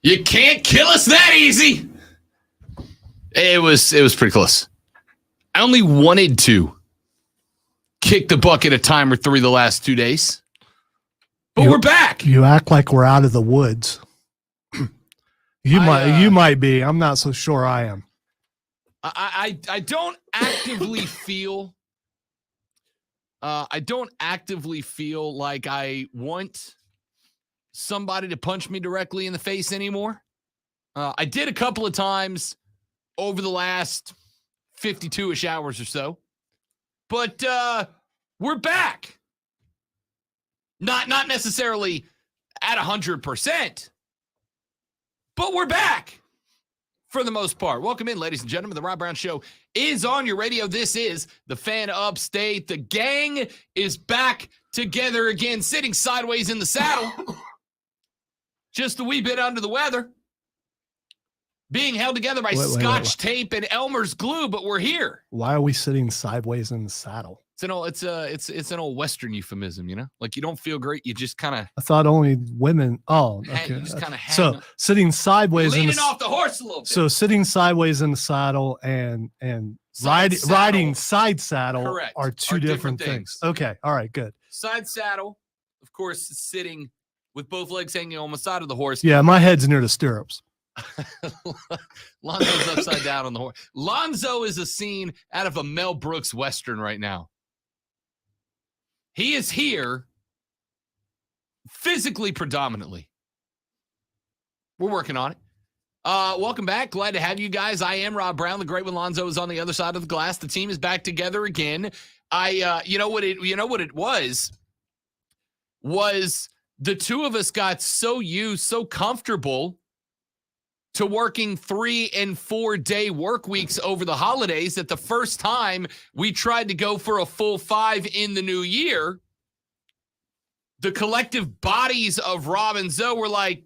You can't kill us that easy. It was pretty close. I only wanted to kick the bucket a time or three the last 2 days. But we're back. You act like we're out of the woods. You might be. I'm not so sure I am. I don't actively feel like I want somebody to punch me directly in the face anymore. I did a couple of times over the last 52-ish hours or so. But we're back. Not necessarily at 100%, but we're back for the most part. Welcome in, ladies and gentlemen. The Rob Brown Show is on your radio. This is the Fan Upstate. The gang is back together again, sitting sideways in the saddle. Just a wee bit under the weather. Being held together by Scotch tape and Elmer's glue, but we're here. Why are we sitting sideways in the saddle? It's an old Western euphemism, you know? Like, you don't feel great, you just kind of... I thought only women... Oh, okay. You just kind of so sitting sideways... Leaning off the horse a little bit. So sitting sideways in the saddle and riding side saddle Correct. are two different things. Okay, all right, good. Side saddle, of course, is sitting with both legs hanging on the side of the horse. Yeah, my head's near the stirrups. Lonzo's upside down on the horse. Lonzo is a scene out of a Mel Brooks Western right now. He is here physically predominantly. We're working on it. Welcome back. Glad to have you guys. I am Rob Brown. The great one Lonzo is on the other side of the glass. The team is back together again. You know what it was the two of us got so comfortable to working 3 and 4 day work weeks over the holidays that the first time we tried to go for a full 5 in the new year, the collective bodies of Rob and Zoe were like,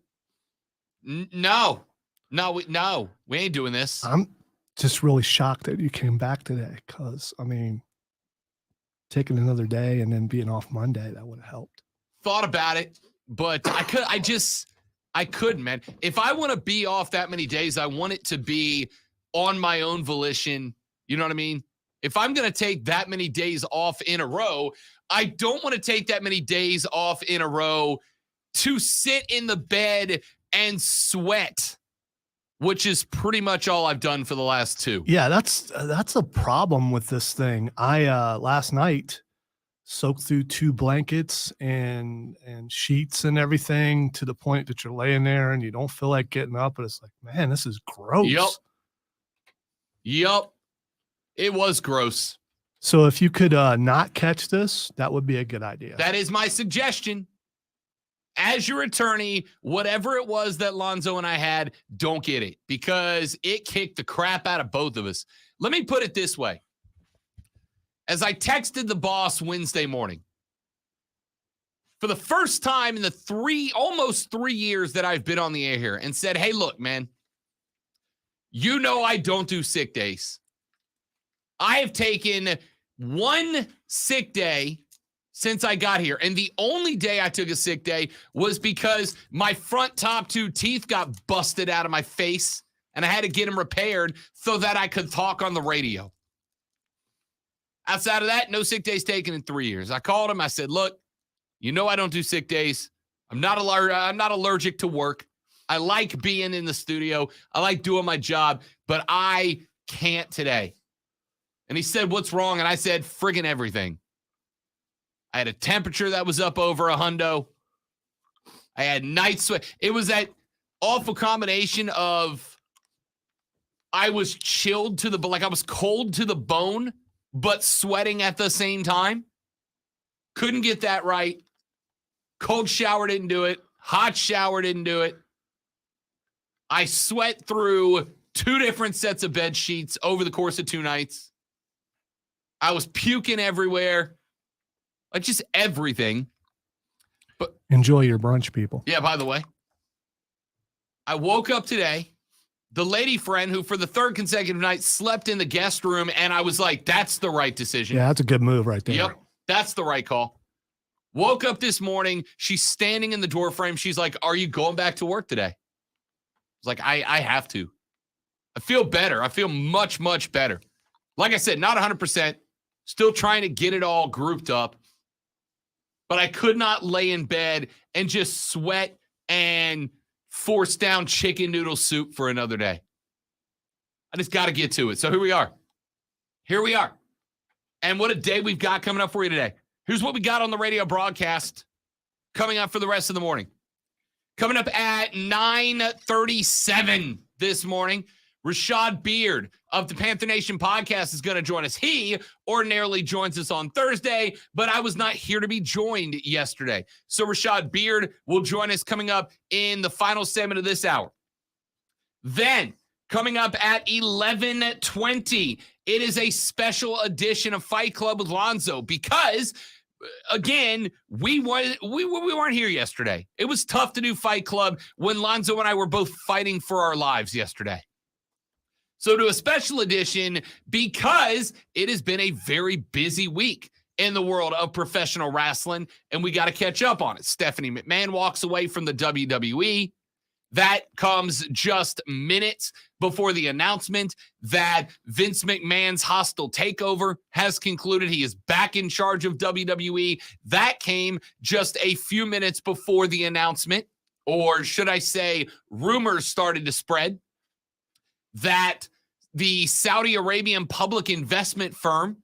no, we ain't doing this. I'm just really shocked that you came back today because, I mean, taking another day and then being off Monday, that would have helped. Thought about it, but I couldn't, man. If I want to be off that many days, I want it to be on my own volition. You know what I mean? If I'm going to take that many days off in a row, I don't want to take that many days off in a row to sit in the bed and sweat, which is pretty much all I've done for the last 2. Yeah, that's a problem with this thing. I last night soaked through 2 blankets and sheets and everything to the point that you're laying there and you don't feel like getting up. But it's like, man, this is gross. Yep. It was gross. So if you could not catch this, that would be a good idea. That is my suggestion. As your attorney, whatever it was that Lonzo and I had, don't get it because it kicked the crap out of both of us. Let me put it this way. As I texted the boss Wednesday morning, for the first time in the almost 3 years that I've been on the air here and said, hey, look, man, you know I don't do sick days. I have taken 1 sick day since I got here. And the only day I took a sick day was because my front top 2 teeth got busted out of my face and I had to get them repaired so that I could talk on the radio. Outside of that, no sick days taken in 3 years. I called him. I said, look, you know I don't do sick days. I'm not allergic to work. I like being in the studio. I like doing my job, but I can't today. And he said, what's wrong? And I said, friggin' everything. I had a temperature that was up over 100. I had night sweat. It was that awful combination of I was chilled to the, like I was cold to the bone, but sweating at the same time. Couldn't get that right. Cold shower didn't do it. Hot shower didn't do it. I sweat through 2 different sets of bed sheets over the course of 2 nights. I was puking everywhere, like just everything. But enjoy your brunch, people. Yeah, by the way, I woke up today, the lady friend who for the 3rd consecutive night slept in the guest room, and I was like, that's the right decision. Yeah, that's a good move right there. Yep, that's the right call. Woke up this morning, she's standing in the door frame. She's like, are you going back to work today? I was like, I have to. I feel better. I feel much, much better. Like I said, not 100%. Still trying to get it all grouped up. But I could not lay in bed and just sweat and force down chicken noodle soup for another day. I just got to get to it. So here we are. Here we are. And what a day we've got coming up for you today. Here's what we got on the radio broadcast coming up for the rest of the morning. Coming up at 9:37 this morning, Rashad Beard of the Panther Nation podcast is going to join us. He ordinarily joins us on Thursday, but I was not here to be joined yesterday. So Rashad Beard will join us coming up in the final segment of this hour. Then, coming up at 11:20, it is a special edition of Fight Club with Lonzo because, again, we weren't here yesterday. It was tough to do Fight Club when Lonzo and I were both fighting for our lives yesterday. So do a special edition because it has been a very busy week in the world of professional wrestling, and we got to catch up on it. Stephanie McMahon walks away from the WWE. That comes just minutes before the announcement that Vince McMahon's hostile takeover has concluded. He is back in charge of WWE. That came just a few minutes before the announcement, or should I say rumors started to spread, that the Saudi Arabian public investment firm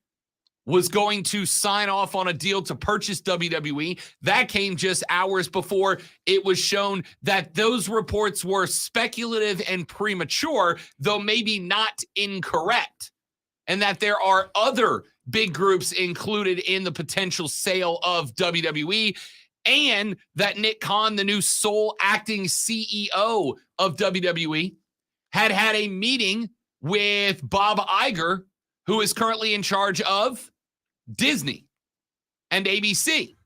was going to sign off on a deal to purchase WWE. That came just hours before it was shown that those reports were speculative and premature, though maybe not incorrect, and that there are other big groups included in the potential sale of WWE, and that Nick Khan, the new sole acting CEO of WWE, had a meeting with Bob Iger, who is currently in charge of Disney and ABC,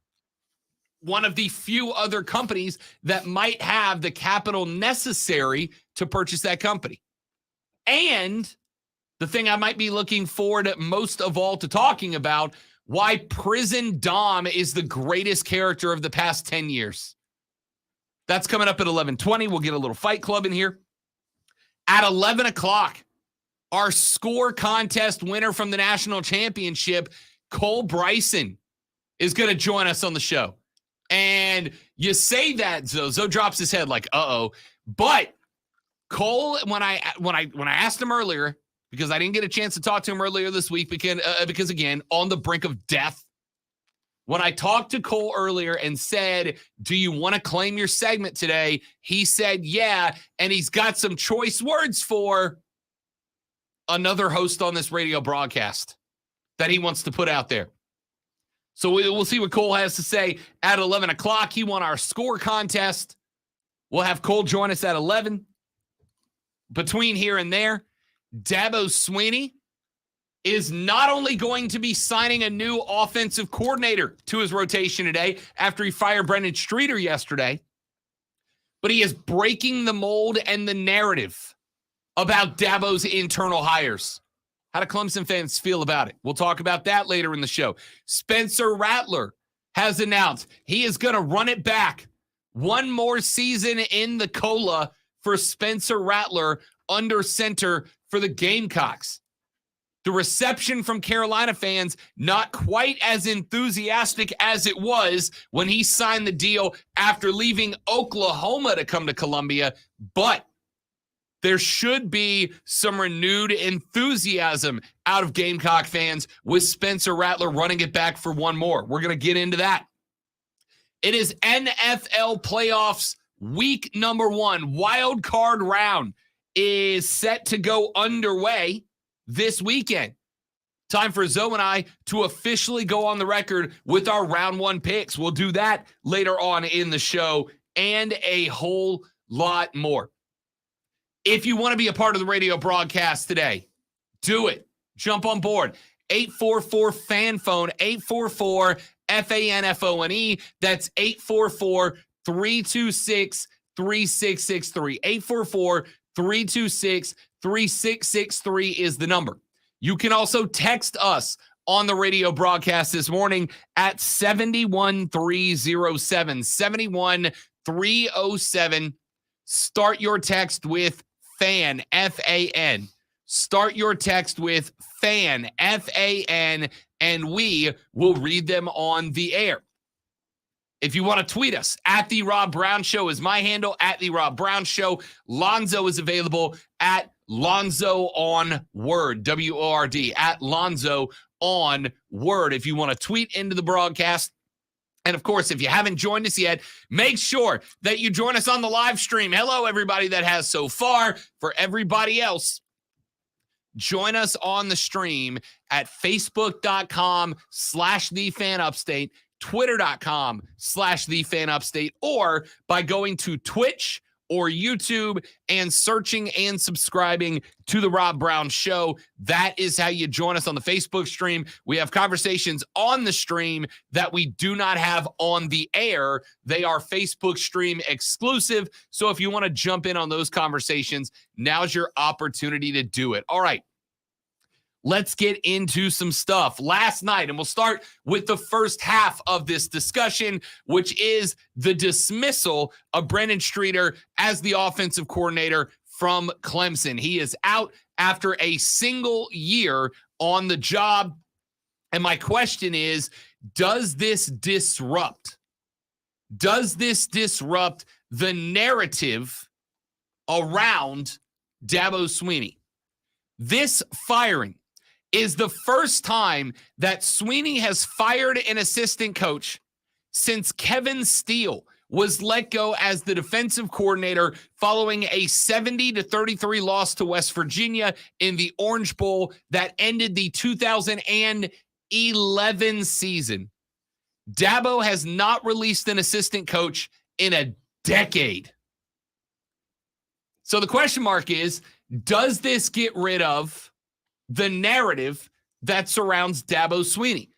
one of the few other companies that might have the capital necessary to purchase that company. And the thing I might be looking forward most of all to talking about, why Prison Dom is the greatest character of the past 10 years. That's coming up at 11:20. We'll get a little Fight Club in here. At 11 o'clock, our score contest winner from the national championship, Cole Bryson, is going to join us on the show. And you say that, Zoe drops his head like, uh-oh. But Cole, when I asked him earlier, because I didn't get a chance to talk to him earlier this week because again, on the brink of death, when I talked to Cole earlier and said, do you want to claim your segment today? He said, yeah. And he's got some choice words for another host on this radio broadcast that he wants to put out there. So we'll see what Cole has to say at 11 o'clock. He won our score contest. We'll have Cole join us at 11. Between here and there, Dabo Swinney is not only going to be signing a new offensive coordinator to his rotation today after he fired Brendan Streeter yesterday, but he is breaking the mold and the narrative about Dabo's internal hires. How do Clemson fans feel about it? We'll talk about that later in the show. Spencer Rattler has announced he is going to run it back. One more season in the COLA for Spencer Rattler under center for the Gamecocks. The reception from Carolina fans, not quite as enthusiastic as it was when he signed the deal after leaving Oklahoma to come to Columbia, but there should be some renewed enthusiasm out of Gamecock fans with Spencer Rattler running it back for one more. We're going to get into that. It is NFL playoffs week number 1. Wild card round is set to go underway this weekend. Time for Zoe and I to officially go on the record with our round 1 picks. We'll do that later on in the show and a whole lot more. If you want to be a part of the radio broadcast today, do it. Jump on board. 844-FAN-PHONE, 844-FANFONE. That's 844-326-3663. 844-326-3663 is the number. You can also text us on the radio broadcast this morning at 71307. 71307. Start your text with FAN, F-A-N. Start your text with FAN, F-A-N, and we will read them on the air. If you want to tweet us, at The Rob Brown Show is my handle, at The Rob Brown Show. Lonzo is available at Lonzo on Word, W-O-R-D, at Lonzo on Word. If you want to tweet into the broadcast. And of course, if you haven't joined us yet, make sure that you join us on the live stream. Hello, everybody that has so far. For everybody else, join us on the stream at facebook.com/thefanupstate, twitter.com/thefanupstate, or by going to Twitch or YouTube and searching and subscribing to The Rob Brown Show. That is how you join us on the Facebook stream. We have conversations on the stream that we do not have on the air. They are Facebook stream exclusive. So if you want to jump in on those conversations, now's your opportunity to do it. All right. Let's get into some stuff. Last night, and we'll start with the first half of this discussion, which is the dismissal of Brendan Streeter as the offensive coordinator from Clemson. He is out after a single year on the job. And my question is, does this disrupt the narrative around Dabo Swinney? This firing is the first time that Swinney has fired an assistant coach since Kevin Steele was let go as the defensive coordinator following a 70-33 loss to West Virginia in the Orange Bowl that ended the 2011 season. Dabo has not released an assistant coach in a decade. So the question mark is, does this get rid of the narrative that surrounds Dabo Swinney?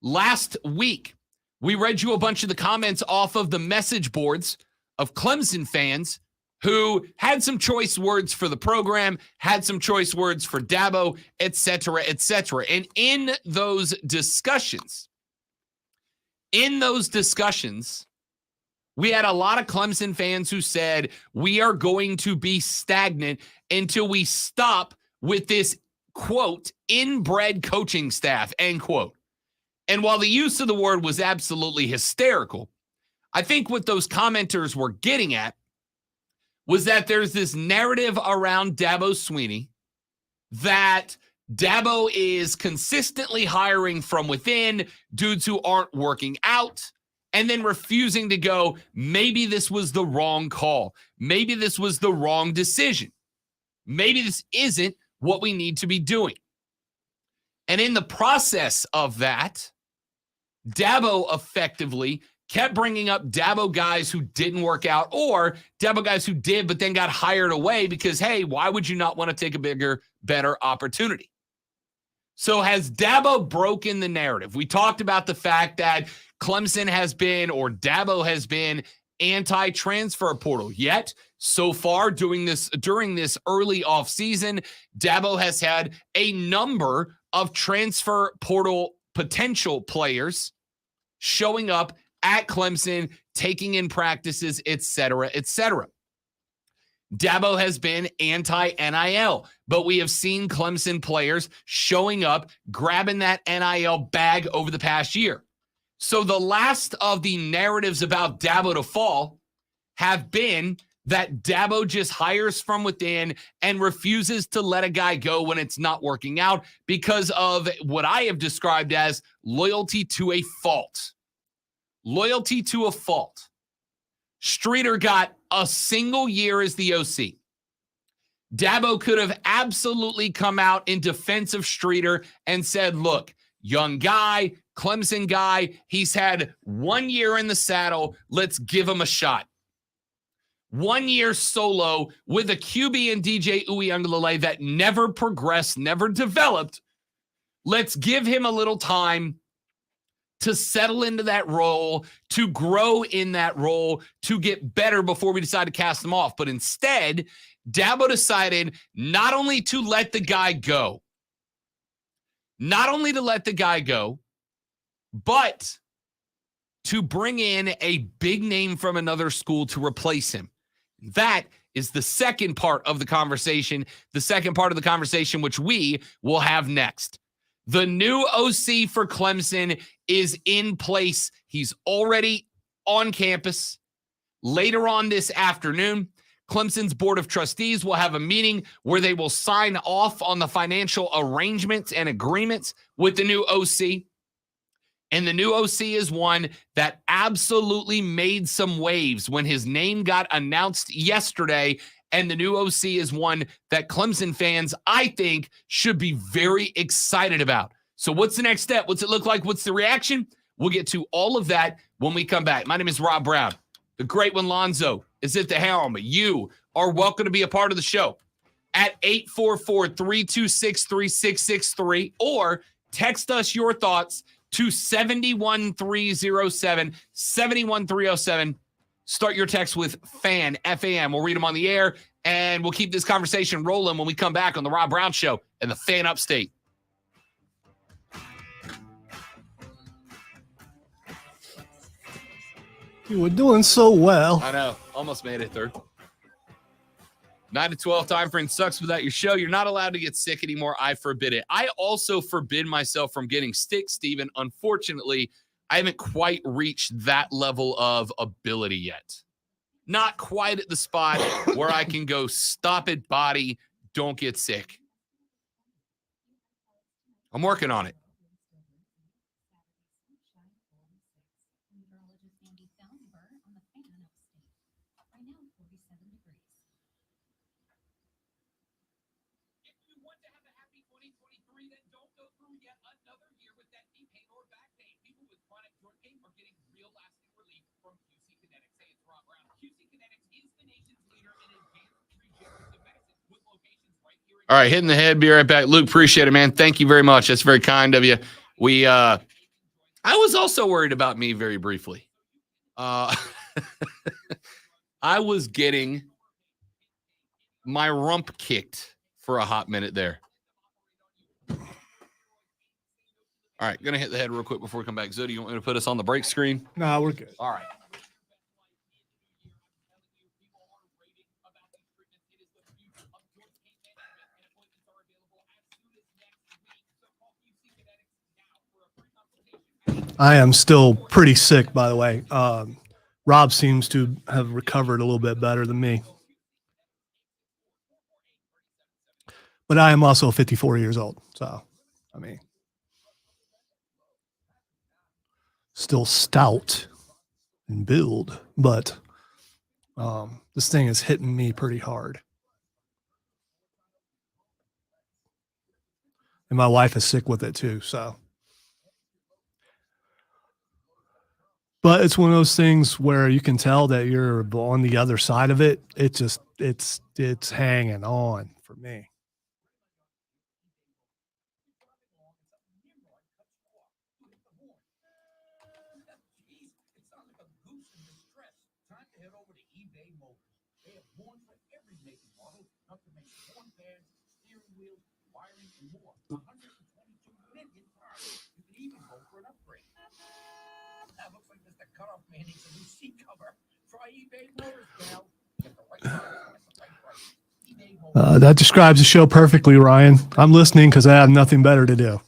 Last week, we read you a bunch of the comments off of the message boards of Clemson fans who had some choice words for the program, had some choice words for Dabo, et cetera, et cetera. And in those discussions, we had a lot of Clemson fans who said, we are going to be stagnant until we stop with this, quote, inbred coaching staff, end quote. And while the use of the word was absolutely hysterical, I think what those commenters were getting at was that there's this narrative around Dabo Swinney that Dabo is consistently hiring from within dudes who aren't working out and then refusing to go, maybe this was the wrong call. Maybe this was the wrong decision. Maybe this isn't what we need to be doing. And in the process of that, Dabo effectively kept bringing up Dabo guys who didn't work out or Dabo guys who did but then got hired away because, hey, why would you not want to take a bigger, better opportunity? So has Dabo broken the narrative? We talked about the fact that Clemson has been, or Dabo has been, anti-transfer portal. Yet, so far during this early offseason, Dabo has had a number of transfer portal potential players showing up at Clemson, taking in practices, et cetera, et cetera. Dabo has been anti-NIL, but we have seen Clemson players showing up, grabbing that NIL bag over the past year. So the last of the narratives about Dabo to fall have been that Dabo just hires from within and refuses to let a guy go when it's not working out because of what I have described as loyalty to a fault. Loyalty to a fault. Streeter got a single year as the OC. Dabo could have absolutely come out in defense of Streeter and said, look, young guy, Clemson guy, he's had 1 year in the saddle. Let's give him a shot. 1 year solo with a QB and DJ Uiagalelei that never progressed, never developed. Let's give him a little time to settle into that role, to grow in that role, to get better before we decide to cast him off. But instead, Dabo decided not only to let the guy go, but to bring in a big name from another school to replace him. That is the second part of the conversation, which we will have next. The new OC for Clemson is in place. He's already on campus. Later on this afternoon, Clemson's Board of Trustees will have a meeting where they will sign off on the financial arrangements and agreements with the new OC. And the new OC is one that absolutely made some waves when his name got announced yesterday. And the new OC is one that Clemson fans, I think, should be very excited about. So what's the next step? What's it look like? What's the reaction? We'll get to all of that when we come back. My name is Rob Brown. The great one, Lonzo, is at the helm. You are welcome to be a part of the show at 844-326-3663 or text us your thoughts to 71307, 71307. Start your text with FAN, F-A-M. We'll read them on the air, and we'll keep this conversation rolling when we come back on the Rob Brown Show and the Fan Upstate. You were doing so well. I know. Almost made it through. 9 to 12 time frame sucks without your show. You're not allowed to get sick anymore. I forbid it. I also forbid myself from getting sick, Steven. Unfortunately, I haven't quite reached that level of ability yet. Not quite at the spot where I can go, stop it, body, don't get sick. I'm working on it. All right, hitting the head. Be right back. Luke, appreciate it, man. Thank you very much. That's very kind of you. I was also worried about me very briefly. I was getting my rump kicked for a hot minute there. All right, going to hit the head real quick before we come back. Zoe, do you want me to put us on the break screen? No, we're good. All right. I am still pretty sick, by the way. Rob seems to have recovered a little bit better than me. But I am also 54 years old. So, I mean, still stout in build, but this thing is hitting me pretty hard. And my wife is sick with it too, so. But it's one of those things where you can tell that you're on the other side of it. It's hanging on for me. That describes the show perfectly, Ryan. I'm listening because I have nothing better to do.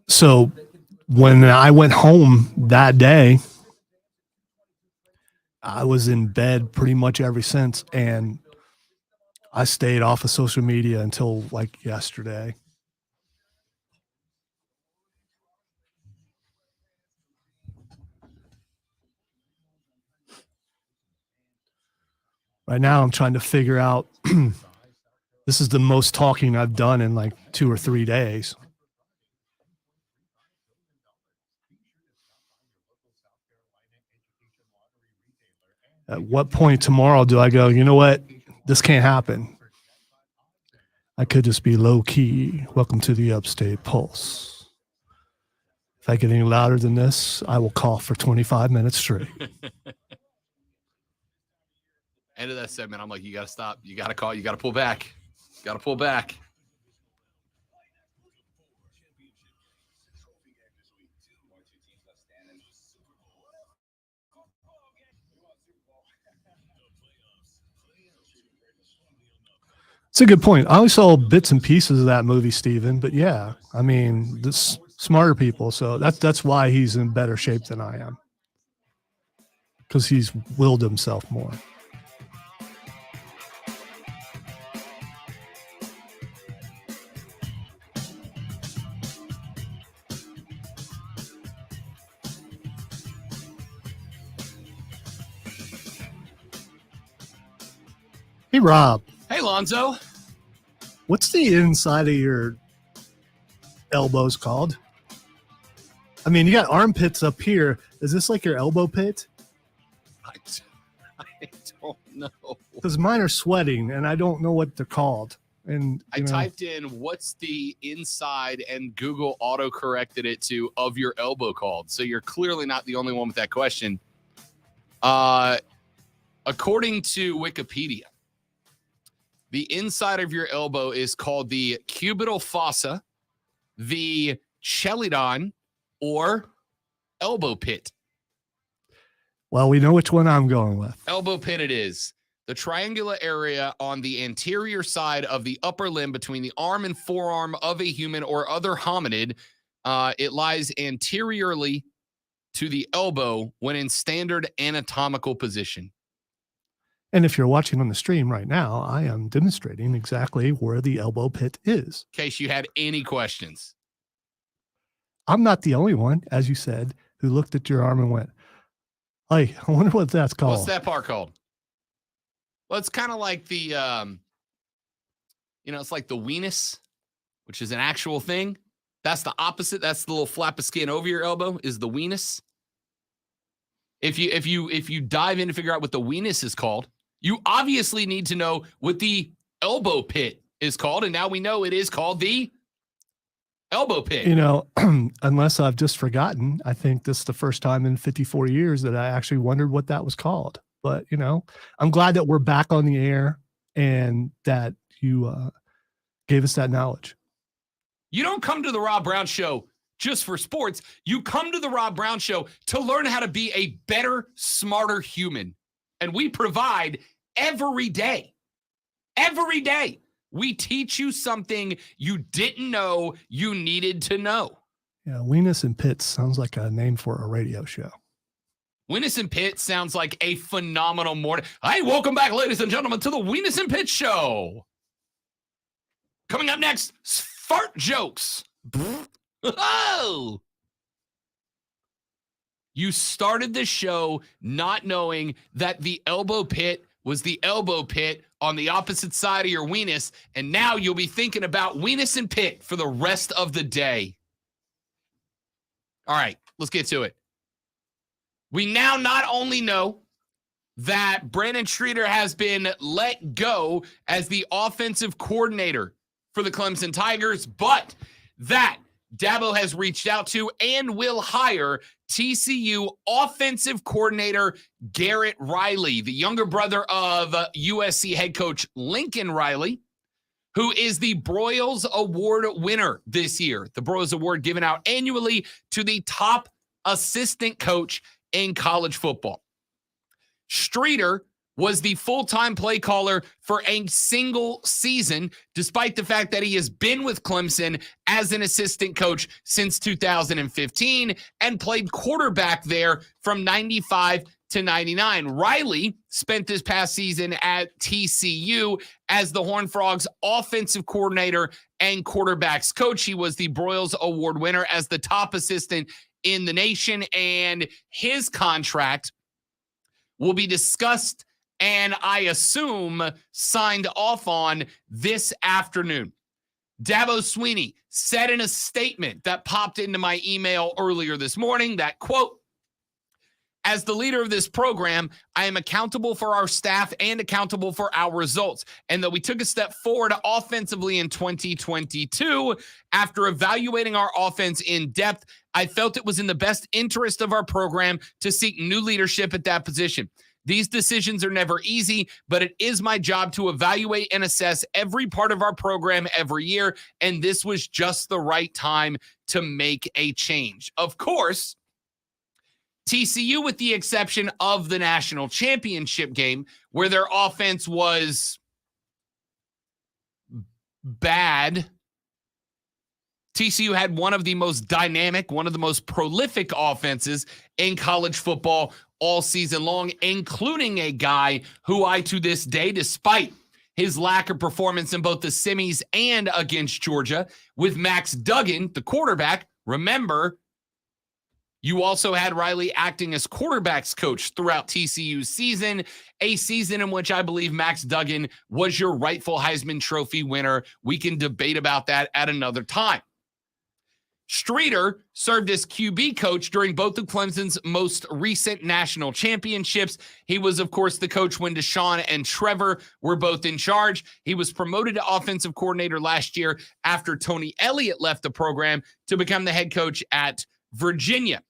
So when I went home that day, I was in bed pretty much ever since, and I stayed off of social media until like yesterday. Right now, I'm trying to figure out. This is the most talking I've done in like 2 or 3 days. At what point tomorrow do I go, you know what? This can't happen. I could just be low key. Welcome to the Upstate Pulse. If I get any louder than this, I will cough for 25 minutes straight. End of that segment, I'm like, you got to stop. You got to call. You got to pull back. You got to pull back. It's a good point. I only saw bits and pieces of that movie, Steven, but yeah, I mean, this smarter people. So that's why he's in better shape than I am, because he's willed himself more. Hey, Rob. Hey, Lonzo. What's the inside of your elbows called? I mean, you got armpits up here. Is this like your elbow pit? I don't know. Because mine are sweating, and I don't know what they're called. And I typed in what's the inside, and Google auto-corrected it to of your elbow called. So you're clearly not the only one with that question. According to Wikipedia, the inside of your elbow is called the cubital fossa, the chelidon, or elbow pit. Well, we know which one I'm going with. Elbow pit it is. The triangular area on the anterior side of the upper limb between the arm and forearm of a human or other hominid. It lies anteriorly to the elbow when in standard anatomical position. And if you're watching on the stream right now, I am demonstrating exactly where the elbow pit is. In case you had any questions. I'm not the only one, as you said, who looked at your arm and went, hey, I wonder what that's called. What's that part called? Well, it's kind of like the, it's like the weenus, which is an actual thing. That's the opposite. That's the little flap of skin over your elbow is the weenus. If you dive in to figure out what the weenus is called, you obviously need to know what the elbow pit is called. And now we know it is called the elbow pit. Unless I've just forgotten, I think this is the first time in 54 years that I actually wondered what that was called. But, I'm glad that we're back on the air and that you gave us that knowledge. You don't come to the Rob Brown Show just for sports. You come to the Rob Brown Show to learn how to be a better, smarter human. And we provide every day. Every day. We teach you something you didn't know you needed to know. Yeah, Weenus and Pitts sounds like a name for a radio show. Weenus and Pitt sounds like a phenomenal morning. Hey, welcome back, ladies and gentlemen, to the Weenus and Pitt Show. Coming up next, fart jokes. Oh! You started the show not knowing that the elbow pit was the elbow pit on the opposite side of your weenus, and now you'll be thinking about Weenus and Pitt for the rest of the day. All right, let's get to it. We now not only know that Brandon Streeter has been let go as the offensive coordinator for the Clemson Tigers, but that Dabo has reached out to and will hire TCU offensive coordinator Garrett Riley, the younger brother of USC head coach Lincoln Riley, who is the Broyles Award winner this year. The Broyles Award given out annually to the top assistant coach in college football. Streeter was the full-time play caller for a single season, despite the fact that he has been with Clemson as an assistant coach since 2015 and played quarterback there from 95 to 99. Riley spent this past season at TCU as the Horned Frogs offensive coordinator and quarterbacks coach. He was the Broyles Award winner as the top assistant in the nation, and his contract will be discussed and I assume signed off on this afternoon. Dabo Swinney said in a statement that popped into my email earlier this morning that, quote, "As the leader of this program, I am accountable for our staff and accountable for our results. And though we took a step forward offensively in 2022, after evaluating our offense in depth, I felt it was in the best interest of our program to seek new leadership at that position. These decisions are never easy, but it is my job to evaluate and assess every part of our program every year, and this was just the right time to make a change." Of course, TCU, with the exception of the national championship game, where their offense was bad, TCU had one of the most dynamic, one of the most prolific offenses in college football all season long, including a guy who I, to this day, despite his lack of performance in both the semis and against Georgia, with Max Duggan, the quarterback. Remember, you also had Riley acting as quarterback's coach throughout TCU's season, a season in which I believe Max Duggan was your rightful Heisman Trophy winner. We can debate about that at another time. Streeter served as QB coach during both of Clemson's most recent national championships. He was, of course, the coach when Deshaun and Trevor were both in charge. He was promoted to offensive coordinator last year after Tony Elliott left the program to become the head coach at Virginia.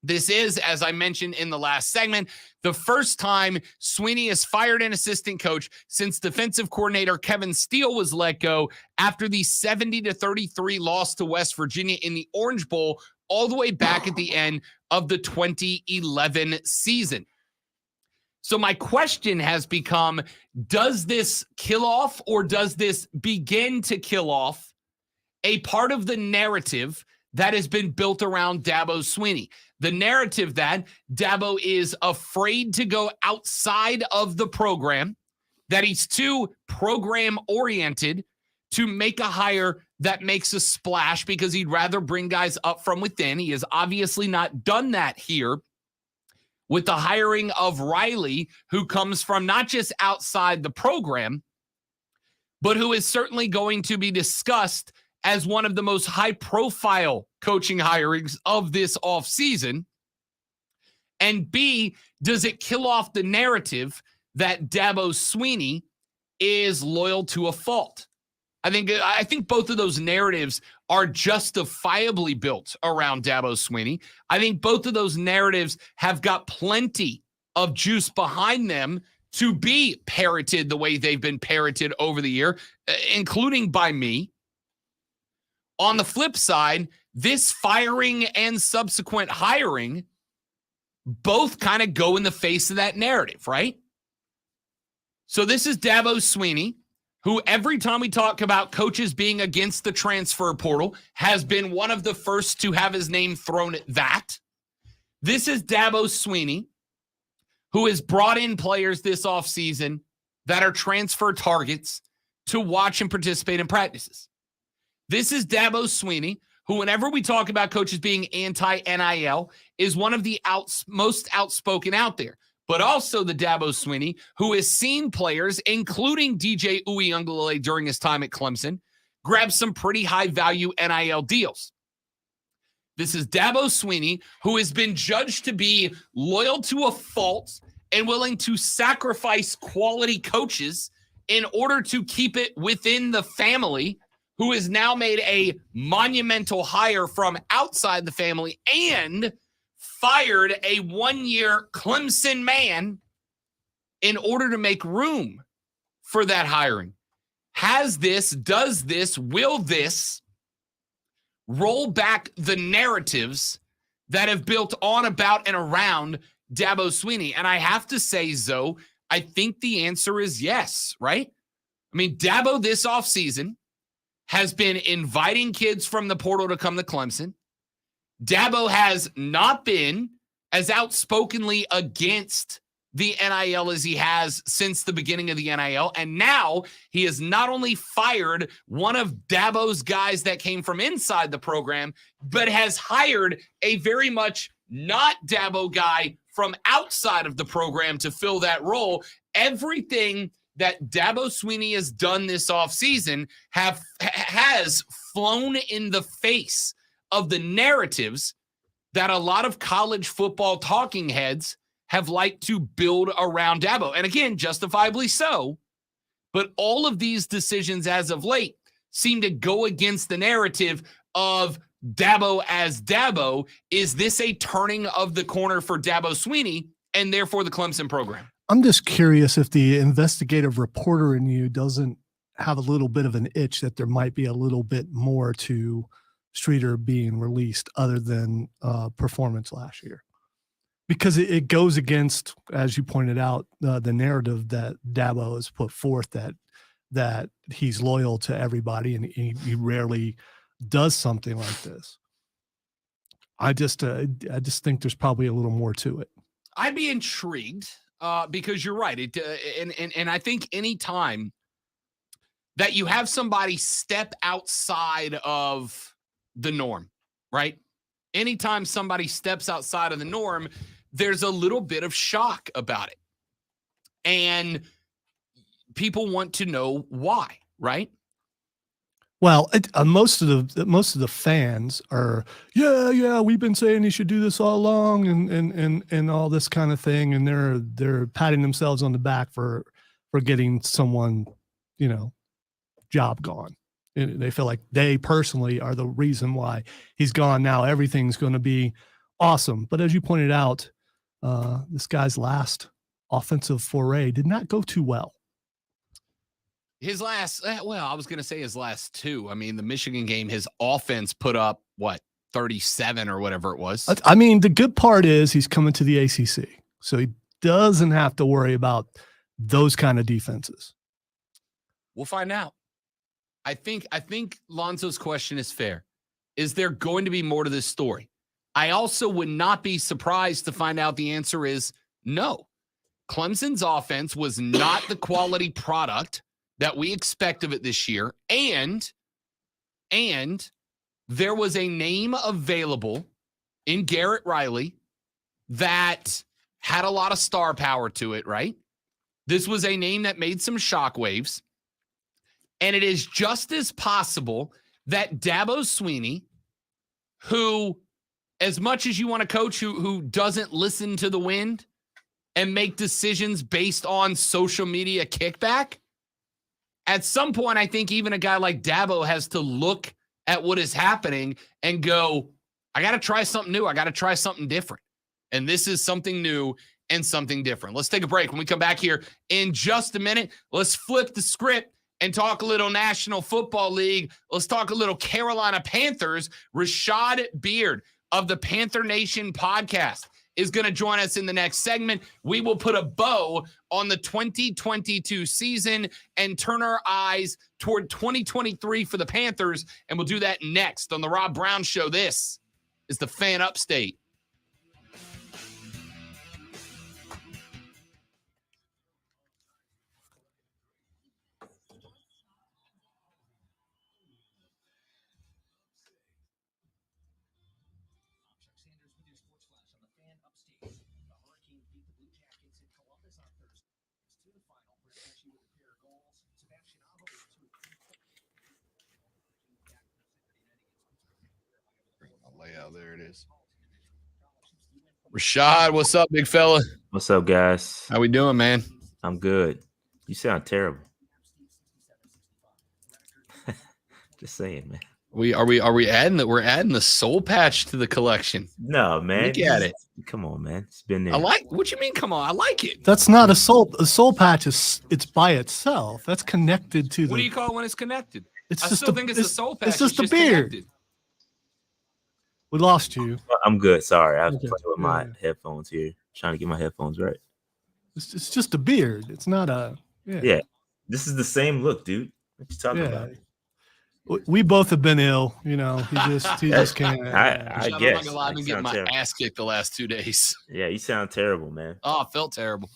This is, as I mentioned in the last segment, the first time Swinney has fired an assistant coach since defensive coordinator Kevin Steele was let go after the 70-33 loss to West Virginia in the Orange Bowl all the way back at the end of the 2011 season. So my question has become, does this kill off, or does this begin to kill off a part of the narrative that has been built around Dabo Swinney? The narrative that Dabo is afraid to go outside of the program, that he's too program-oriented to make a hire that makes a splash because he'd rather bring guys up from within. He has obviously not done that here with the hiring of Riley, who comes from not just outside the program, but who is certainly going to be discussed as one of the most high-profile coaching hirings of this offseason? And B, does it kill off the narrative that Dabo Swinney is loyal to a fault? I think both of those narratives are justifiably built around Dabo Swinney. I think both of those narratives have got plenty of juice behind them to be parroted the way they've been parroted over the year, including by me. On the flip side, this firing and subsequent hiring both kind of go in the face of that narrative, right? So this is Dabo Swinney, who every time we talk about coaches being against the transfer portal has been one of the first to have his name thrown at that. This is Dabo Swinney, who has brought in players this offseason that are transfer targets to watch and participate in practices. This is Dabo Swinney, who, whenever we talk about coaches being anti-NIL, is one of the most outspoken out there. But also the Dabo Swinney, who has seen players, including DJ Uiagalelei during his time at Clemson, grab some pretty high-value NIL deals. This is Dabo Swinney, who has been judged to be loyal to a fault and willing to sacrifice quality coaches in order to keep it within the family, who has now made a monumental hire from outside the family and fired a one-year Clemson man in order to make room for that hiring. Does this, will this roll back the narratives that have built on, about, and around Dabo Swinney? And I have to say, Zoe, I think the answer is yes, right? I mean, Dabo this offseason has been inviting kids from the portal to come to Clemson. Dabo has not been as outspokenly against the NIL as he has since the beginning of the NIL. And now he has not only fired one of Dabo's guys that came from inside the program, but has hired a very much not Dabo guy from outside of the program to fill that role. everything that Dabo Swinney has done this offseason has flown in the face of the narratives that a lot of college football talking heads have liked to build around Dabo. And again, justifiably so. But all of these decisions as of late seem to go against the narrative of Dabo as Dabo. Is this a turning of the corner for Dabo Swinney and therefore the Clemson program? I'm just curious if the investigative reporter in you doesn't have a little bit of an itch that there might be a little bit more to Streeter being released other than performance last year. Because it goes against, as you pointed out, the narrative that Dabo has put forth that he's loyal to everybody and he rarely does something like this. I just think there's probably a little more to it. I'd be intrigued because you're right. And I think any time that you have somebody step outside of the norm, right? Anytime somebody steps outside of the norm, there's a little bit of shock about it. And people want to know why, right? Well, most of the fans are, yeah, we've been saying he should do this all along and all this kind of thing, and they're patting themselves on the back for getting someone, job gone. And they feel like they personally are the reason why he's gone. Now everything's going to be awesome. But as you pointed out, this guy's last offensive foray did not go too well. His last, I was going to say his last two. I mean, the Michigan game, his offense put up, 37 or whatever it was. I mean, the good part is he's coming to the ACC. So he doesn't have to worry about those kind of defenses. We'll find out. I think Lonzo's question is fair. Is there going to be more to this story? I also would not be surprised to find out the answer is no. Clemson's offense was not the quality product that we expect of it this year. And there was a name available in Garrett Riley that had a lot of star power to it, right? This was a name that made some shockwaves. And it is just as possible that Dabo Swinney, who, as much as you want a coach who doesn't listen to the wind and make decisions based on social media kickback, at some point, I think even a guy like Dabo has to look at what is happening and go, I got to try something new. I got to try something different. And this is something new and something different. Let's take a break. When we come back here in just a minute, let's flip the script and talk a little National Football League. Let's talk a little Carolina Panthers. Rashad Beard of the Panther Nation podcast is going to join us in the next segment. We will put a bow on the 2022 season and turn our eyes toward 2023 for the Panthers, and we'll do that next on the Rob Brown Show. This is the Fan Upstate. Layout, there it is. Rashad, what's up, big fella? What's up, guys? How we doing, man? I'm good. You sound terrible. Just saying, man. Are we adding that? We're adding the soul patch to the collection. No, man. Look at it. Come on, man. It's been there. I like what you mean. Come on, I like it. That's not a soul patch. It's by itself. That's connected to the. What do you call it when it's connected? It's I just still think it's a soul patch. It's just a beard. Connected. We lost you. I'm good. Sorry. I was Okay. playing with my headphones here, trying to get my headphones right. It's just a beard. It's not a. Yeah. This is the same look, dude. What you talking about? We both have been ill. He just can't. I I'm guess. not gonna lie, I've been getting my terrible. ass kicked the last 2 days. Yeah, you sound terrible, man. Oh, I felt terrible.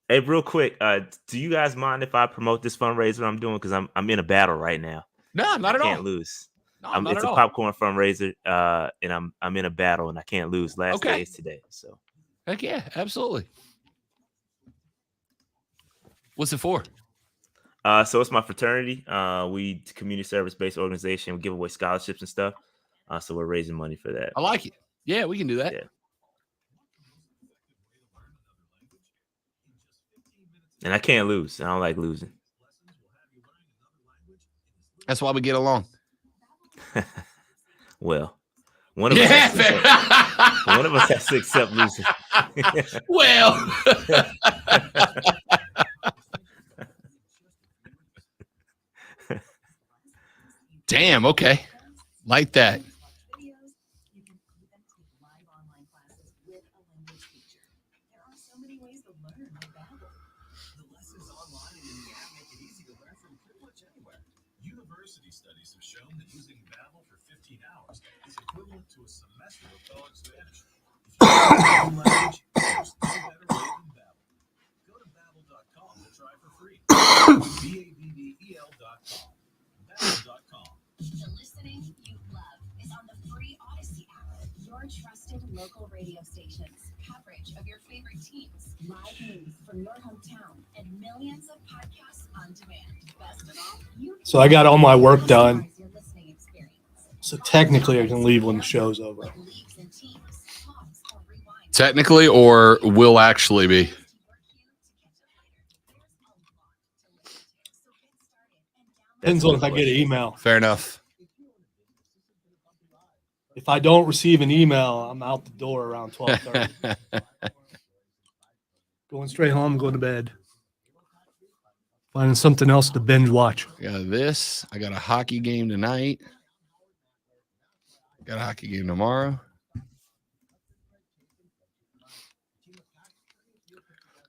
Hey, real quick, do you guys mind if I promote this fundraiser I'm doing? Because I'm in a battle right now. No, not at all. I can't lose. No, not it's at a all. popcorn fundraiser, and I'm in a battle and I can't lose. Last day is today, so Heck yeah, absolutely. What's it for? So it's my fraternity. We community service based organization. We give away scholarships and stuff. So we're raising money for that. I like it. Yeah, we can do that. Yeah. And I can't lose. I don't like losing. That's why we get along. Well, one of us has to accept losing. Well, damn. Okay, like that. University studies have shown that using Babbel for 15 hours is equivalent to a semester of college Spanish. If you want to language, there's no better way than Babbel. Go to Babbel.com to try for free. BABBEL.com. Babbel.com. The listening you love is on the free Odyssey app. Your trusted local radio stations, coverage of your favorite teams, live news from your hometown, and millions of podcasts on demand. Best of all, So I got all my work done. So technically I can leave when the show's over. Technically, or will actually be. Depends on if I get an email. Fair enough. If I don't receive an email, I'm out the door around 12:30. Going straight home, going to bed. Finding something else to binge watch. I got this. I got a hockey game tonight. Got a hockey game tomorrow.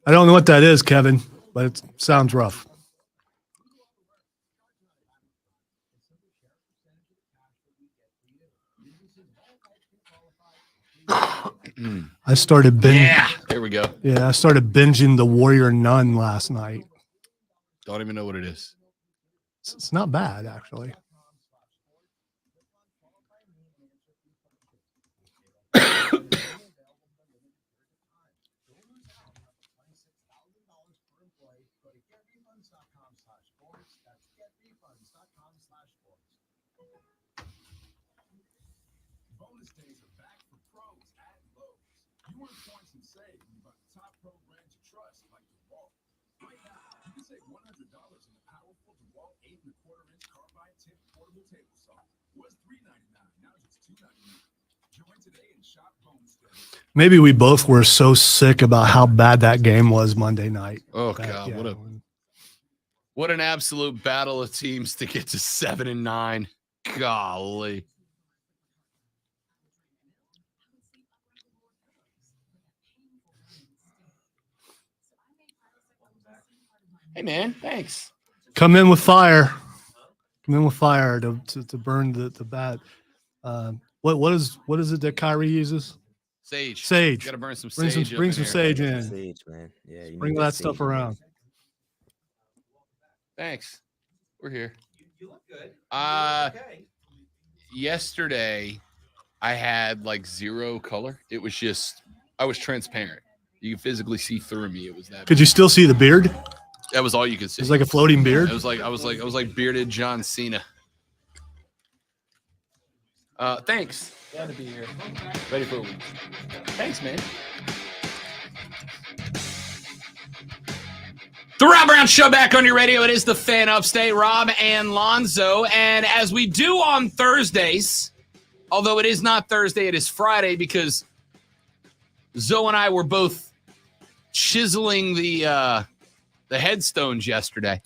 I don't know what that is, Kevin, but it sounds rough. I started binging. Yeah, there we go. Yeah, I started binging The Warrior Nun last night. Don't even know what it is. It's not bad, actually. Bonus days are back for pros at Lowe's. You earn points and save when you buy the top pro brands you trust, like DeWalt. Right now, you can save $100 on the powerful DeWalt 8.25-inch carbide tip portable table saw. It was $3.99, now it's $2.99. Join today and shop bonus days. Maybe we both were so sick about how bad that game was Monday night. Oh God, what an absolute battle of teams to get to 7-9. Golly. Hey man, thanks. Come in with fire. Come in with fire to burn the bat. What is it that Kyrie uses? Sage. Sage. Got to burn some Bring sage. some sage in. Sage, man. Yeah, you Bring need that sage. stuff around. Thanks. We're here. You look good. Okay. Yesterday I had like zero color. It was just I was transparent. You could physically see through me. It was that. Could you still see the beard? That was all you could see. It's like a floating beard. It was like I was like bearded John Cena. Thanks. Glad to be here. Ready for a week. Thanks, man. The Rob Brown Show back on your radio. It is the Fan Upstate, Rob and Lonzo. And as we do on Thursdays, although it is not Thursday, it is Friday because Zoe and I were both chiseling the headstones yesterday.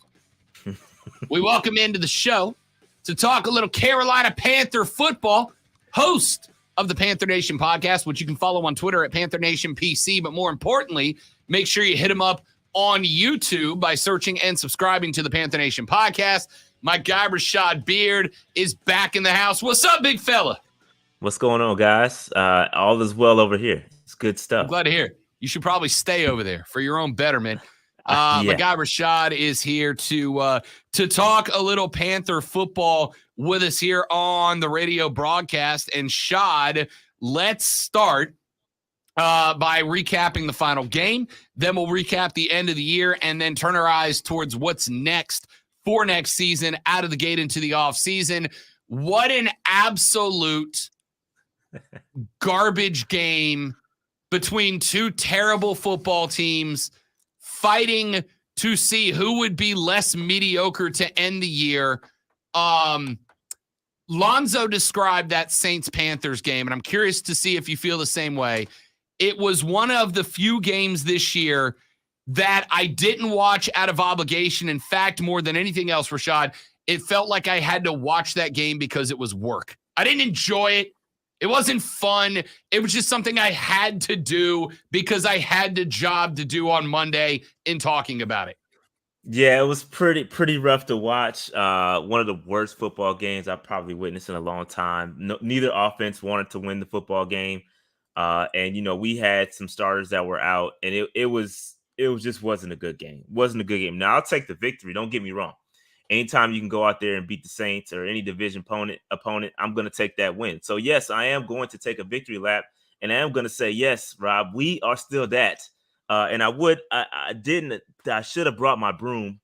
We welcome into the show to talk a little Carolina Panther football, host of the Panther Nation podcast, which you can follow on Twitter at Panther Nation PC. But more importantly, make sure you hit him up on YouTube by searching and subscribing to the Panther Nation podcast. My guy Rashad Beard is back in the house. What's up, big fella? What's going on, guys? All is well over here. It's good stuff. I'm glad to hear. You should probably stay over there for your own betterment. My guy Rashad is here to talk a little Panther football with us here on the radio broadcast. And Shad, let's start by recapping the final game. Then we'll recap the end of the year and then turn our eyes towards what's next for next season, out of the gate into the off season. What an absolute garbage game between two terrible football teams fighting to see who would be less mediocre to end the year. Lonzo described that Saints-Panthers game, and I'm curious to see if you feel the same way. It was one of the few games this year that I didn't watch out of obligation. In fact, more than anything else, Rashad, it felt like I had to watch that game because it was work. I didn't enjoy it. It wasn't fun. It was just something I had to do because I had the job to do on Monday in talking about it. Yeah, it was pretty rough to watch. One of the worst football games I've probably witnessed in a long time. Neither offense wanted to win the football game. And we had some starters that were out, and it just wasn't a good game. Wasn't a good game. Now I'll take the victory. Don't get me wrong. Anytime you can go out there and beat the Saints or any division opponent, I'm going to take that win. So yes, I am going to take a victory lap, and I am going to say, yes, Rob, we are still that. And I should have brought my broom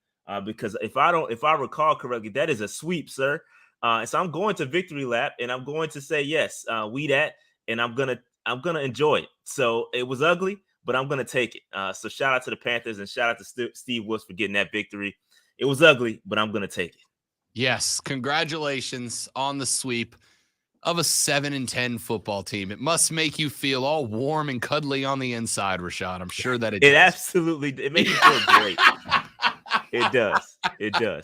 because if I recall correctly, that is a sweep, sir. And so I'm going to victory lap, and I'm going to say, yes, we that, and I'm gonna enjoy it. So it was ugly, but I'm gonna take it. So shout out to the Panthers and shout out to Steve Wilkes for getting that victory. It was ugly, but I'm gonna take it. Yes, congratulations on the sweep of a 7-10 football team. It must make you feel all warm and cuddly on the inside, Rashad. I'm sure that it does. Absolutely, it makes me feel great. It does. It does.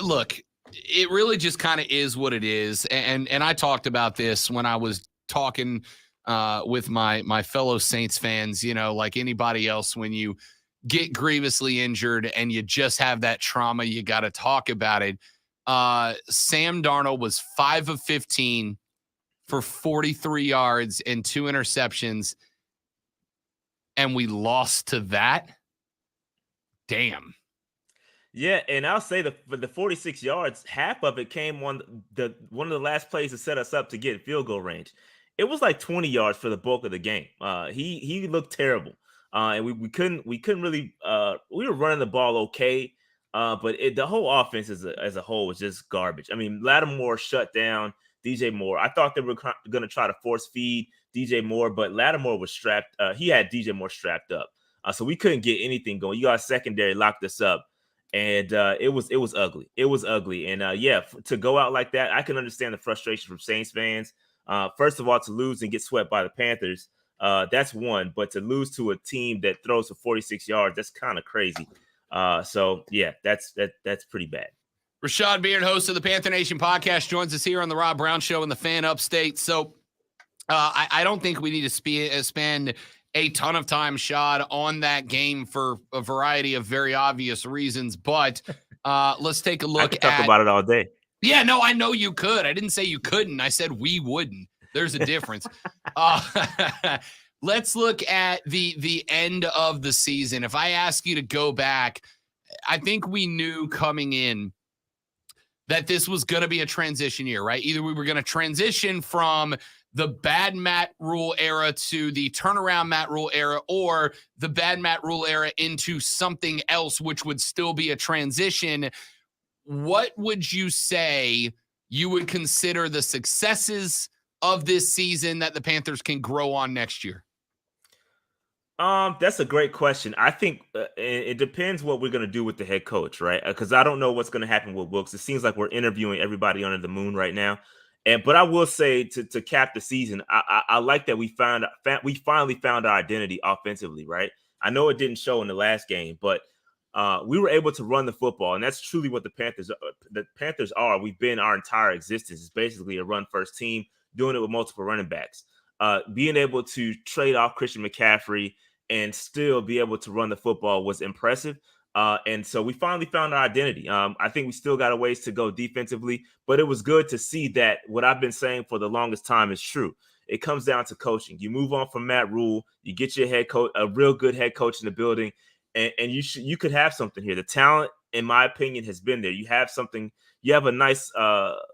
Look, it really just kind of is what it is. And I talked about this when I was talking with my fellow Saints fans, like anybody else, when you get grievously injured and you just have that trauma, you got to talk about it. Sam Darnold was 5 of 15 for 43 yards and 2 interceptions, and we lost to that. Damn. Yeah, and I'll say the 46 yards, half of it came on one of the last plays to set us up to get field goal range. It was like 20 yards for the bulk of the game. He looked terrible, and we couldn't really. We were running the ball okay, but the whole offense as a whole was just garbage. I mean, Lattimore shut down DJ Moore. I thought they were going to try to force feed DJ Moore, but Lattimore was strapped. He had DJ Moore strapped up, so we couldn't get anything going. You got secondary locked us up. And it was ugly. It was ugly. And to go out like that, I can understand the frustration from Saints fans. First of all, to lose and get swept by the Panthers, that's one. But to lose to a team that throws for 46 yards, that's kind of crazy. So yeah, that's pretty bad. Rashad Beard, host of the Panther Nation podcast, joins us here on the Rob Brown Show in the Fan Upstate. So I don't think we need to spend a ton of time, Shad, on that game for a variety of very obvious reasons. But let's take a look I could talk about it all day. Yeah, no, I know you could. I didn't say you couldn't. I said we wouldn't. There's a difference. Let's look at the end of the season. If I ask you to go back, I think we knew coming in that this was going to be a transition year, right? Either we were going to transition from the bad Matt Rule era to the turnaround Matt Rule era, or the bad Matt Rule era into something else, which would still be a transition. What would you say you would consider the successes of this season that the Panthers can grow on next year? That's a great question. I think it depends what we're going to do with the head coach, right? Because I don't know what's going to happen with Wilkes. It seems like we're interviewing everybody under the moon right now. But I will say to cap the season, I like that we finally found our identity offensively, right? I know it didn't show in the last game, but we were able to run the football, and that's truly what the Panthers are. We've been our entire existence. It's basically a run-first team, doing it with multiple running backs. Being able to trade off Christian McCaffrey and still be able to run the football was impressive. And so we finally found our identity. I think we still got a ways to go defensively, but it was good to see that what I've been saying for the longest time is true. It comes down to coaching. You move on from Matt Rule, you get your head coach, a real good head coach in the building, and you could have something here. The talent, in my opinion, has been there. You have something. You have a nice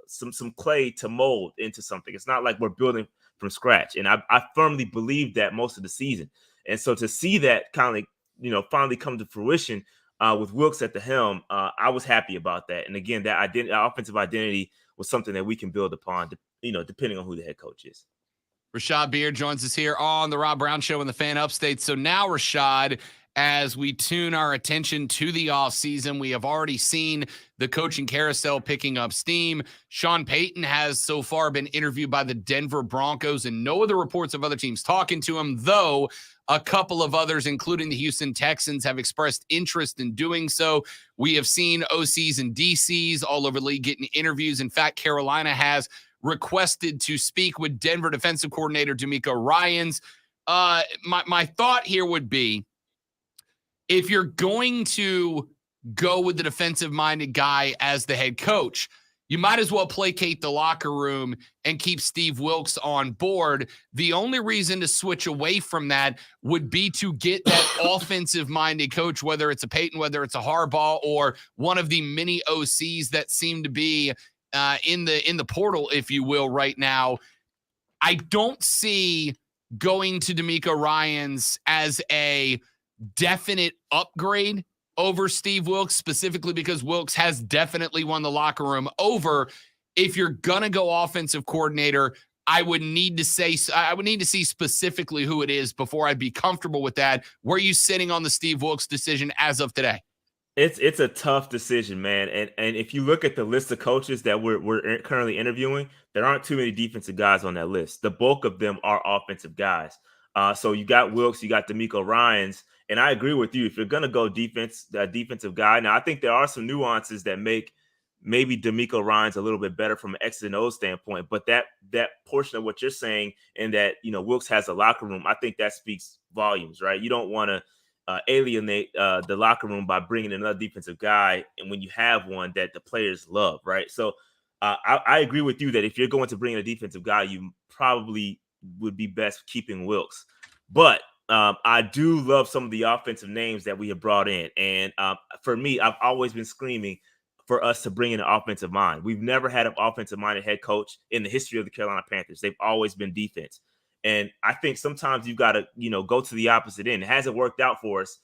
some clay to mold into something. It's not like we're building from scratch. And I firmly believe that most of the season. And so to see that kind of, finally come to fruition with Wilks at the helm, I was happy about that. And again, that offensive identity was something that we can build upon, depending on who the head coach is. Rashad Beard joins us here on the Rob Brown Show in the Fan Upstate. So now, Rashad, as we tune our attention to the offseason, we have already seen the coaching carousel picking up steam. Sean Payton has so far been interviewed by the Denver Broncos, and no other reports of other teams talking to him, though a couple of others, including the Houston Texans, have expressed interest in doing so. We have seen OCs and DCs all over the league getting interviews. In fact, Carolina has requested to speak with Denver defensive coordinator DeMeco Ryans. My thought here would be, if you're going to go with the defensive-minded guy as the head coach, you might as well placate the locker room and keep Steve Wilks on board. The only reason to switch away from that would be to get that offensive-minded coach, whether it's a Peyton, whether it's a Harbaugh, or one of the many OCs that seem to be in the portal, if you will, right now. I don't see going to DeMeco Ryans as a definite upgrade over Steve Wilks, specifically because Wilks has definitely won the locker room over. If you're going to go offensive coordinator, I would need to see specifically who it is before I'd be comfortable with that. Where are you sitting on the Steve Wilks decision as of today? It's a tough decision, man. And if you look at the list of coaches that we're currently interviewing, there aren't too many defensive guys on that list. The bulk of them are offensive guys. So you got Wilks, you got DeMeco Ryans, and I agree with you. If you're going to go defensive guy, now I think there are some nuances that make maybe DeMeco Ryans a little bit better from an X and O standpoint. But that portion of what you're saying, and that Wilks has a locker room, I think that speaks volumes, right? You don't want to alienate the locker room by bringing another defensive guy, and when you have one that the players love, right? So I agree with you that if you're going to bring in a defensive guy, you probably would be best keeping Wilks. But I do love some of the offensive names that we have brought in. And for me, I've always been screaming for us to bring in an offensive mind. We've never had an offensive-minded head coach in the history of the Carolina Panthers. They've always been defense. And I think sometimes you've got to, go to the opposite end. It hasn't worked out for us,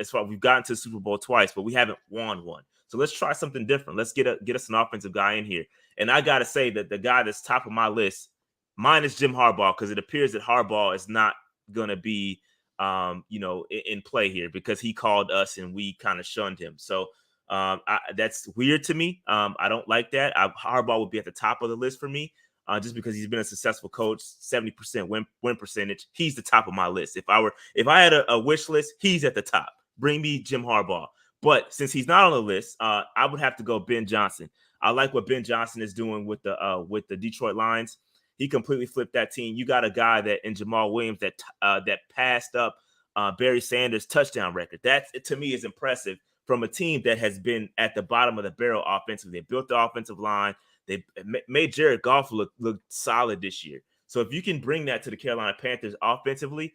as far as we've gotten to the Super Bowl twice, but we haven't won one. So let's try something different. Let's get us an offensive guy in here. And I got to say that the guy that's top of my list, mine is Jim Harbaugh, because it appears that Harbaugh is not going to be, in play here, because he called us and we kind of shunned him. So that's weird to me. I don't like that. Harbaugh would be at the top of the list for me. Just because he's been a successful coach, 70% win percentage. He's the top of my list. If I had a wish list, he's at the top. Bring me Jim Harbaugh. But since he's not on the list, I would have to go Ben Johnson. I like what Ben Johnson is doing with the Detroit Lions. He completely flipped that team. You got a guy that in Jamal Williams that passed up Barry Sanders' touchdown record. That to me is impressive from a team that has been at the bottom of the barrel offensively. They built the offensive line. They made Jared Goff look solid this year. So if you can bring that to the Carolina Panthers offensively,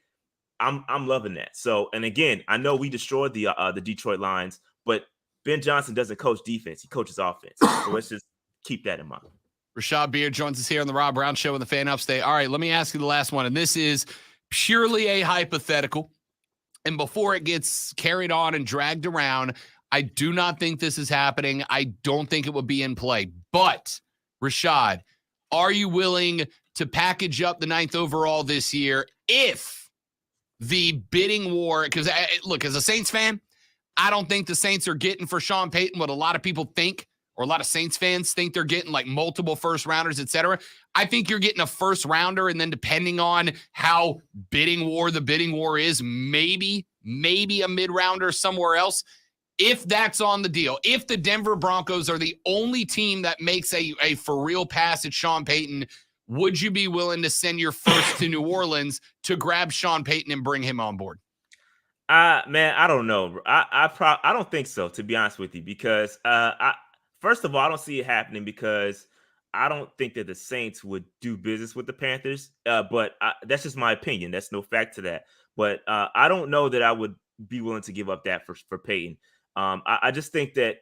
I'm loving that. So, and again, I know we destroyed the Detroit Lions, but Ben Johnson doesn't coach defense; he coaches offense. So let's just keep that in mind. Rashad Beard joins us here on the Rob Brown Show in the Fan Upstate. All right, let me ask you the last one, and this is purely a hypothetical. And before it gets carried on and dragged around, I do not think this is happening. I don't think it would be in play. But, Rashad, are you willing to package up the 9th overall this year if the bidding war, because, look, as a Saints fan, I don't think the Saints are getting for Sean Payton what a lot of people think, or a lot of Saints fans think they're getting, like multiple first rounders, et cetera. I think you're getting a first rounder, and then depending on how the bidding war is, maybe a mid-rounder somewhere else. If that's on the deal, if the Denver Broncos are the only team that makes a for real pass at Sean Payton, would you be willing to send your first to New Orleans to grab Sean Payton and bring him on board? Man, I don't know. I don't think so, to be honest with you, because first of all, I don't see it happening because I don't think that the Saints would do business with the Panthers. But that's just my opinion. That's no fact to that. But I don't know that I would be willing to give up that for Payton. I just think that,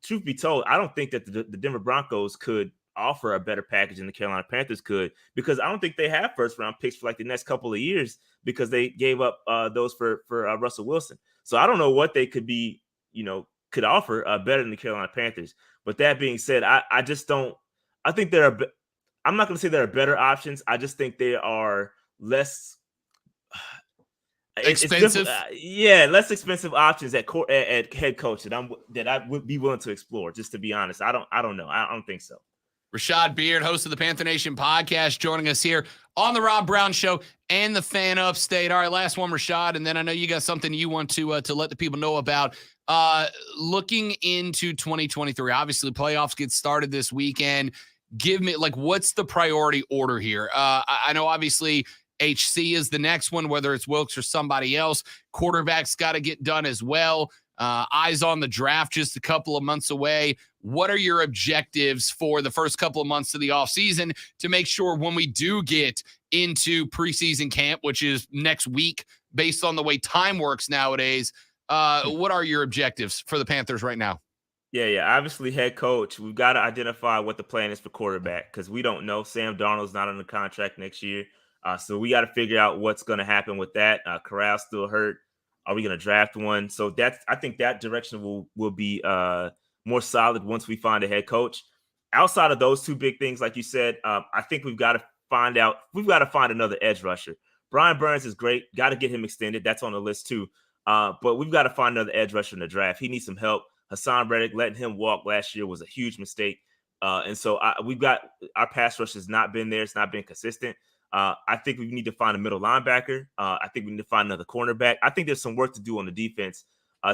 truth be told, I don't think that the Denver Broncos could offer a better package than the Carolina Panthers could, because I don't think they have first round picks for like the next couple of years, because they gave up those for Russell Wilson. So I don't know what they could be, could offer better than the Carolina Panthers. But that being said, I just don't. I think I'm not going to say there are better options. I just think they are less expensive. Less expensive options at head coach that I would be willing to explore. Just to be honest, I don't know. I don't think so. Rashad Beard, host of the Panther Nation podcast, joining us here on the Rob Brown Show and the Fan Upstate. All right, last one, Rashad, and then I know you got something you want to let the people know about. Looking into 2023, obviously playoffs get started this weekend. Give me, what's the priority order here? I know obviously HC is the next one, whether it's Wilkes or somebody else. Quarterback's got to get done as well. Eyes on the draft just a couple of months away. What are your objectives for the first couple of months of the offseason to make sure when we do get into preseason camp, which is next week, based on the way time works nowadays, what are your objectives for the Panthers right now? Yeah. Obviously, head coach, we've got to identify what the plan is for quarterback, because we don't know. Sam Darnold's not under contract next year. So we got to figure out what's going to happen with that. Corral's still hurt. Are we going to draft one? So I think that direction will be more solid once we find a head coach. Outside of those two big things, like you said, I think we've got to find another edge rusher. Brian Burns is great. Got to get him extended. That's on the list too. But we've got to find another edge rusher in the draft. He needs some help. Hassan Reddick, letting him walk last year was a huge mistake. And so we've got our pass rush has not been there. It's not been consistent. I think we need to find a middle linebacker. I think we need to find another cornerback. I think there's some work to do on the defense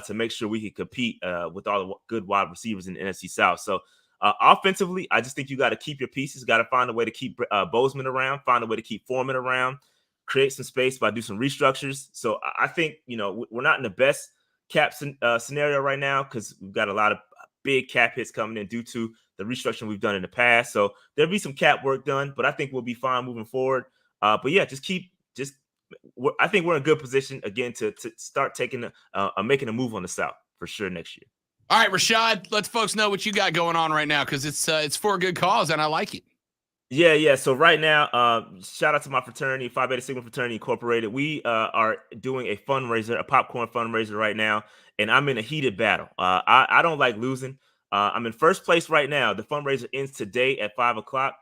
to make sure we can compete with all the good wide receivers in the NFC South. So offensively, I just think you got to keep your pieces, got to find a way to keep Bozeman around, find a way to keep Foreman around, create some space by do some restructures. So I think, we're not in the best cap scenario right now, because we've got a lot of big cap hits coming in due to the restructuring we've done in the past. So there'll be some cap work done, but I think we'll be fine moving forward. But yeah, I think we're in a good position again to start making a move on the South for sure next year. All right, Rashad, let folks know what you got going on right now, because it's for a good cause and I like it. Yeah. So right now, shout out to my fraternity, Phi Beta Sigma Fraternity Incorporated. We are doing a fundraiser, a popcorn fundraiser right now, and I'm in a heated battle. I don't like losing. I'm in first place right now. The fundraiser ends today at 5:00.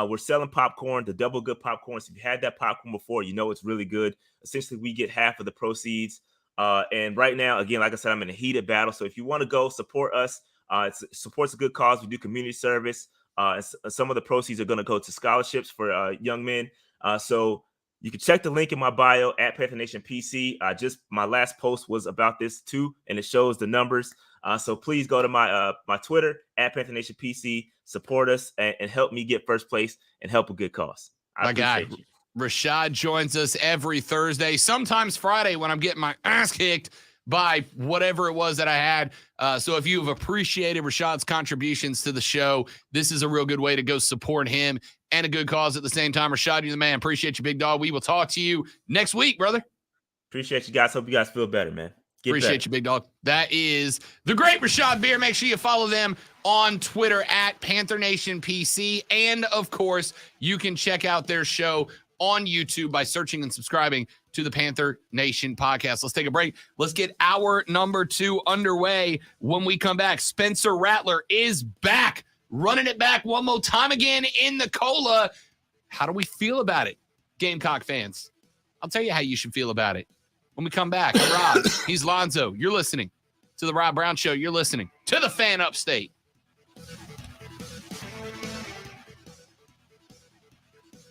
We're selling popcorn, the double good popcorn. So if you had that popcorn before, it's really good. Essentially, we get half of the proceeds. And right now, again, like I said, I'm in a heated battle. So if you want to go support us, it supports a good cause. We do community service. Some of the proceeds are going to go to scholarships for young men. So you can check the link in my bio at Panther Nation PC. My last post was about this too, and it shows the numbers. So please go to my Twitter at Panther Nation PC, support us, and help me get first place and help a good cause. I appreciate you. Rashad joins us every Thursday, sometimes Friday, when I'm getting my ass kicked by whatever it was that I had. So if you've appreciated Rashad's contributions to the show, this is a real good way to go support him and a good cause at the same time. Rashad, you're the man. Appreciate you, big dog. We will talk to you next week, brother. Appreciate you guys. Hope you guys feel better, man. Appreciate you, big dog. That is the great Rashad Beer. Make sure you follow them on Twitter at Panther Nation PC. And of course, you can check out their show on YouTube by searching and subscribing to the Panther Nation podcast. Let's take a break. Let's get hour number 2 underway. When we come back, Spencer Rattler is back, running it back one more time again in the Cola. How do we feel about it, Gamecock fans? I'll tell you how you should feel about it when we come back. I'm Rob. He's Lonzo. You're listening to the Rob Brown Show. You're listening to the Fan Upstate.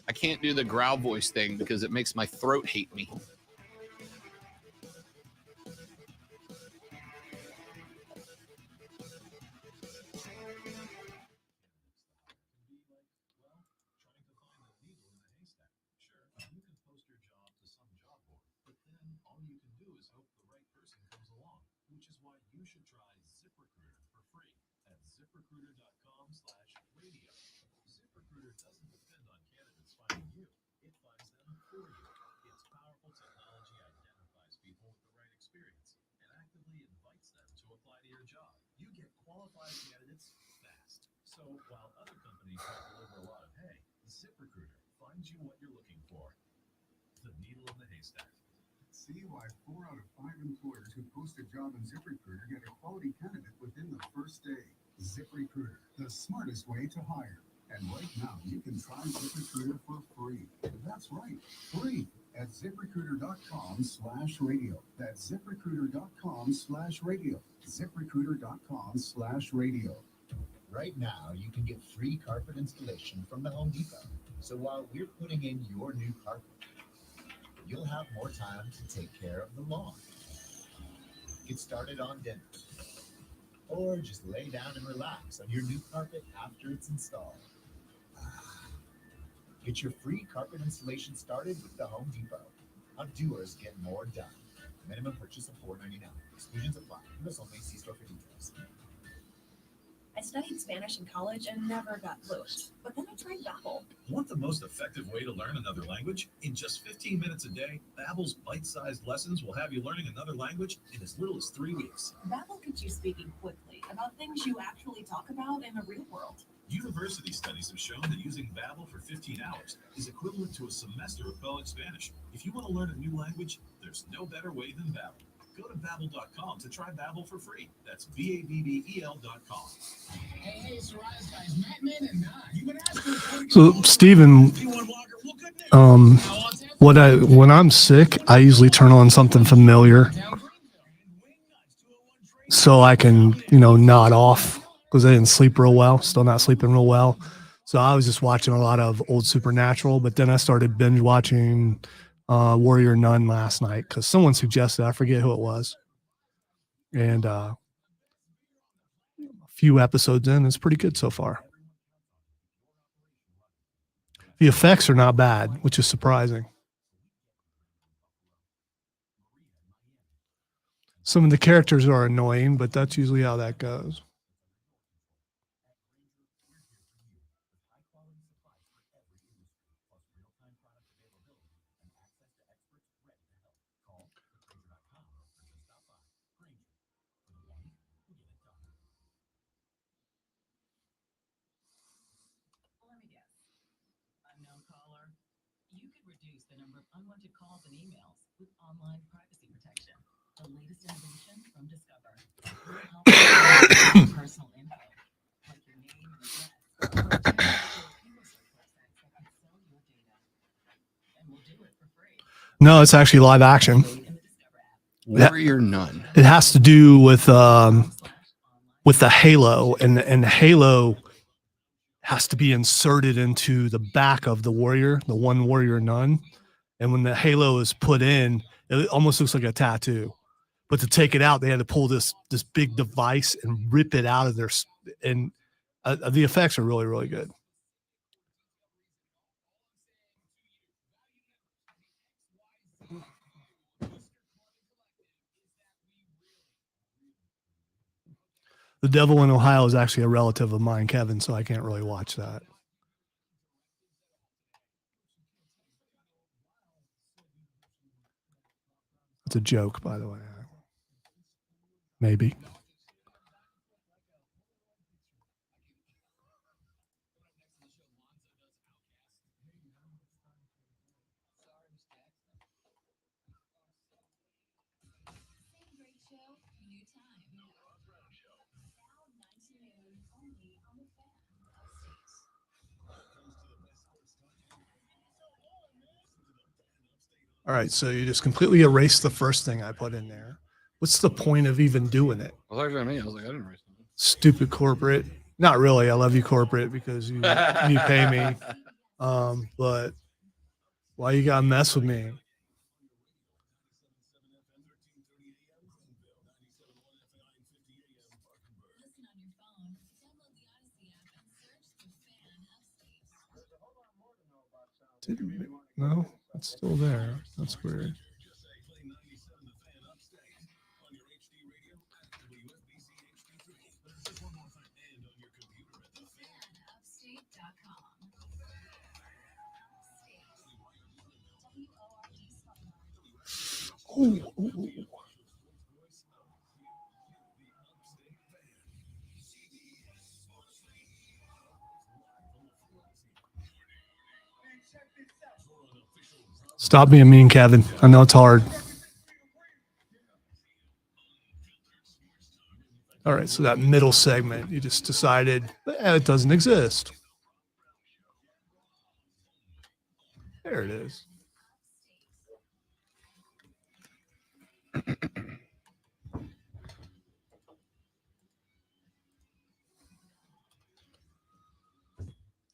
I can't do the growl voice thing because it makes my throat hate me. So while other companies might deliver a lot of hay, ZipRecruiter finds you what you're looking for. The needle in the haystack. See why 4 out of 5 employers who post a job in ZipRecruiter get a quality candidate within the first day. ZipRecruiter, the smartest way to hire. And right now, you can try ZipRecruiter for free. That's right, free at ZipRecruiter.com/radio. That's ZipRecruiter.com/radio. ZipRecruiter.com/radio. Right now, you can get free carpet installation from the Home Depot. So while we're putting in your new carpet, you'll have more time to take care of the lawn. Get started on dinner. Or just lay down and relax on your new carpet after it's installed. Get your free carpet installation started with the Home Depot. How doers get more done. Minimum purchase of $4.99. Exclusions apply. U.S. only. See store for details. I studied Spanish in college and never got fluent. But then I tried Babbel. Want the most effective way to learn another language? In just 15 minutes a day, Babbel's bite-sized lessons will have you learning another language in as little as 3 weeks. Babbel gets you speaking quickly about things you actually talk about in the real world. University studies have shown that using Babbel for 15 hours is equivalent to a semester of college Spanish. If you want to learn a new language, there's no better way than Babbel. Go to Babbel.com to try Babbel for free. That's BABBEL.com. Hey, it's Rise Guys, Matt Man and Nine. You've been asking So, Steven, when I'm sick, I usually turn on something familiar so I can, nod off because I didn't sleep real well. Still not sleeping real well. So I was just watching a lot of old Supernatural, but then I started binge watching Warrior Nun last night because someone suggested, I forget who it was. And a few episodes in, it's pretty good so far. The effects are not bad, which is surprising. Some of the characters are annoying, but that's usually how that goes. You could reduce the number of unwanted calls and emails with online privacy protection. The latest innovation from Discover. Will help you with personal info, like your name and address, or protect your search websites that can sell your data. And we'll do it for free. No, it's actually live action. In the Discover app. Warrior Nun. It has to do with the halo, and the halo has to be inserted into the back of the warrior, the one warrior nun. And when the halo is put in, it almost looks like a tattoo. But to take it out, they had to pull this big device and rip it out of there. And the effects are really, really good. The Devil in Ohio is actually a relative of mine, Kevin, so I can't really watch that. It's a joke, by the way. Maybe. All right, so you just completely erase the first thing I put in there. What's the point of even doing it? Well, that's what I mean. I was like, I didn't erase something. Stupid corporate. Not really. I love you, corporate, because you pay me. But why you gotta mess with me? Listen on your phone. Download the Odyssey app and search the fan upstate. No, it's still there. That's weird. Ooh. Stop being mean, Kevin. I know it's hard. All right, so that middle segment, you just decided it doesn't exist. There it is.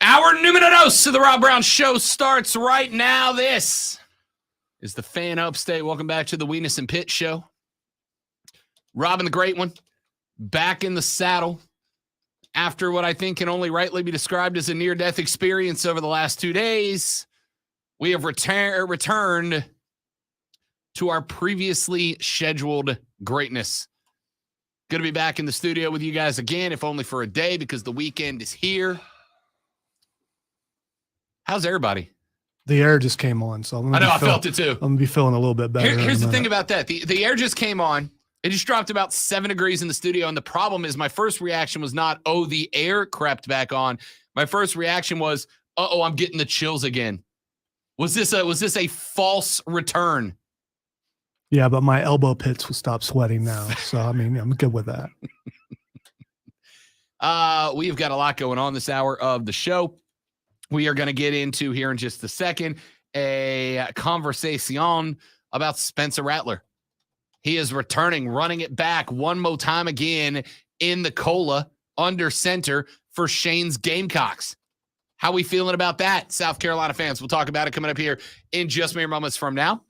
Our numero dos of the Rob Brown Show starts right now. This is the Fan Upstate. Welcome back to the Weenus and Pitt Show. Robin the Great One, back in the saddle after what I think can only rightly be described as a near-death experience over the last 2 days. We have returned to our previously scheduled greatness. Good to be back in the studio with you guys again, if only for a day, because the weekend is here. How's everybody? The air just came on, so I felt it too. I'm gonna be feeling a little bit better. Here's the thing about that: the air just came on. It just dropped about 7 degrees in the studio, and the problem is, my first reaction was not, "Oh, the air crept back on." My first reaction was, "Uh-oh, I'm getting the chills again." Was this a false return? Yeah, but my elbow pits will stop sweating now, so I mean, I'm good with that. We've got a lot going on this hour of the show. We are going to get into here in just a second a conversation about Spencer Rattler. He is returning, running it back one more time again in the Cola under center for Shane's Gamecocks. How we feeling about that, South Carolina fans? We'll talk about it coming up here in just mere moments from now.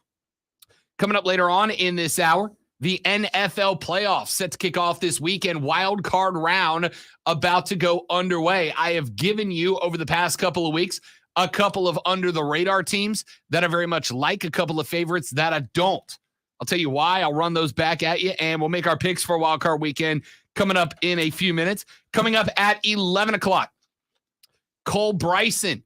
Coming up later on in this hour, the NFL playoffs set to kick off this weekend. Wild card round about to go underway. I have given you over the past couple of weeks a couple of under the radar teams that I very much like, a couple of favorites that I don't. I'll tell you why. I'll run those back at you, and we'll make our picks for wild card weekend coming up in a few minutes. Coming up at 11 o'clock, Cole Bryson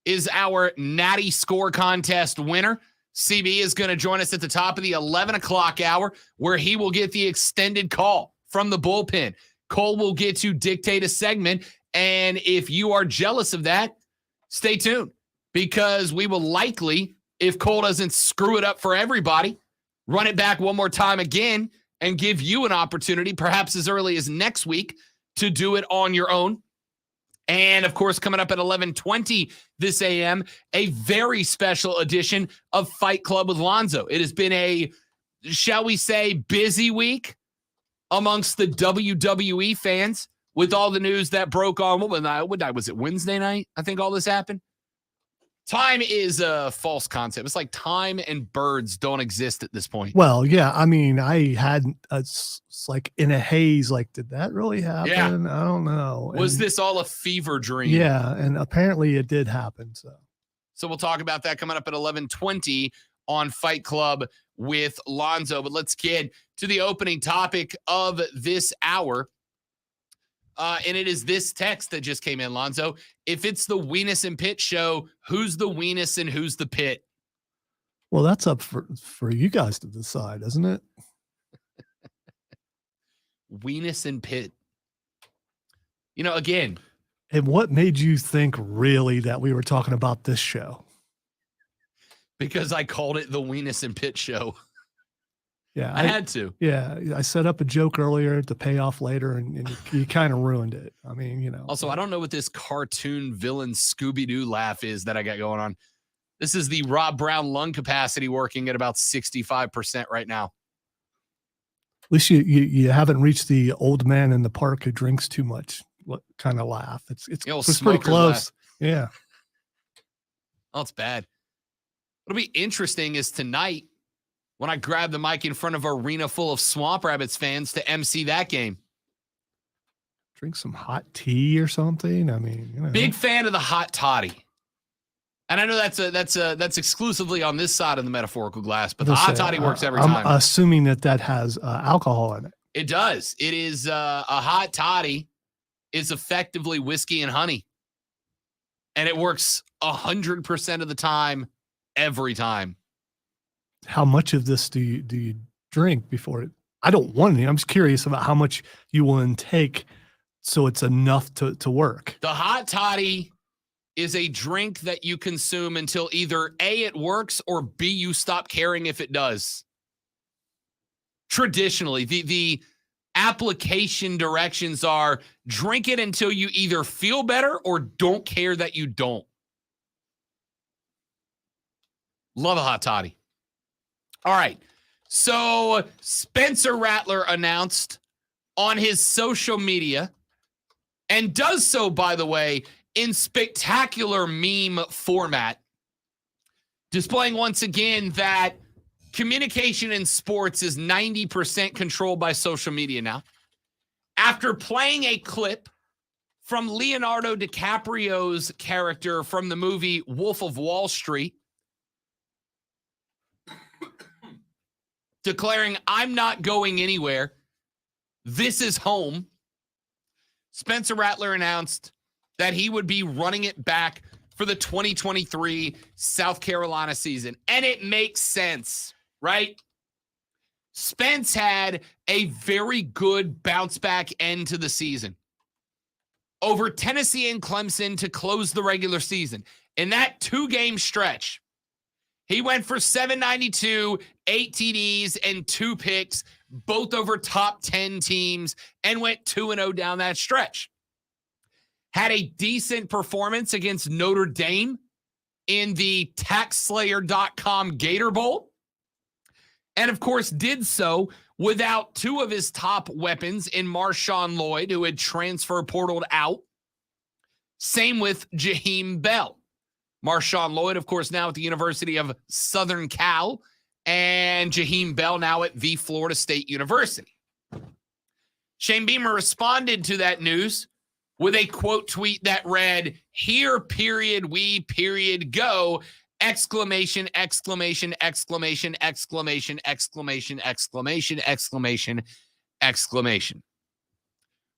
is our Natty Score Contest winner. CB is going to join us at the top of the 11 o'clock hour, where he will get the extended call from the bullpen. Cole will get to dictate a segment, and if you are jealous of that, stay tuned, because we will likely, if Cole doesn't screw it up for everybody, run it back one more time again and give you an opportunity, perhaps as early as next week, to do it on your own. And, of course, coming up at 11:20 this a.m., a very special edition of Fight Club with Lonzo. It has been a, shall we say, busy week amongst the WWE fans with all the news that broke on, what night was it, Wednesday night? I think all this happened. Time is a false concept. It's like time and birds don't exist at this point. Well, yeah, I mean, I had it's like in a haze, like, did that really happen? Yeah. I don't know. Was this all a fever dream? Yeah, and apparently it did happen. So we'll talk about that coming up at 11:20 on Fight Club with Lonzo. But let's get to the opening topic of this hour. And it is this text that just came in, Lonzo. If it's the Weenus and Pitt show, who's the Weenus and who's the Pitt? Well, that's up for you guys to decide, isn't it? Weenus and Pitt. You know, again. And what made you think really that we were talking about this show? Because I called it the Weenus and Pitt show. Yeah, I had to. Yeah, I set up a joke earlier to pay off later, and you kind of ruined it. I mean, you know. Also, I don't know what this cartoon villain Scooby-Doo laugh is that I got going on. This is the Rob Brown lung capacity working at about 65% right now. At least you haven't reached the old man in the park who drinks too much kind of laugh. It's pretty close. Laugh. Yeah. Oh, it's bad. What'll be interesting is tonight, when I grab the mic in front of an arena full of Swamp Rabbits fans to MC that game. Drink some hot tea or something. I mean, you know. Big fan of the hot toddy. And I know that's exclusively on this side of the metaphorical glass, but the hot toddy works every time. I'm assuming that has alcohol in it. It does. It is a hot toddy is effectively whiskey and honey. And it works 100% of the time, every time. How much of this do you drink before it? I don't want any. I'm just curious about how much you will intake so it's enough to work. The hot toddy is a drink that you consume until either A, it works, or B, you stop caring if it does. Traditionally, the application directions are drink it until you either feel better or don't care that you don't. Love a hot toddy. All right. So Spencer Rattler announced on his social media, and does so, by the way, in spectacular meme format, displaying once again that communication in sports is 90% controlled by social media now. After playing a clip from Leonardo DiCaprio's character from the movie Wolf of Wall Street, declaring, "I'm not going anywhere. This is home," Spencer Rattler announced that he would be running it back for the 2023 South Carolina season. And it makes sense, right? Spence had a very good bounce back end to the season over Tennessee and Clemson to close the regular season. In that 2-game stretch, he went for 792, 8 TDs, and 2 picks, both over top 10 teams, and went 2-0 down that stretch. Had a decent performance against Notre Dame in the TaxSlayer.com Gator Bowl. And, of course, did so without 2 of his top weapons in Marshawn Lloyd, who had transfer portaled out. Same with Jaheim Bell. Marshawn Lloyd, of course, now at the University of Southern Cal, and Jaheim Bell now at the Florida State University. Shane Beamer responded to that news with a quote tweet that read, "Here, period, we, period, go, exclamation, exclamation, exclamation, exclamation, exclamation, exclamation, exclamation, exclamation."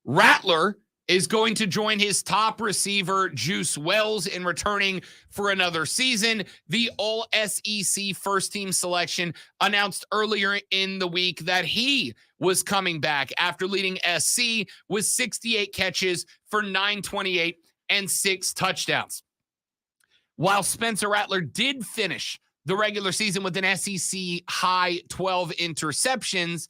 Rattler is going to join his top receiver, Juice Wells, in returning for another season. The All-SEC first-team selection announced earlier in the week that he was coming back after leading SC with 68 catches for 928 and 6 touchdowns. While Spencer Rattler did finish the regular season with an SEC high 12 interceptions,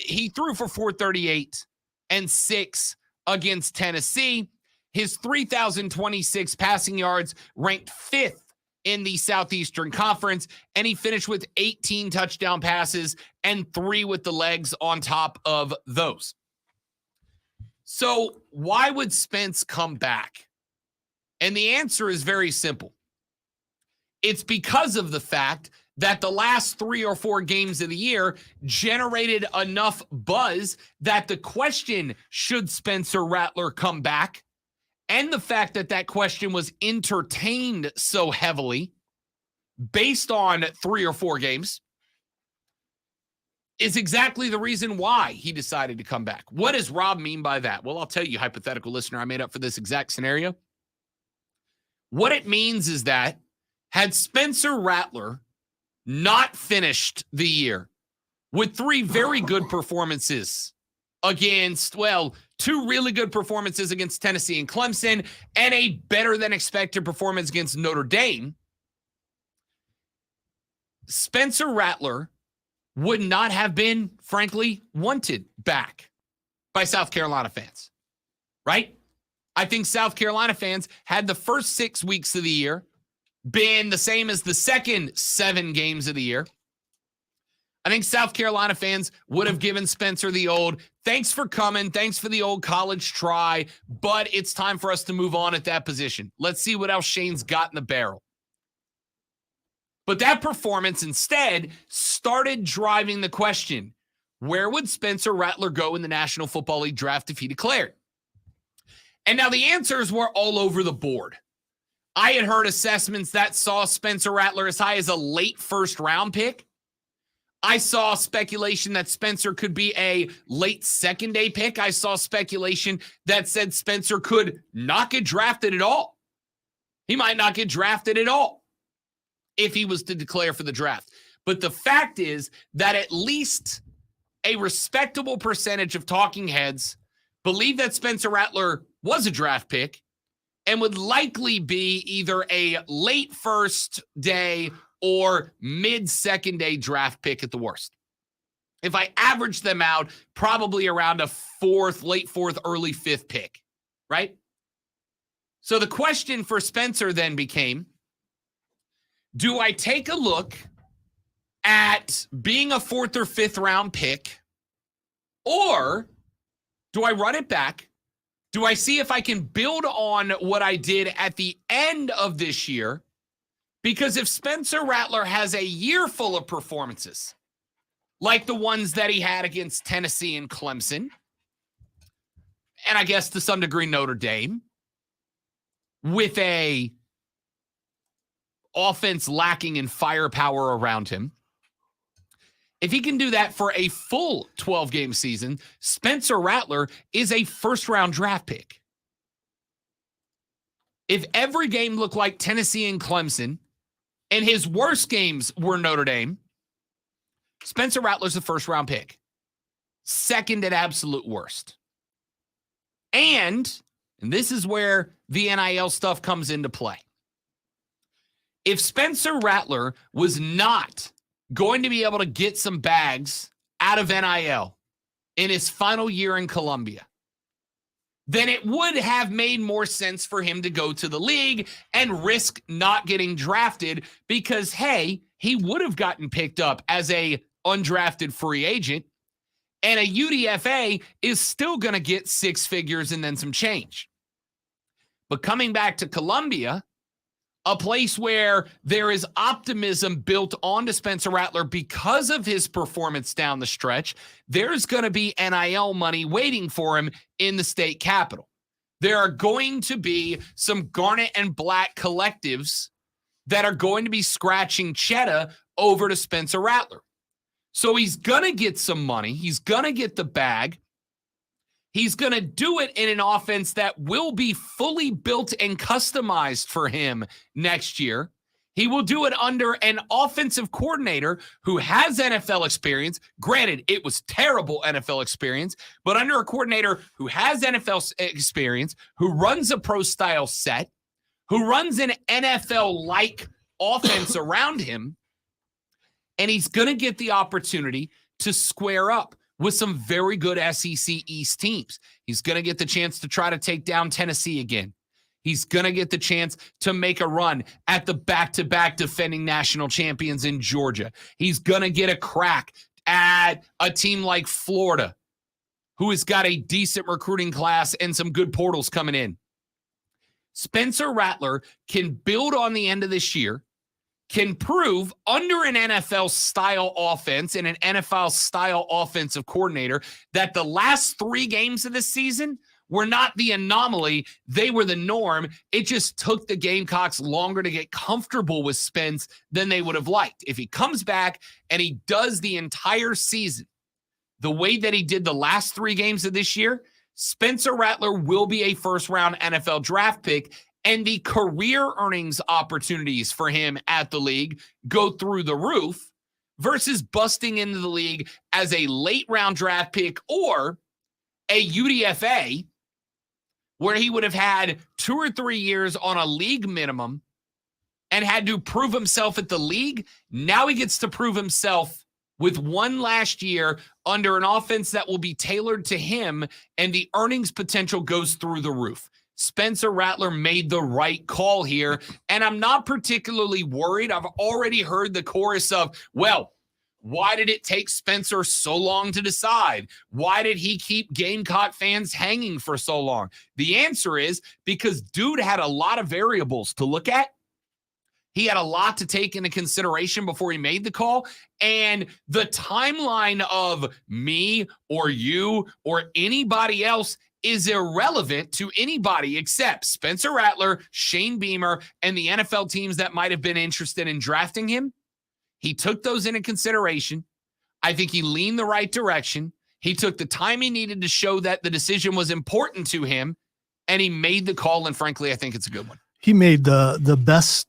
he threw for 438 and 6 against Tennessee. His 3,026 passing yards ranked 5th in the Southeastern Conference, and he finished with 18 touchdown passes and 3 with the legs on top of those. So why would Spence come back? And the answer is very simple. It's because of the fact that the last 3 or 4 games of the year generated enough buzz that the question, should Spencer Rattler come back, and the fact that that question was entertained so heavily based on 3 or 4 games, is exactly the reason why he decided to come back. What does Rob mean by that? Well, I'll tell you, hypothetical listener, I made up for this exact scenario. What it means is that had Spencer Rattler not finished the year with 3 very good performances against, 2 really good performances against Tennessee and Clemson, and a better than expected performance against Notre Dame, Spencer Rattler would not have been, frankly, wanted back by South Carolina fans, right? I think South Carolina fans had the first 6 weeks of the year been the same as the second 7 games of the year. I think South Carolina fans would have given Spencer the old, thanks for coming, thanks for the old college try, but it's time for us to move on at that position. Let's see what else Shane's got in the barrel. But that performance instead started driving the question, where would Spencer Rattler go in the National Football League draft if he declared? And now the answers were all over the board. I had heard assessments that saw Spencer Rattler as high as a late first-round pick. I saw speculation that Spencer could be a late second-day pick. I saw speculation that said Spencer could not get drafted at all. He might not get drafted at all if he was to declare for the draft. But the fact is that at least a respectable percentage of talking heads believe that Spencer Rattler was a draft pick and would likely be either a late first day or mid second day draft pick at the worst. If I average them out, probably around a late fourth, early fifth pick, right? So the question for Spencer then became, do I take a look at being a fourth or fifth round pick, or do I run it back? Do I see if I can build on what I did at the end of this year? Because if Spencer Rattler has a year full of performances, like the ones that he had against Tennessee and Clemson, and I guess to some degree Notre Dame, with a offense lacking in firepower around him, if he can do that for a full 12-game season, Spencer Rattler is a first-round draft pick. If every game looked like Tennessee and Clemson, and his worst games were Notre Dame, Spencer Rattler's a first-round pick. Second at absolute worst. And this is where the NIL stuff comes into play. If Spencer Rattler was not going to be able to get some bags out of NIL in his final year in Columbia, then it would have made more sense for him to go to the league and risk not getting drafted because, hey, he would have gotten picked up as a undrafted free agent, and a UDFA is still going to get six figures and then some change. But coming back to Columbia, a place where there is optimism built onto Spencer Rattler because of his performance down the stretch, there's going to be NIL money waiting for him in the state capitol. There are going to be some Garnet and Black collectives that are going to be scratching cheddar over to Spencer Rattler. So he's going to get some money. He's going to get the bag. He's going to do it in an offense that will be fully built and customized for him next year. He will do it under an offensive coordinator who has NFL experience. Granted, it was terrible NFL experience, but under a coordinator who has NFL experience, who runs a pro-style set, who runs an NFL-like offense around him, and he's going to get the opportunity to square up with some very good SEC East teams. He's going to get the chance to try to take down Tennessee again. He's going to get the chance to make a run at the back-to-back defending national champions in Georgia. He's going to get a crack at a team like Florida, who has got a decent recruiting class and some good portals coming in. Spencer Rattler can build on the end of this year, can prove under an NFL-style offense and an NFL-style offensive coordinator that the last 3 games of the season were not the anomaly. They were the norm. It just took the Gamecocks longer to get comfortable with Spence than they would have liked. If he comes back and he does the entire season the way that he did the last 3 games of this year, Spencer Rattler will be a first-round NFL draft pick, and the career earnings opportunities for him at the league go through the roof versus busting into the league as a late round draft pick or a UDFA where he would have had 2 or 3 years on a league minimum and had to prove himself at the league. Now he gets to prove himself with one last year under an offense that will be tailored to him, and the earnings potential goes through the roof. Spencer Rattler made the right call here, and I'm not particularly worried. I've already heard the chorus of, well, why did it take Spencer so long to decide? Why did he keep Gamecock fans hanging for so long? The answer is because dude had a lot of variables to look at. He had a lot to take into consideration before he made the call, and the timeline of me or you or anybody else is irrelevant to anybody except Spencer Rattler, Shane Beamer, and the NFL teams that might have been interested in drafting him. He took those into consideration. I think he leaned the right direction. He took the time he needed to show that the decision was important to him, and he made the call, and frankly, I think it's a good one. He made the best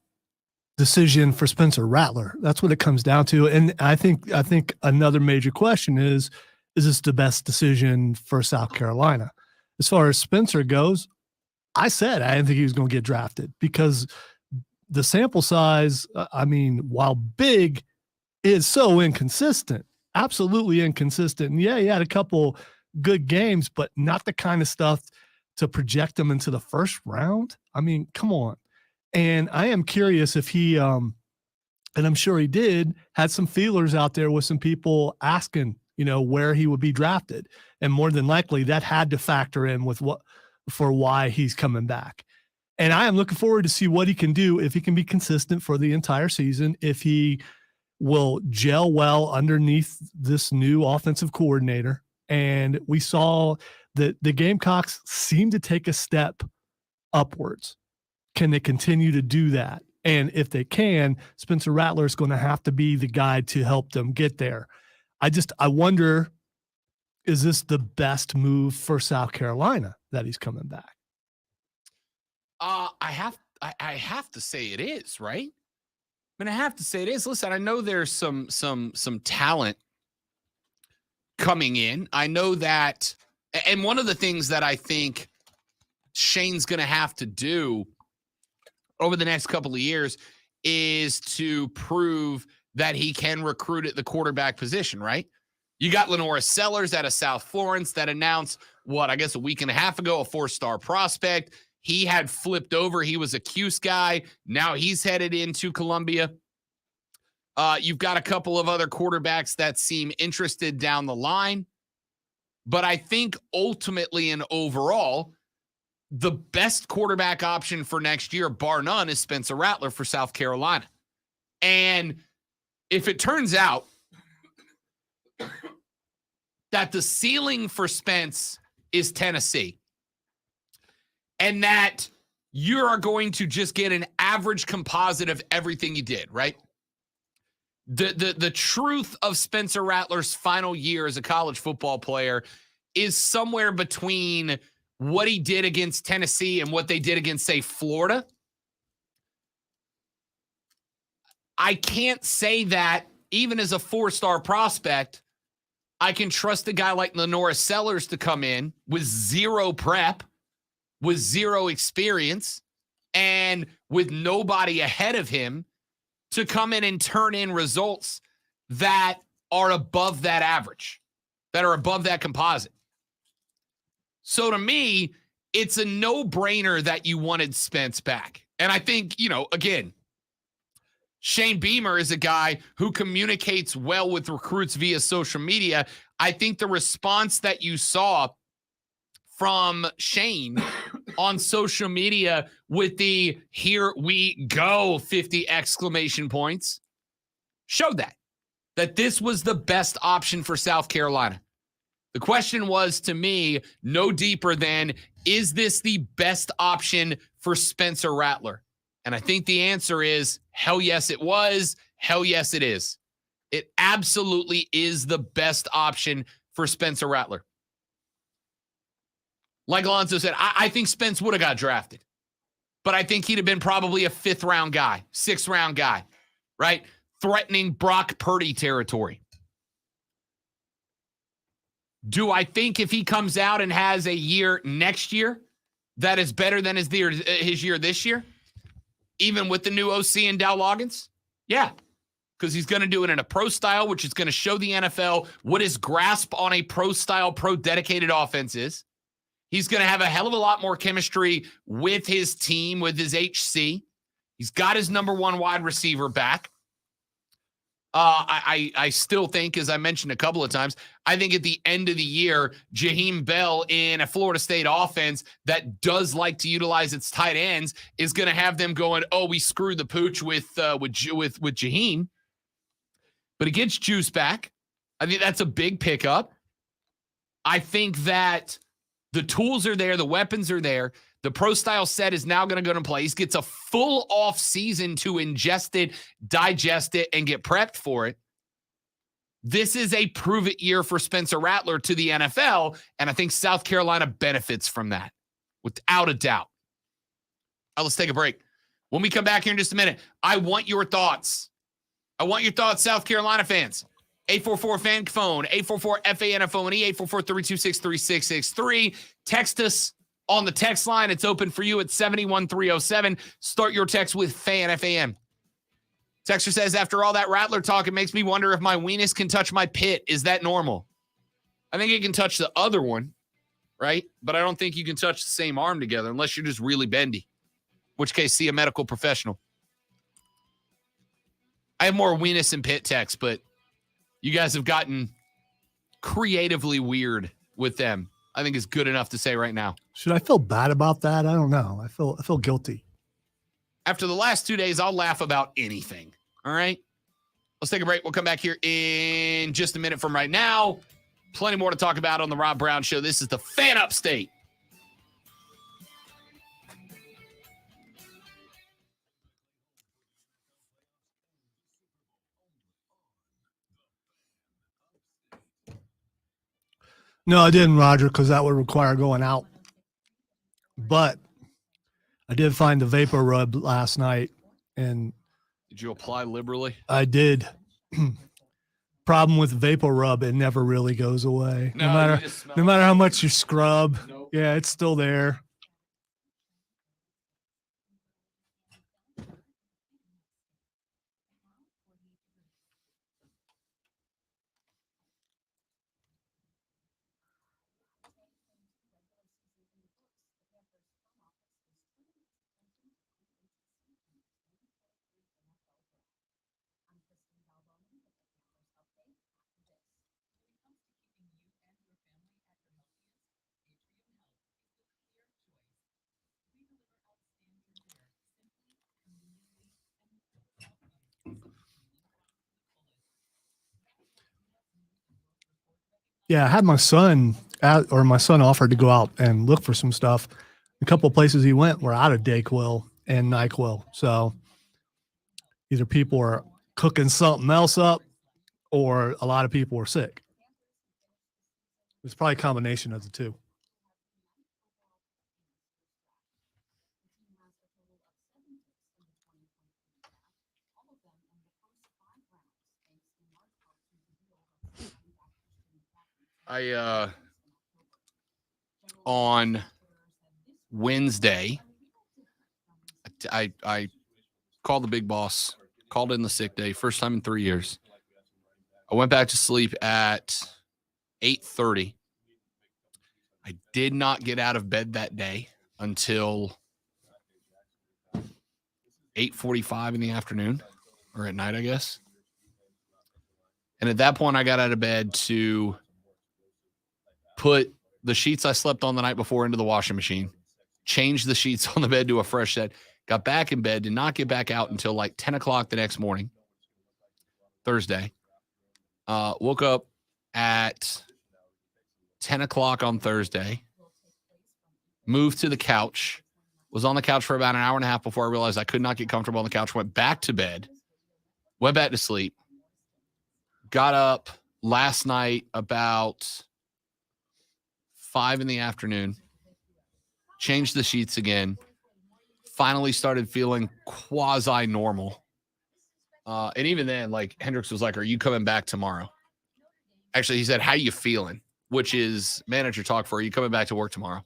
decision for Spencer Rattler. That's what it comes down to. And I think another major question is this the best decision for South Carolina? As far as Spencer goes, I said I didn't think he was going to get drafted because the sample size, while big, is so inconsistent, absolutely inconsistent. And yeah, he had a couple good games, but not the kind of stuff to project him into the first round. I mean, come on. And I am curious if he, and I'm sure he did, had some feelers out there with some people asking, where he would be drafted. And more than likely that had to factor in with why he's coming back. And I am looking forward to see what he can do, if he can be consistent for the entire season, if he will gel well underneath this new offensive coordinator. And we saw that the Gamecocks seem to take a step upwards. Can they continue to do that? And if they can, Spencer Rattler is going to have to be the guy to help them get there. I wonder, is this the best move for South Carolina that he's coming back? I have to say it is, right? I have to say it is. Listen, I know there's some talent coming in. I know that, and one of the things that I think Shane's going to have to do over the next couple of years is to prove that he can recruit at the quarterback position, right? You got Lenora Sellers out of South Florence that announced, a week and a half ago, a 4-star prospect. He had flipped over. He was a Cuse guy. Now he's headed into Columbia. You've got a couple of other quarterbacks that seem interested down the line. But I think ultimately and overall, the best quarterback option for next year, bar none, is Spencer Rattler for South Carolina. And if it turns out that the ceiling for Spence is Tennessee, and that you are going to just get an average composite of everything you did, right? The truth of Spencer Rattler's final year as a college football player is somewhere between what he did against Tennessee and what they did against, say, Florida. I can't say that even as a 4-star prospect, I can trust a guy like Lenora Sellers to come in with zero prep, with zero experience, and with nobody ahead of him to come in and turn in results that are above that average, that are above that composite. So to me, it's a no-brainer that you wanted Spence back. And I think, again, Shane Beamer is a guy who communicates well with recruits via social media. I think the response that you saw from Shane on social media with the "here we go" 50 exclamation points showed that this was the best option for South Carolina. The question was, to me, no deeper than, is this the best option for Spencer Rattler? And I think the answer is, hell yes, it was. Hell yes, it is. It absolutely is the best option for Spencer Rattler. Like Alonzo said, I think Spence would have got drafted. But I think he'd have been probably a 5th-round guy, 6th-round guy, right? Threatening Brock Purdy territory. Do I think if he comes out and has a year next year that is better than his year this year, even with the new OC and Dow Loggins? Yeah, because he's going to do it in a pro style, which is going to show the NFL what his grasp on a pro style, pro dedicated offense is. He's going to have a hell of a lot more chemistry with his team, with his HC. He's got his number 1 wide receiver back. I still think, as I mentioned a couple of times, I think at the end of the year, Jaheim Bell in a Florida State offense that does like to utilize its tight ends is going to have them going, oh, we screwed the pooch with Jaheim. But he gets Juice back. I think that's a big pickup. I think that the tools are there. The weapons are there. The pro style set is now going to go in place. Gets a full off season to ingest it, digest it, and get prepped for it. This is a prove it year for Spencer Rattler to the NFL, and I think South Carolina benefits from that, without a doubt. All right, let's take a break. When we come back here in just a minute, I want your thoughts. I want your thoughts, South Carolina fans. 844-FAN-PHONE, 844-FAN-FONE, 844-326-3663. Text us On the text line, it's open for you at 71307. Start your text with FAN, F-A-N. Texter says, after all that Rattler talk, it makes me wonder if my weenus can touch my pit. Is that normal? I think it can touch the other one, right? But I don't think you can touch the same arm together unless you're just really bendy. In which case, see a medical professional. I have more weenus and pit texts, but you guys have gotten creatively weird with them. I think is good enough to say right now. Should I feel bad about that? I don't know. I feel guilty. After the last 2 days, I'll laugh about anything. All right? Let's take a break. We'll come back here in just a minute from right now. Plenty more to talk about on the Rob Brown Show. This is the Fan Upstate. No, I didn't, Roger, because that would require going out. But I did find the vapor rub last night, and did you apply liberally? I did. Problem with vapor rub, it never really goes away. No matter how much you scrub. Nope. Yeah, it's still there. Yeah, I had my son offered to go out and look for some stuff. A couple of places he went were out of Dayquil and NyQuil. So either people are cooking something else up or a lot of people are sick. It's probably a combination of the two. On Wednesday, I called the big boss, called in the sick day, first time in 3 years. I went back to sleep at 8:30. I did not get out of bed that day until 8:45 in the afternoon, or at night, I guess. And at that point, I got out of bed to put the sheets I slept on the night before into the washing machine, changed the sheets on the bed to a fresh set, got back in bed, did not get back out until like 10 o'clock the next morning, Thursday. Woke up at 10 o'clock on Thursday, moved to the couch, was on the couch for about an hour and a half before I realized I could not get comfortable on the couch, went back to bed, went back to sleep, got up last night about 5 in the afternoon, changed the sheets again, finally started feeling quasi-normal. And even then, like, Hendricks was like, are you coming back tomorrow? Actually, he said, how you feeling? Which is manager talk for, are you coming back to work tomorrow?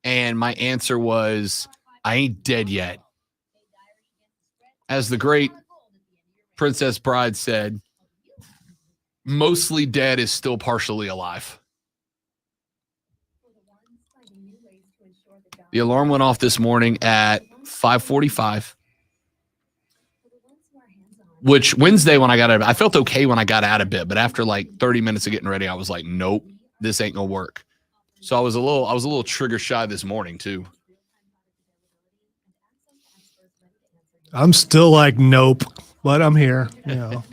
And my answer was, I ain't dead yet. As the great Princess Bride said, mostly dead is still partially alive. The alarm went off this morning at 5:45, which Wednesday when I got out of bed, I felt okay when I got out of bed, but after like 30 minutes of getting ready, I was like, nope, this ain't gonna work. So I was a little trigger shy this morning too. I'm still like, nope, but I'm here, you know.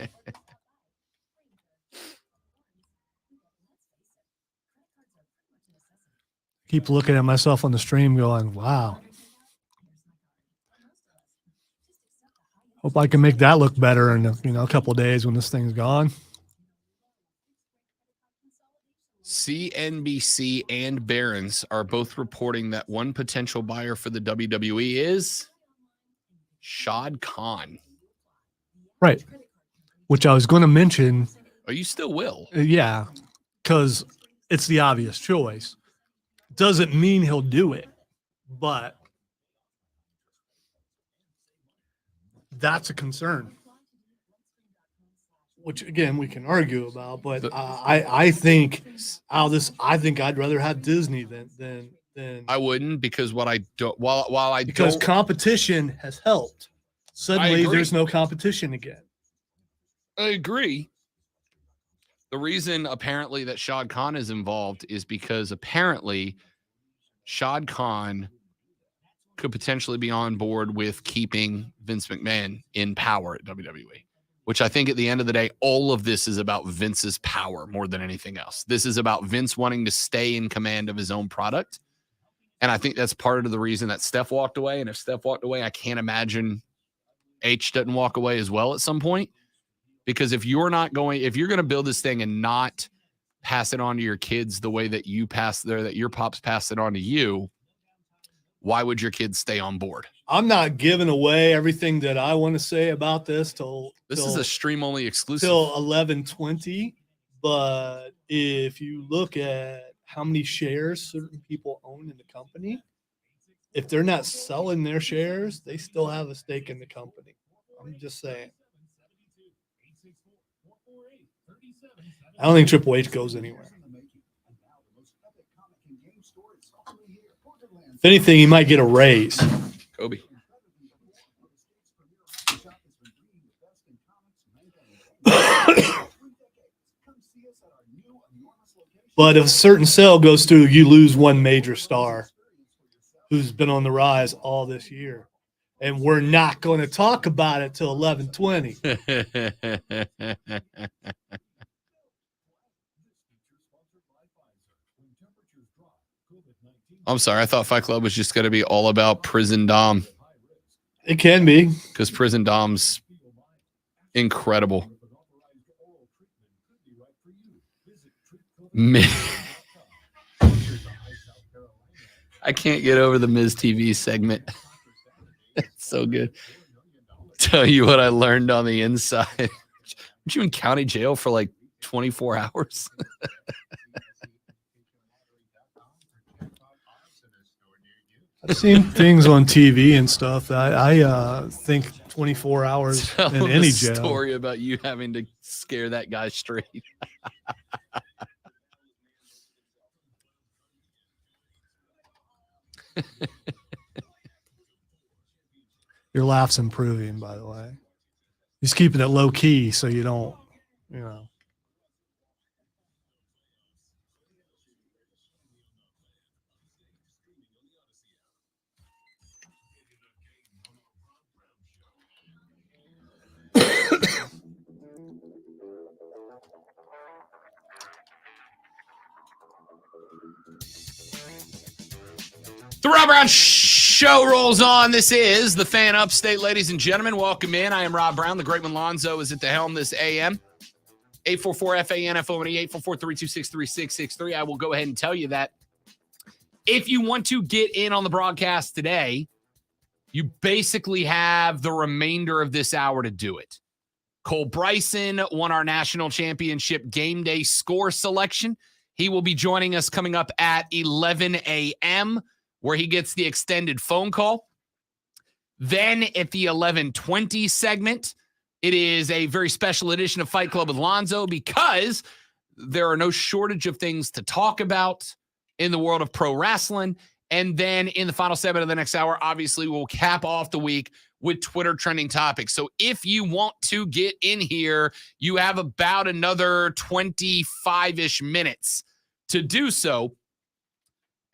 Keep looking at myself on the stream going, wow. Hope I can make that look better in a couple of days when this thing's gone. CNBC and Barron's are both reporting that one potential buyer for the WWE is Shad Khan. Right. Which I was going to mention. Oh, you still will? Yeah, because it's the obvious choice. Doesn't mean he'll do it, but that's a concern. Which again we can argue about, but I think I think I'd rather have Disney than I wouldn't, because what I don't while I because don't competition has helped. Suddenly agree. there's no competition again. I agree. The reason apparently that Shad Khan is involved is because apparently Shad Khan could potentially be on board with keeping Vince McMahon in power at WWE, which I think at the end of the day, all of this is about Vince's power more than anything else. This is about Vince wanting to stay in command of his own product. And I think that's part of the reason that Steph walked away. And if Steph walked away, I can't imagine H doesn't walk away as well at some point. Because if you're going to build this thing and not pass it on to your kids the way that that your pops passed it on to you, why would your kids stay on board? I'm not giving away everything that I want to say about this This is a stream only exclusive till 11:20. But if you look at how many shares certain people own in the company, if they're not selling their shares, they still have a stake in the company. I'm just saying. I don't think Triple H goes anywhere. If anything, he might get a raise. Kobe. But if a certain sale goes through, you lose one major star who's been on the rise all this year. And we're not going to talk about it till 11:20. I'm sorry. I thought Fight Club was just going to be all about Prison Dom. It can be. Because Prison Dom's incredible. I can't get over the Miz TV segment. It's so good. Tell you what I learned on the inside. Weren't you in county jail for like 24 hours? I've seen things on TV and stuff. I think 24 hours Tell in any a jail. Story about you having to scare that guy straight. Your laugh's improving, by the way. He's keeping it low key so you don't, you know. The Rob Brown Show rolls on. This is the Fan Upstate, ladies and gentlemen. Welcome in. I am Rob Brown. The great one Lonzo is at the helm this AM. 844-FAN-FONE, 844-326-3663. I will go ahead and tell you that if you want to get in on the broadcast today, you basically have the remainder of this hour to do it. Cole Bryson won our national championship game day score selection. He will be joining us coming up at 11 a.m., where he gets the extended phone call. Then at the 11:20 segment, it is a very special edition of Fight Club with Lonzo, because there are no shortage of things to talk about in the world of pro wrestling. And then in the final segment of the next hour, obviously, we'll cap off the week with Twitter trending topics. So if you want to get in here, you have about another 25-ish minutes to do so.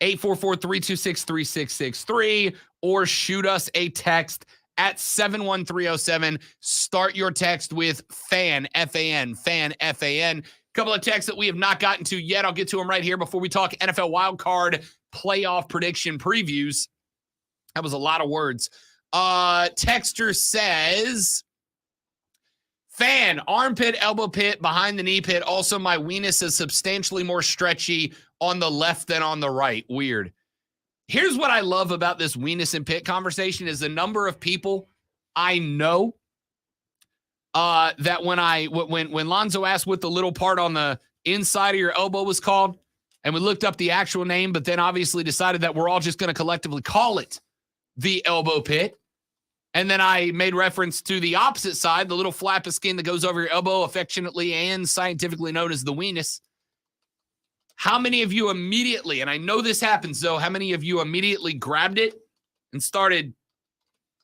844-326-3663, or shoot us a text at 71307. Start your text with FAN, F-A-N, FAN, F-A-N. Couple of texts that we have not gotten to yet. I'll get to them right here before we talk NFL wildcard playoff prediction previews. That was a lot of words. Texter says, FAN, armpit, elbow pit, behind the knee pit. Also, my weenus is substantially more stretchy on the left than on the right. Weird. Here's what I love about this weenus and pit conversation is the number of people I know that when Lonzo asked what the little part on the inside of your elbow was called, And we looked up the actual name, but then obviously decided that we're all just going to collectively call it the elbow pit. And then I made reference to the opposite side, the little flap of skin that goes over your elbow, affectionately and scientifically known as the weenus. How many of you immediately, and I know this happens though, how many of you immediately grabbed it and started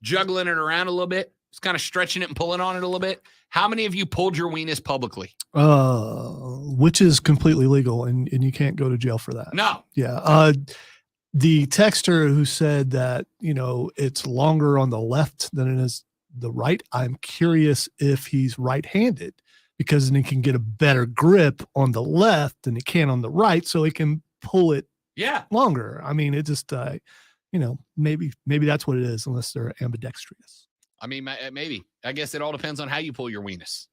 juggling it around a little bit, just kind of stretching it and pulling on it a little bit? How many of you pulled your weenus publicly? Which is completely legal, and you can't go to jail for that. No. Yeah. The texter who said that, it's longer on the left than it is the right, I'm curious if he's right-handed, because then he can get a better grip on the left than he can on the right, so he can pull it longer. I mean, it just, maybe that's what it is, unless they're ambidextrous. I mean, maybe. I guess it all depends on how you pull your weenus,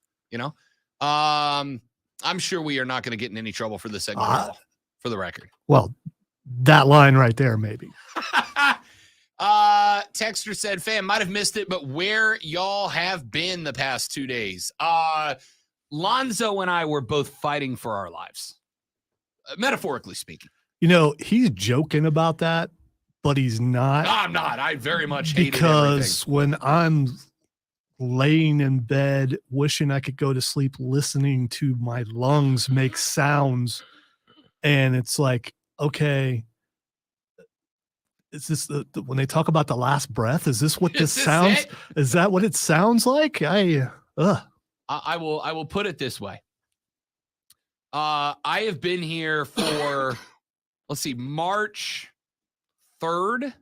I'm sure we are not going to get in any trouble for this segment at all, for the record. Well, that line right there, maybe. Texter said, fam, might have missed it, but where y'all have been the past 2 days? Lonzo and I were both fighting for our lives, metaphorically speaking. He's joking about that, but he's not. No, I'm not. I very much hated because everything. When I'm laying in bed, wishing I could go to sleep, listening to my lungs make sounds, and it's like, okay, is this when they talk about the last breath? Is this what this sounds? Is that what it sounds like? I will put it this way. I have been here for, let's see, March 3rd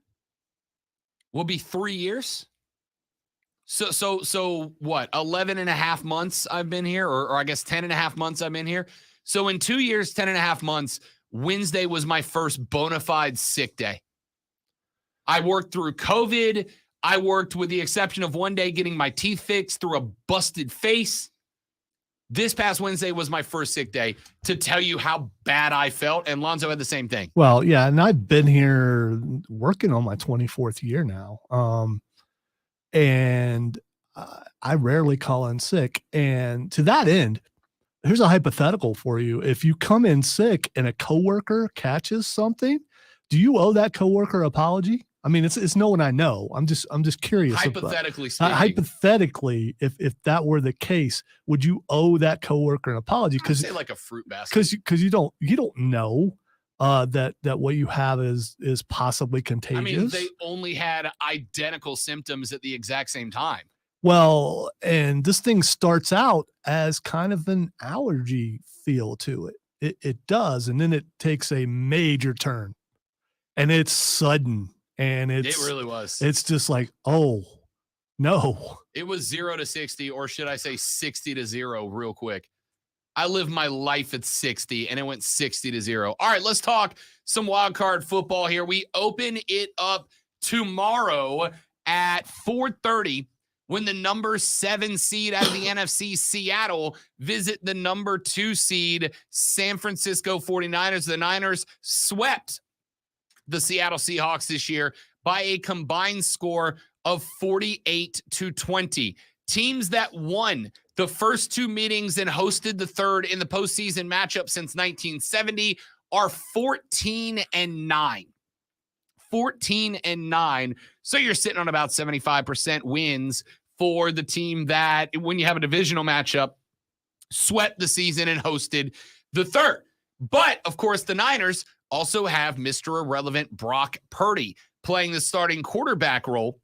will be 3 years. So what? 11 and a half months I've been here, or I guess 10 and a half months I've been here. So in 2 years, 10 and a half months, Wednesday was my first bona fide sick day. I worked through COVID. I worked, with the exception of one day, getting my teeth fixed through a busted face. This past Wednesday was my first sick day, to tell you how bad I felt. And Lonzo had the same thing. Well, yeah. And I've been here working on my 24th year now. And I rarely call in sick. And to that end, here's a hypothetical for you. If you come in sick and a coworker catches something, do you owe that coworker an apology? I mean, it's no one I know. I'm just curious. Hypothetically speaking. Hypothetically, if that were the case, would you owe that coworker an apology? I'd say like a fruit basket. Because you don't know that what you have is possibly contagious. I mean, they only had identical symptoms at the exact same time. Well, and this thing starts out as kind of an allergy feel to it. It does, and then it takes a major turn, and it's sudden, and it really was. It's just like, oh no. It was 0 to 60, or should I say 60 to 0 real quick. I lived my life at 60, and it went 60 to 0. All right, let's talk some wild card football here. We open it up tomorrow at 4:30 when the number 7 seed out of the NFC, Seattle, visit the number 2 seed, San Francisco 49ers. The Niners swept the Seattle Seahawks this year by a combined score of 48-20. Teams that won the first 2 meetings and hosted the third in the postseason matchup since 1970 are 14-9. 14-9. So you're sitting on about 75% wins for the team that, when you have a divisional matchup, swept the season and hosted the third. But, of course, the Niners also have Mr. Irrelevant Brock Purdy playing the starting quarterback role,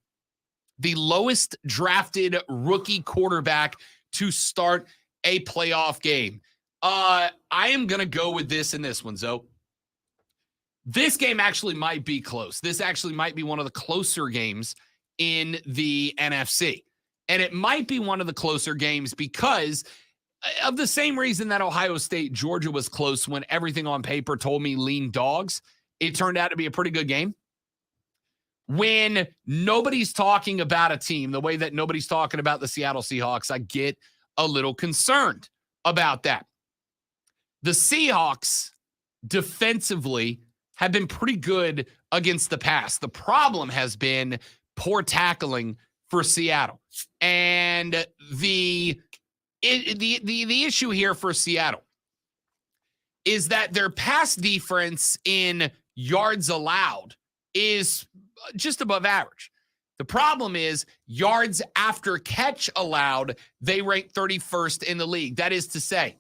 the lowest drafted rookie quarterback to start a playoff game. I am going to go with this in this one, Zoe. This game actually might be close. This actually might be one of the closer games in the NFC. And it might be one of the closer games because of the same reason that Ohio State, Georgia was close when everything on paper told me lean dogs. It turned out to be a pretty good game. When nobody's talking about a team the way that nobody's talking about the Seattle Seahawks, I get a little concerned about that. The Seahawks defensively have been pretty good against the pass. The problem has been poor tackling for Seattle. And the issue here for Seattle is that their pass difference in yards allowed is just above average. The problem is yards after catch allowed, they rank 31st in the league. That is to say,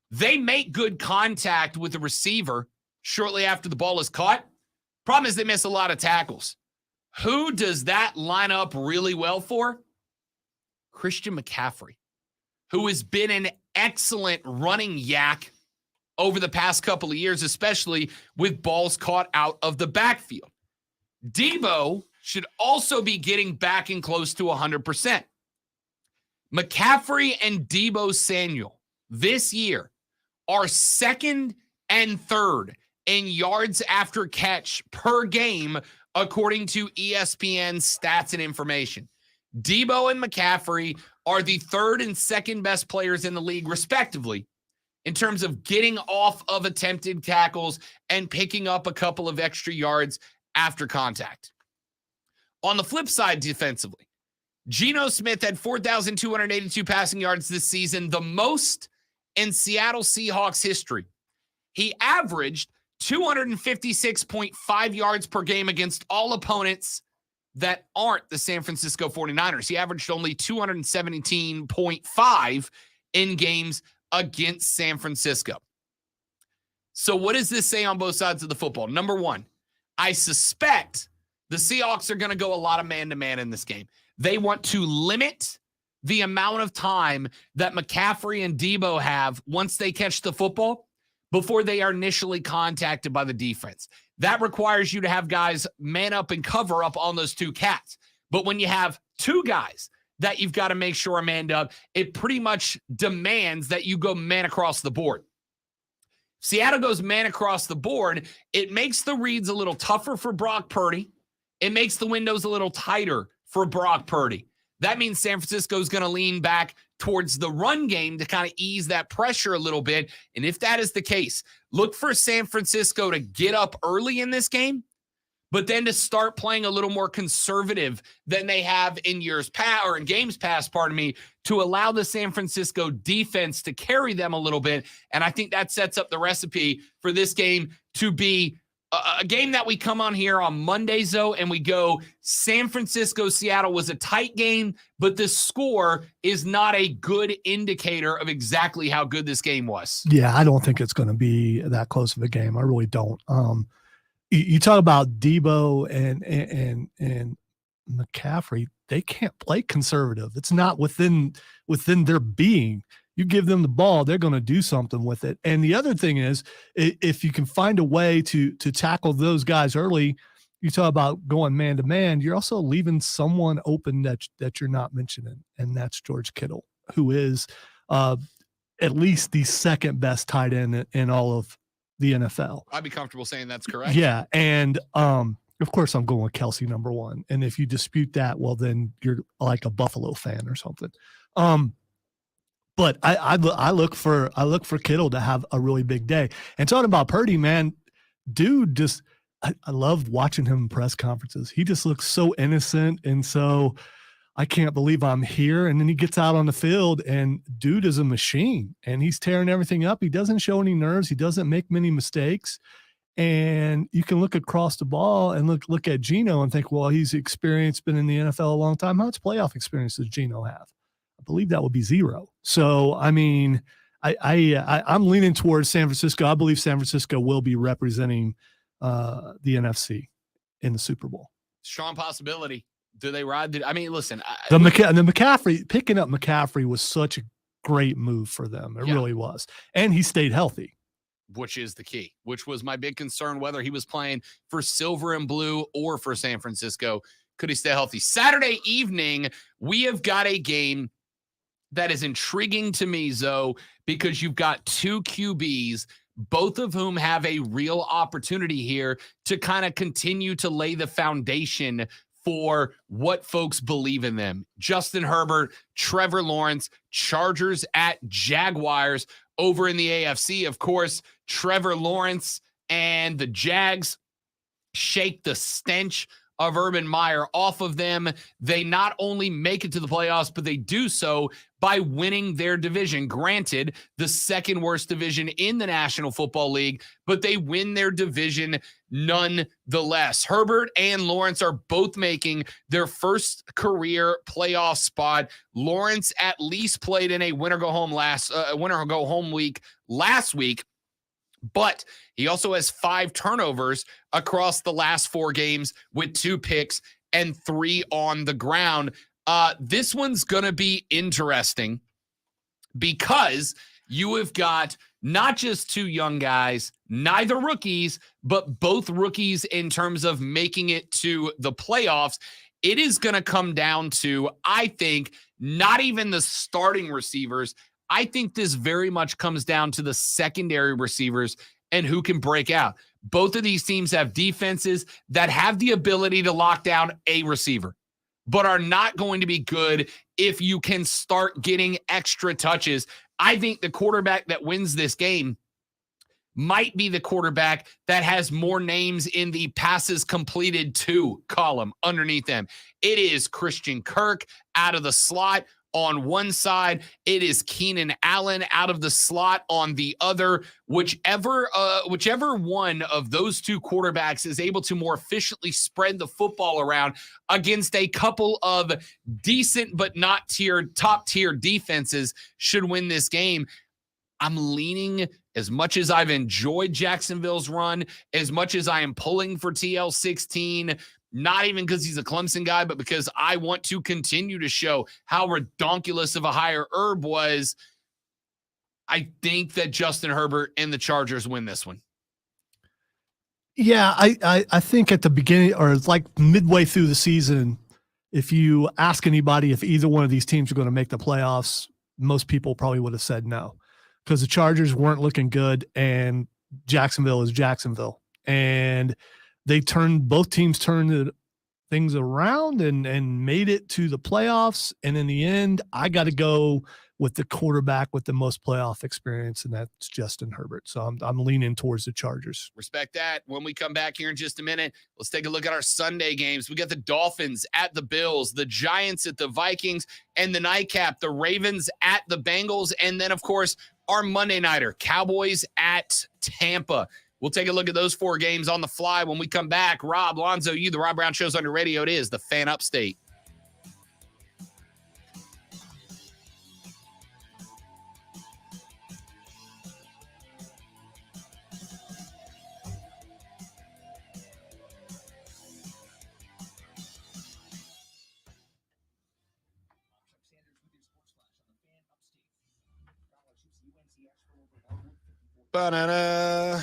they make good contact with the receiver shortly after the ball is caught. Problem is they miss a lot of tackles. Who does that line up really well for? Christian McCaffrey, who has been an excellent running yak over the past couple of years, especially with balls caught out of the backfield. Debo should also be getting back in close to 100%. McCaffrey and Debo Samuel this year are second and third in yards after catch per game, according to ESPN stats and information. Debo and McCaffrey are the third and second best players in the league, respectively, in terms of getting off of attempted tackles and picking up a couple of extra yards after contact. On the flip side, defensively, Geno Smith had 4,282 passing yards this season, the most in Seattle Seahawks history. He averaged 256.5 yards per game against all opponents that aren't the San Francisco 49ers. He averaged only 217.5 in games against San Francisco. So what does this say on both sides of the football? Number one, I suspect the Seahawks are going to go a lot of man-to-man in this game. They want to limit the amount of time that McCaffrey and Debo have once they catch the football before they are initially contacted by the defense. That requires you to have guys man up and cover up on those two cats. But when you have two guys that you've got to make sure are manned up, it pretty much demands that you go man across the board. Seattle goes man across the board. It makes the reads a little tougher for Brock Purdy. It makes the windows a little tighter for Brock Purdy. That means San Francisco is going to lean back towards the run game to kind of ease that pressure a little bit. And if that is the case, look for San Francisco to get up early in this game, but then to start playing a little more conservative than they have in years past or in games past, to allow the San Francisco defense to carry them a little bit. And I think that sets up the recipe for this game to be a game that we come on here on Mondays, though, and we go, San Francisco-Seattle was a tight game, but the score is not a good indicator of exactly how good this game was. Yeah, I don't think it's going to be that close of a game. I really don't. You talk about Debo and McCaffrey, they can't play conservative. It's not within their being. You give them the ball, they're going to do something with it. And the other thing is, if you can find a way to tackle those guys early, you talk about going man to man, you're also leaving someone open that you're not mentioning, and that's George Kittle, who is at least the second best tight end in all of the NFL. I'd be comfortable saying that's correct. Yeah, and of course I'm going with Kelsey number one. And if you dispute that, well, then you're like a Buffalo fan or something. But I look for Kittle to have a really big day. And talking about Purdy, man, dude, just I love watching him in press conferences. He just looks so innocent, and so I can't believe I'm here. And then he gets out on the field, and dude is a machine, and he's tearing everything up. He doesn't show any nerves. He doesn't make many mistakes. And you can look across the ball and look at Geno and think, well, he's experienced, been in the NFL a long time. How much playoff experience does Geno have? I believe that would be 0. So, I mean, I'm leaning towards San Francisco. I believe San Francisco will be representing the NFC in the Super Bowl. Strong possibility. Do they ride? I mean, listen. The McCaffrey, picking up McCaffrey was such a great move for them. It really was. And he stayed healthy. Which is the key, which was my big concern, whether he was playing for silver and blue or for San Francisco. Could he stay healthy? Saturday evening, we have got a game that is intriguing to me, Zoe, because you've got two QBs, both of whom have a real opportunity here to kind of continue to lay the foundation for what folks believe in them. Justin Herbert, Trevor Lawrence, Chargers at Jaguars. Over in the AFC, of course, Trevor Lawrence and the Jags shake the stench of Urban Meyer off of them. They not only make it to the playoffs, but they do so by winning their division. Granted, the second worst division in the National Football League, but they win their division nonetheless. Herbert and Lawrence are both making their first career playoff spot. Lawrence at least played in a winner go home week last week, but he also has 5 turnovers across the last 4 games with 2 picks and 3 on the ground. This one's going to be interesting because you have got not just 2 young guys, neither rookies, but both rookies in terms of making it to the playoffs. It is going to come down to, I think, not even the starting receivers. I think this very much comes down to the secondary receivers and who can break out. Both of these teams have defenses that have the ability to lock down a receiver, but are not going to be good if you can start getting extra touches. I think the quarterback that wins this game might be the quarterback that has more names in the passes completed to column underneath them. It is Christian Kirk out of the slot on one side. It is Keenan Allen out of the slot on the other. Whichever one of those 2 quarterbacks is able to more efficiently spread the football around against a couple of decent but not top tier defenses should win this game. I'm leaning, as much as I've enjoyed Jacksonville's run, as much as I am pulling for TL16, not even because he's a Clemson guy, but because I want to continue to show how redonkulous of a hire Herb was. I think that Justin Herbert and the Chargers win this one. Yeah, I think at the beginning, or like midway through the season, if you ask anybody if either one of these teams are going to make the playoffs, most people probably would have said no, because the Chargers weren't looking good and Jacksonville is Jacksonville. And both teams turned things around and made it to the playoffs. And in the end, I got to go with the quarterback with the most playoff experience, and that's Justin Herbert. So I'm leaning towards the Chargers. Respect that. When we come back here in just a minute, let's take a look at our Sunday games. We got the Dolphins at the Bills, the Giants at the Vikings, and the nightcap, the Ravens at the Bengals, and then, of course, our Monday nighter, Cowboys at Tampa. We'll take a look at those 4 games on the fly when we come back. Rob, Lonzo, you, the Rob Brown Show's on your radio. It is the Fan Upstate. Ba-na-na.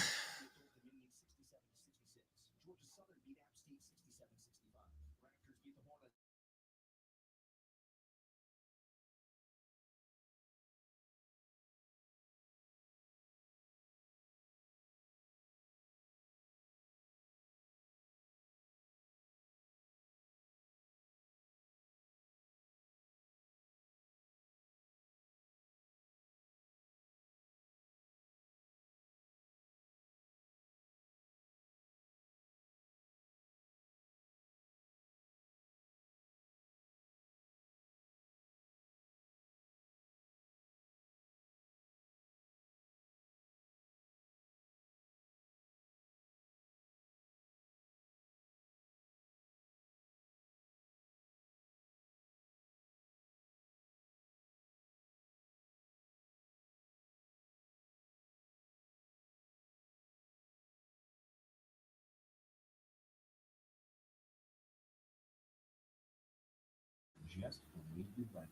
Just to meet your budget.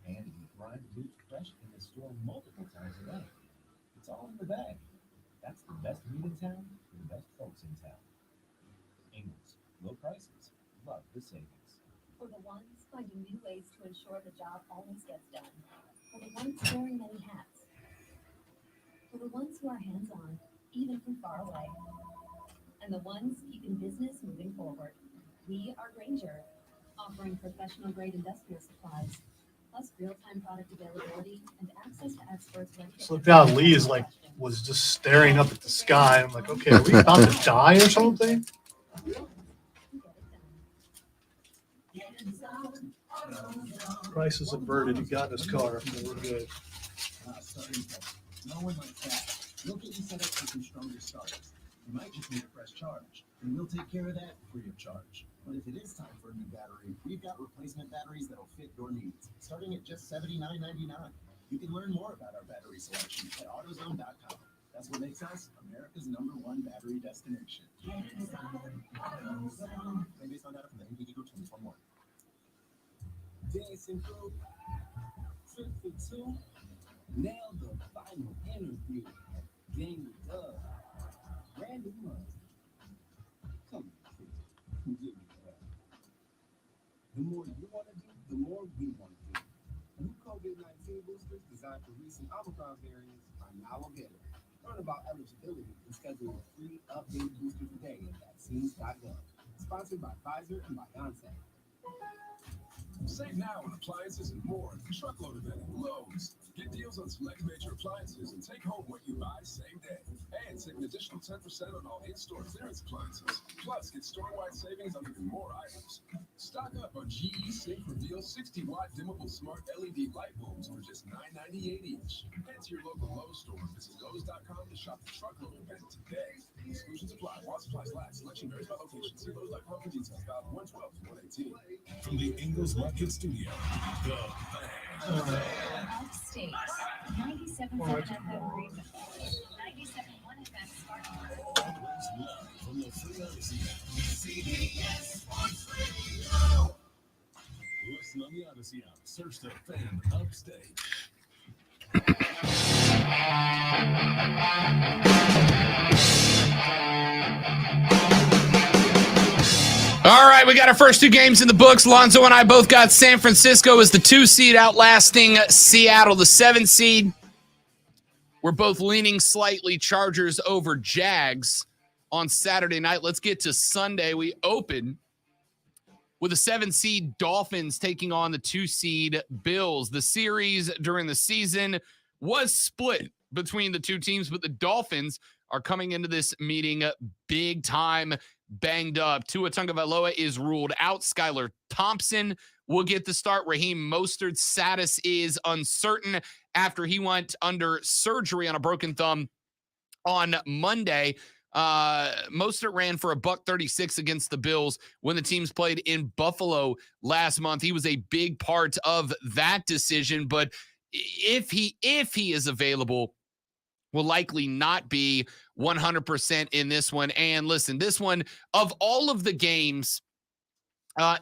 And eat fried food fresh in the store multiple times a day. It's all in the bag. That's the best meat in town for the best folks in town. Ingles, low prices, love the savings. For the ones finding new ways to ensure the job always gets done. For the ones wearing many hats. For the ones who are hands-on, even from far away. And the ones keeping business moving forward. We are Grainger, offering professional-grade industrial supplies, plus real-time product availability and access to experts when So look down, Lee was just staring up at the sky. I'm like, okay, are we about to die or something? Price is averted. He got in his car. We're good. No one like that. We'll get you set up for some stronger starters. You might just need a fresh charge, and we'll take care of that free of charge. But if it is time for a new battery, we've got replacement batteries that'll fit your needs, starting at just $79.99. You can learn more about our battery selection at AutoZone.com. That's what makes us America's #1 battery destination. Maybe based on data from the NPD Group 2021. Dancing crew, trip for two, nailed the final interview. Game with Doug. Brand new month. Come on, kid. Give me that. The more you want to do, the more we want to do. New COVID-19 boosters designed for recent Omicron variants are now available. Learn about eligibility and schedule a free updated booster today at vaccines.gov. Sponsored by Pfizer and BioNTech. Save now on appliances and more at the truckload event at Lowe's. Get deals on select major appliances and take home what you buy same day. And save an additional 10% on all in-store clearance appliances. Plus, get store-wide savings on even more items. Stock up on GE Sync Reveal 60-watt dimmable smart LED light bulbs for just $9.98 each. Head to your local Lowe's store and visit Lowe's.com to shop the truckload event today. Exclusions apply. While supplies last. Selection varies by location. See Lowe's.com for details. Valid 112 to 118. From the Ingles Market Studio, the Upstate, 97.7 FM Greenville, 97.1 FM Spartanburg. from the Free Odyssey app. CBS Sports Radio. Listen on the Odyssey app. Search the Fan Upstate. All right, we got our first two games in the books. Lonzo and I both got San Francisco as the 2 seed, outlasting Seattle, the 7 seed. We're both leaning slightly Chargers over Jags on Saturday night. Let's get to Sunday. We open with a 7 seed Dolphins taking on the 2 seed Bills. The series during the season was split between the two teams, but the Dolphins are coming into this meeting big time banged up. Tua Tagovailoa is ruled out. Skylar Thompson will get the start. Raheem Mostert's status is uncertain after he went under surgery on a broken thumb on Monday. Mostert ran for $136 against the Bills when the teams played in Buffalo last month. He was a big part of that decision, but if he is available, will likely not be 100% in this one. And listen, this one, of all of the games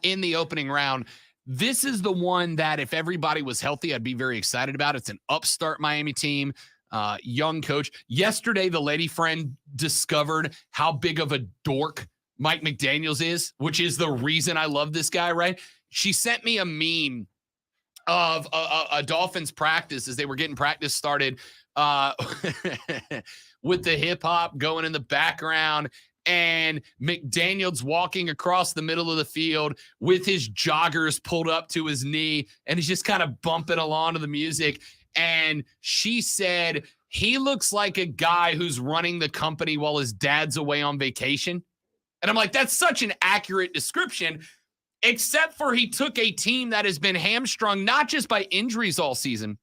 in the opening round, this is the one that if everybody was healthy, I'd be very excited about. It's an upstart Miami team, young coach. Yesterday, the lady friend discovered how big of a dork Mike McDaniels is, which is the reason I love this guy, right? She sent me a meme of a Dolphins practice as they were getting practice started with the hip hop going in the background and McDaniels walking across the middle of the field with his joggers pulled up to his knee, and he's just kind of bumping along to the music. And she said, he looks like a guy who's running the company while his dad's away on vacation. And I'm like, that's such an accurate description, except for he took a team that has been hamstrung, not just by injuries all season,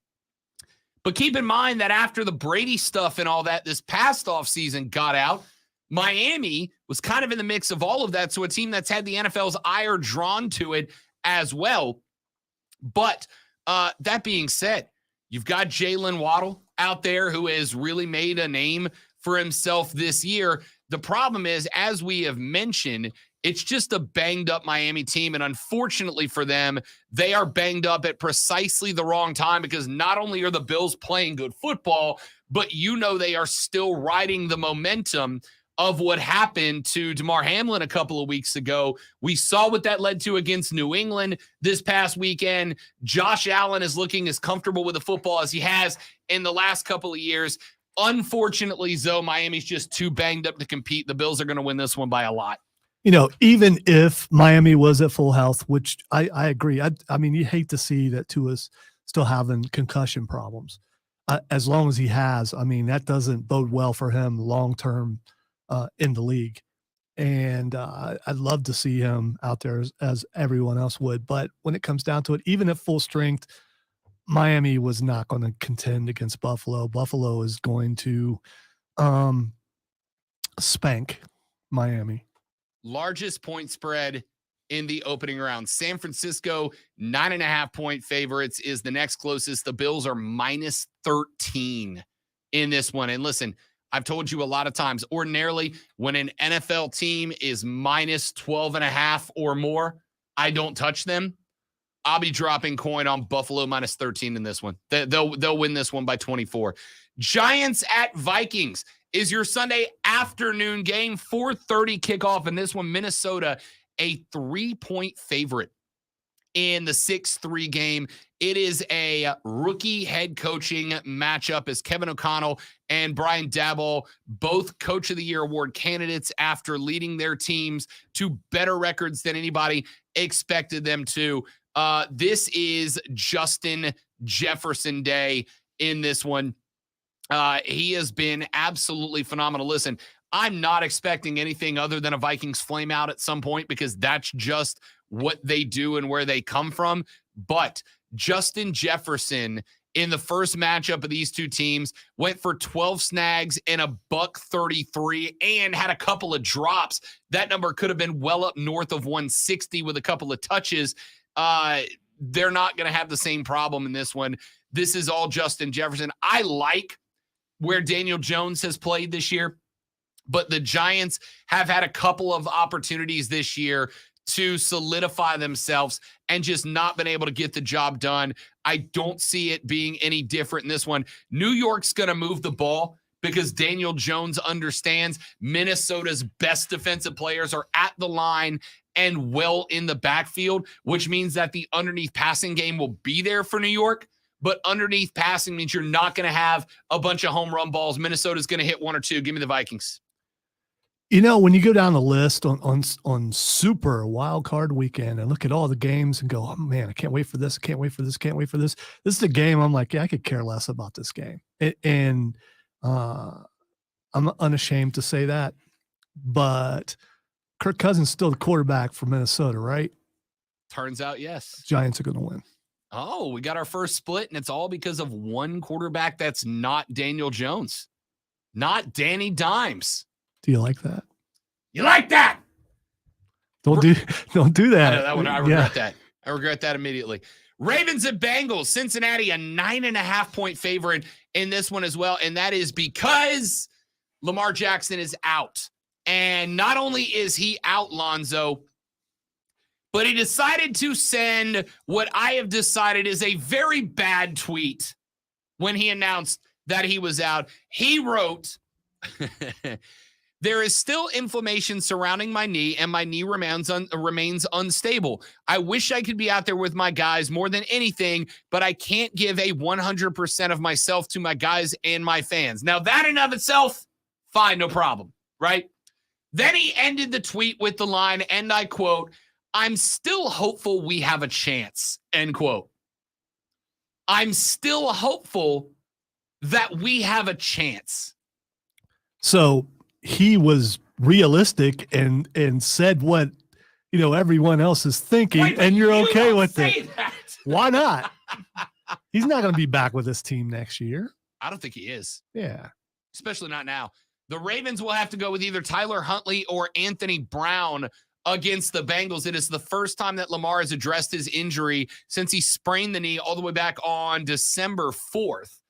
but keep in mind that after the Brady stuff and all that this past offseason got out, Miami was kind of in the mix of all of that. So a team that's had the NFL's ire drawn to it as well. But that being said, you've got Jalen Waddle out there who has really made a name for himself this year. The problem is, as we have mentioned, it's just a banged up Miami team. And unfortunately for them, they are banged up at precisely the wrong time, because not only are the Bills playing good football, but they are still riding the momentum of what happened to DeMar Hamlin a couple of weeks ago. We saw what that led to against New England this past weekend. Josh Allen is looking as comfortable with the football as he has in the last couple of years. Unfortunately, Zoe, Miami's just too banged up to compete. The Bills are going to win this one by a lot. Even if Miami was at full health, which I agree. I mean, you hate to see that Tua's still having concussion problems. As long as he has, I mean, that doesn't bode well for him long-term in the league. And I'd love to see him out there as everyone else would. But when it comes down to it, even at full strength, Miami was not going to contend against Buffalo. Buffalo is going to spank Miami. Largest point spread in the opening round. San Francisco, 9.5-point favorites, is the next closest. The Bills are minus 13 in this one. And listen, I've told you a lot of times, ordinarily, when an NFL team is minus 12.5 or more, I don't touch them. I'll be dropping coin on Buffalo minus 13 in this one. They'll win this one by 24. Giants at Vikings is your Sunday afternoon game, 4:30 kickoff in this one. Minnesota, a 3-point favorite in the 6-3 game. It is a rookie head coaching matchup as Kevin O'Connell and Brian Daboll, both Coach of the Year award candidates after leading their teams to better records than anybody expected them to. This is Justin Jefferson Day in this one. He has been absolutely phenomenal. Listen, I'm not expecting anything other than a Vikings flame out at some point because that's just what they do and where they come from. But Justin Jefferson in the first matchup of these two teams went for 12 snags and $133 and had a couple of drops. That number could have been well up north of 160 with a couple of touches. They're not going to have the same problem in this one. This is all Justin Jefferson. I like where Daniel Jones has played this year, but the Giants have had a couple of opportunities this year to solidify themselves and just not been able to get the job done. I don't see it being any different in this one. New York's going to move the ball because Daniel Jones understands Minnesota's best defensive players are at the line and well in the backfield, which means that the underneath passing game will be there for New York. But underneath passing means you're not going to have a bunch of home run balls. Minnesota's going to hit one or two. Give me the Vikings. You know, when you go down the list on Super Wild Card Weekend and look at all the games and go, oh man, I can't wait for this. I can't wait for this. Can't wait for this. This is the game. I'm like, yeah, I could care less about this game. And I'm unashamed to say that. But Kirk Cousins is still the quarterback for Minnesota, right? Turns out, yes. Giants are going to win. Oh, we got our first split, and it's all because of one quarterback that's not Daniel Jones, not Danny Dimes. Do you like that? You like that? Don't do that. I know that one. I regret that. I regret that immediately. Ravens and Bengals. Cincinnati, a 9.5-point favorite in this one as well, and that is because Lamar Jackson is out. And not only is he out, Lonzo, but he decided to send what I have decided is a very bad tweet when he announced that he was out. He wrote, there is still inflammation surrounding my knee, and my knee remains unstable. I wish I could be out there with my guys more than anything, but I can't give a 100% of myself to my guys and my fans. Now, that in of itself, fine, no problem, right? Then he ended the tweet with the line, and I quote, I'm still hopeful we have a chance, end quote. I'm still hopeful that we have a chance. So he was realistic and said what, everyone else is thinking. Wait, and you're okay with it. Why not? He's not going to be back with this team next year. I don't think he is. Yeah. Especially not now. The Ravens will have to go with either Tyler Huntley or Anthony Brown against the Bengals. It is the first time that Lamar has addressed his injury since he sprained the knee all the way back on December 4th.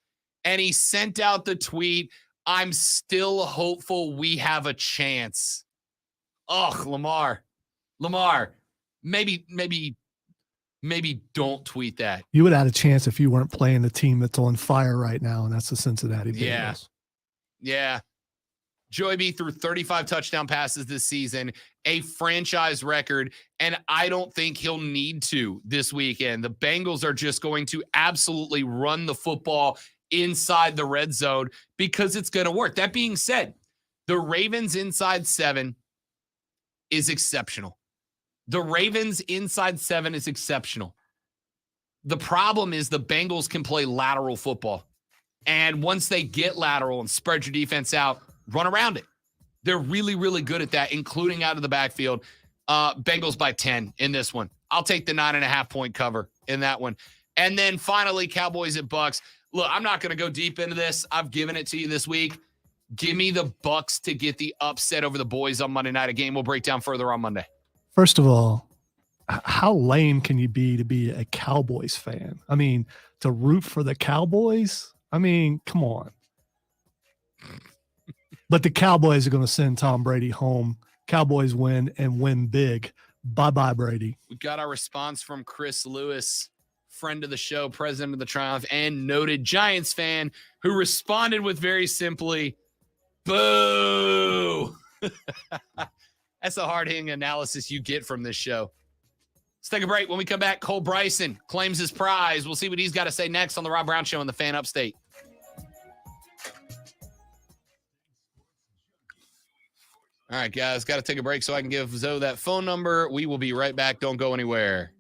And he sent out the tweet, I'm still hopeful we have a chance. Ugh, Lamar, maybe don't tweet that. You would have had a chance if you weren't playing the team that's on fire right now, and that's the Cincinnati Bengals. Yeah. Joey B threw 35 touchdown passes this season, a franchise record, and I don't think he'll need to this weekend. The Bengals are just going to absolutely run the football inside the red zone because it's going to work. That being said, the Ravens inside 7 is exceptional. The problem is the Bengals can play lateral football. And once they get lateral and spread your defense out, run around it. They're really, really good at that, including out of the backfield. Bengals by 10 in this one. I'll take the 9.5-point cover in that one. And then finally, Cowboys at Bucks. Look, I'm not going to go deep into this. I've given it to you this week. Give me the Bucks to get the upset over the boys on Monday night. A game we'll break down further on Monday. First of all, how lame can you be to be a Cowboys fan? I mean, to root for the Cowboys? I mean, come on. But the Cowboys are going to send Tom Brady home. Cowboys win and win big. Bye-bye, Brady. We got our response from Chris Lewis, friend of the show, president of the Triumph, and noted Giants fan, who responded with very simply, boo. That's the hard-hitting analysis you get from this show. Let's take a break. When we come back, Cole Bryson claims his prize. We'll see what he's got to say next on the Rob Brown Show on the Fan Upstate. All right, guys, got to take a break so I can give Zoe that phone number. We will be right back. Don't go anywhere.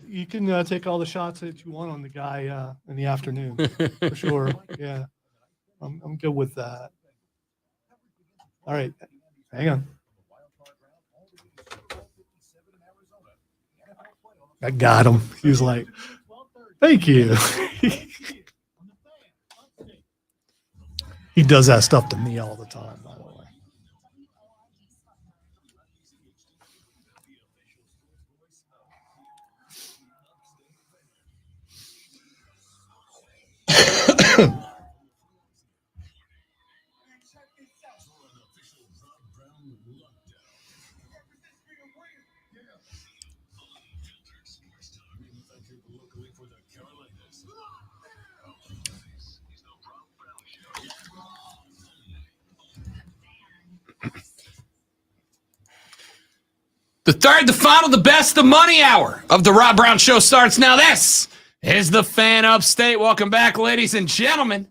You can take all the shots that you want on the guy in the afternoon, for sure. Yeah, I'm good with that. All right, hang on. I got him. He was like, thank you. He does that stuff to me all the time, by the way. The third, the final, the best, the money hour of the Rob Brown Show starts now. This is the Fan Upstate. Welcome back, ladies and gentlemen.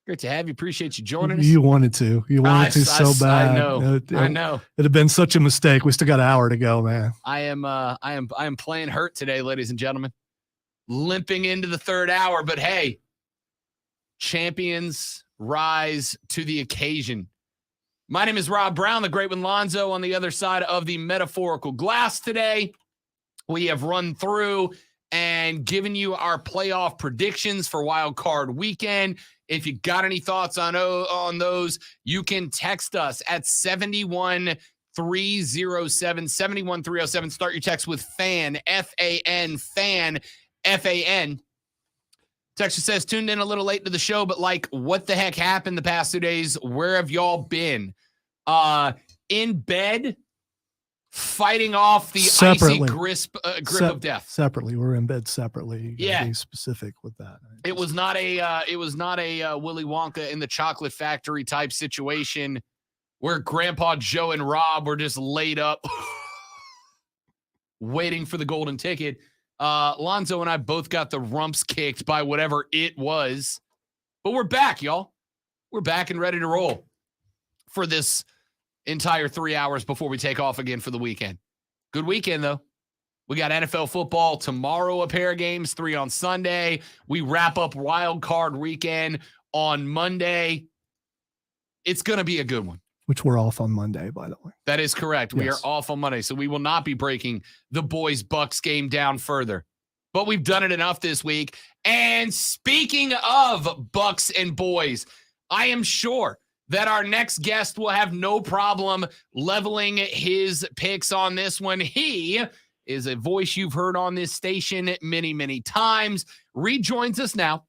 Great to have you. Appreciate you joining us. You wanted to. You wanted to so bad. I know. I know. It'd have been such a mistake. We still got an hour to go, man. I am playing hurt today, ladies and gentlemen. Limping into the third hour, but hey, champions rise to the occasion. My name is Rob Brown, the great one Lonzo on the other side of the metaphorical glass today. We have run through and given you our playoff predictions for Wild Card Weekend. If you got any thoughts on those, you can text us at 71307. Start your text with FAN, F-A-N, FAN, F-A-N. Texture says, tuned in a little late to the show, but like, what the heck happened the past 2 days? Where have y'all been? In bed, fighting off the Separately. icy grip of death. Separately. We're in bed separately. You gotta be specific with that. It was not a Willy Wonka in the Chocolate Factory type situation where Grandpa Joe and Rob were just laid up waiting for the golden ticket. Lonzo and I both got the rumps kicked by whatever it was, but we're back, y'all. We're back and ready to roll for this entire 3 hours before we take off again for the weekend. Good weekend, though. We got NFL football tomorrow, a pair of games, 3 on Sunday. We wrap up Wild Card Weekend on Monday. It's going to be a good one. Which we're off on Monday, by the way. That is correct. Yes. We are off on Monday, so we will not be breaking the boys-Bucks game down further. But we've done it enough this week. And speaking of Bucks and boys, I am sure that our next guest will have no problem leveling his picks on this one. He is a voice you've heard on this station many, many times. Rejoins us now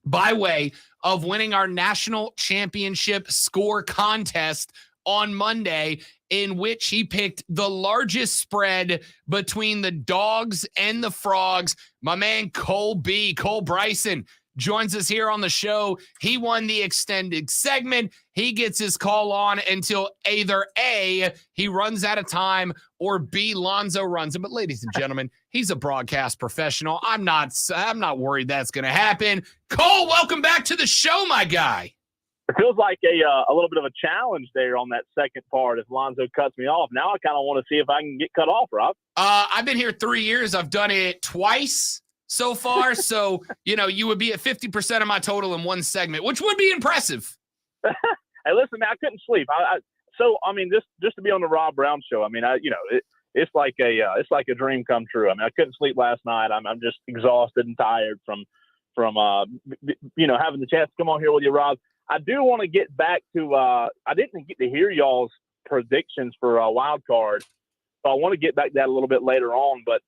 by way of winning our national championship score contest on Monday, in which he picked the largest spread between the Dogs and the Frogs. My man Cole Bryson joins us here on the show. He won the extended segment. He gets his call on until either A, he runs out of time, or B, Lonzo runs him. But ladies and gentlemen, he's a broadcast professional. I'm not worried that's going to happen. Cole, welcome back to the show, my guy. It feels like a little bit of a challenge there on that second part if Lonzo cuts me off. Now I kind of want to see if I can get cut off, Rob. I've been here 3 years. I've done it twice so far. So, you would be at 50% of my total in one segment, which would be impressive. Hey, listen, man, I couldn't sleep. Just to be on the Rob Brown Show, it's like a dream come true. I couldn't sleep last night. I'm just exhausted and tired from having the chance to come on here with you, Rob. I do want to get back to I didn't get to hear y'all's predictions for a wild card, so I want to get back to that a little bit later on. But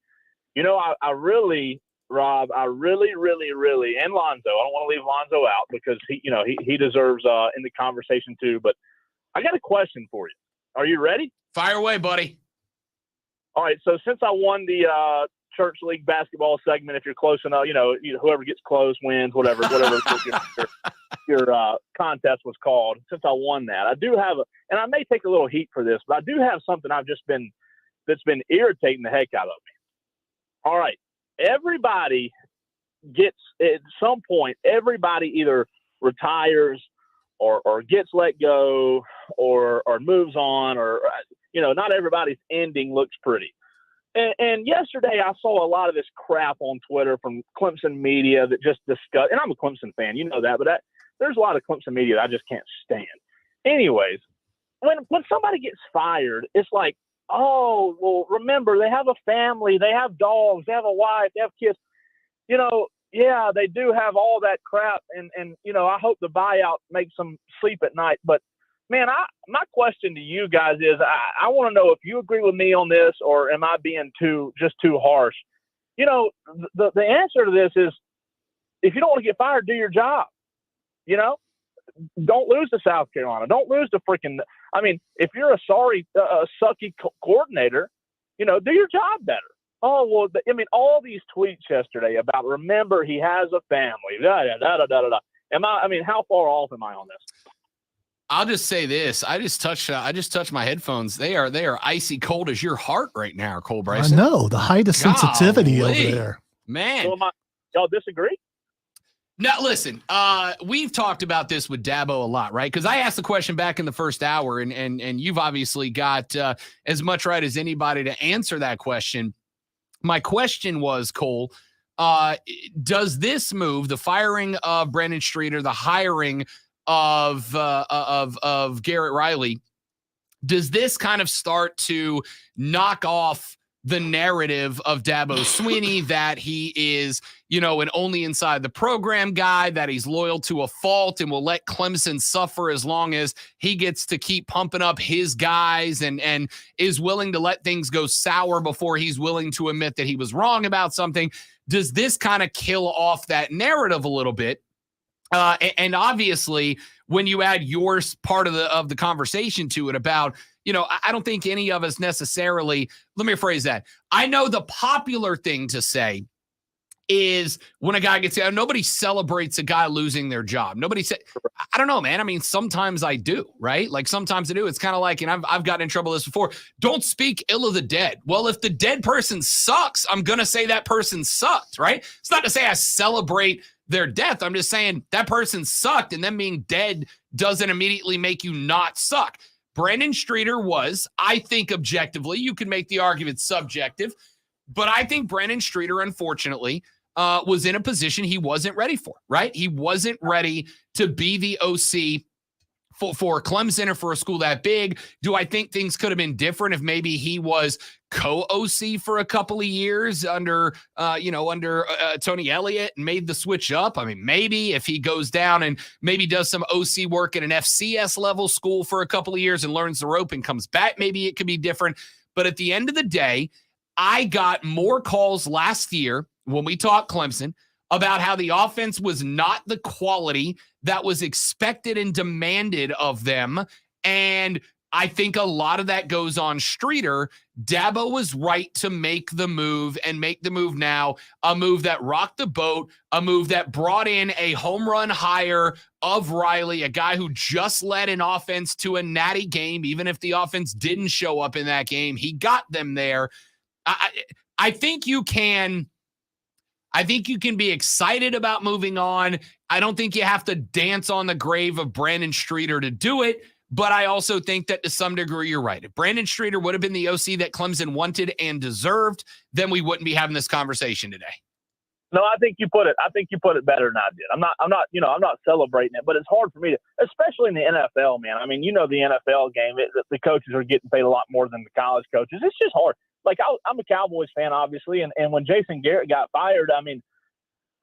I really, Rob, really, and Lonzo, I don't want to leave Lonzo out because he deserves in the conversation too. But I got a question for you. Are you ready? Fire away, buddy. All right. So since I won the Church League basketball segment, if you're close enough, whoever gets close wins, whatever your contest was called. Since I won that, I do have and I may take a little heat for this, but I do have something that's been irritating the heck out of me. All right. Everybody gets, at some point, everybody either retires or gets let go or moves on, or not everybody's ending looks pretty. And yesterday I saw a lot of this crap on Twitter from Clemson media that just discussed, and I'm a Clemson fan, you know that, but there's a lot of Clemson media that I just can't stand. Anyways, when somebody gets fired, it's like oh, well, remember, they have a family, they have dogs, they have a wife, they have kids. Yeah, they do have all that crap, and I hope the buyout makes them sleep at night. But man, my question to you guys is, I want to know if you agree with me on this, or am I being too harsh? The answer to this is, if you don't want to get fired, do your job. Don't lose to South Carolina. Don't lose to freaking. I mean, if you're a sorry, sucky coordinator, do your job better. Oh, well, all these tweets yesterday about, remember, he has a family. Da, da, da, da, da, da. How far off am I on this? I'll just say this. I just touched my headphones. They are icy cold as your heart right now, Cole Bryson. I know the height of sensitivity over there. Man. So y'all disagree? Now, listen, we've talked about this with Dabo a lot, right? Because I asked the question back in the first hour, and you've obviously got as much right as anybody to answer that question. My question was, Cole, does this move, the firing of Brandon Streeter, the hiring of Garrett Riley, does this kind of start to knock off the narrative of Dabo Swinney that he is, an only inside the program guy, that he's loyal to a fault and will let Clemson suffer as long as he gets to keep pumping up his guys and is willing to let things go sour before he's willing to admit that he was wrong about something? Does this kind of kill off that narrative a little bit? And obviously, when you add your part of the conversation to it about, I don't think any of us necessarily, let me rephrase that. I know the popular thing to say is when a guy gets out, nobody celebrates a guy losing their job. Nobody said, I don't know, man. Sometimes I do, right? Like sometimes I do. It's kind of like, and I've gotten in trouble with this before. Don't speak ill of the dead. Well, if the dead person sucks, I'm going to say that person sucked, right? It's not to say I celebrate their death. I'm just saying that person sucked, and them being dead doesn't immediately make you not suck. Brandon Streeter was, I think objectively, you can make the argument subjective, but I think Brandon Streeter, unfortunately, was in a position he wasn't ready for, right? He wasn't ready to be the OC for Clemson or for a school that big. Do I think things could have been different if maybe he was co-OC for a couple of years under Tony Elliott and made the switch up? Maybe if he goes down and maybe does some OC work at an FCS level school for a couple of years and learns the rope and comes back, maybe it could be different. But at the end of the day, I got more calls last year when we talked Clemson about how the offense was not the quality that was expected and demanded of them. And I think a lot of that goes on Streeter. Dabo was right to make the move and make the move now, a move that rocked the boat, a move that brought in a home run hire of Riley, a guy who just led an offense to a natty game. Even if the offense didn't show up in that game, he got them there. I think you can be excited about moving on. I don't think you have to dance on the grave of Brandon Streeter to do it, but I also think that to some degree you're right. If Brandon Streeter would have been the OC that Clemson wanted and deserved, then we wouldn't be having this conversation today. No, I think you put it better than I did. I'm not celebrating it, but it's hard for me to, especially in the NFL, man. The NFL game, the coaches are getting paid a lot more than the college coaches. It's just hard. Like I'm a Cowboys fan, obviously, and when Jason Garrett got fired,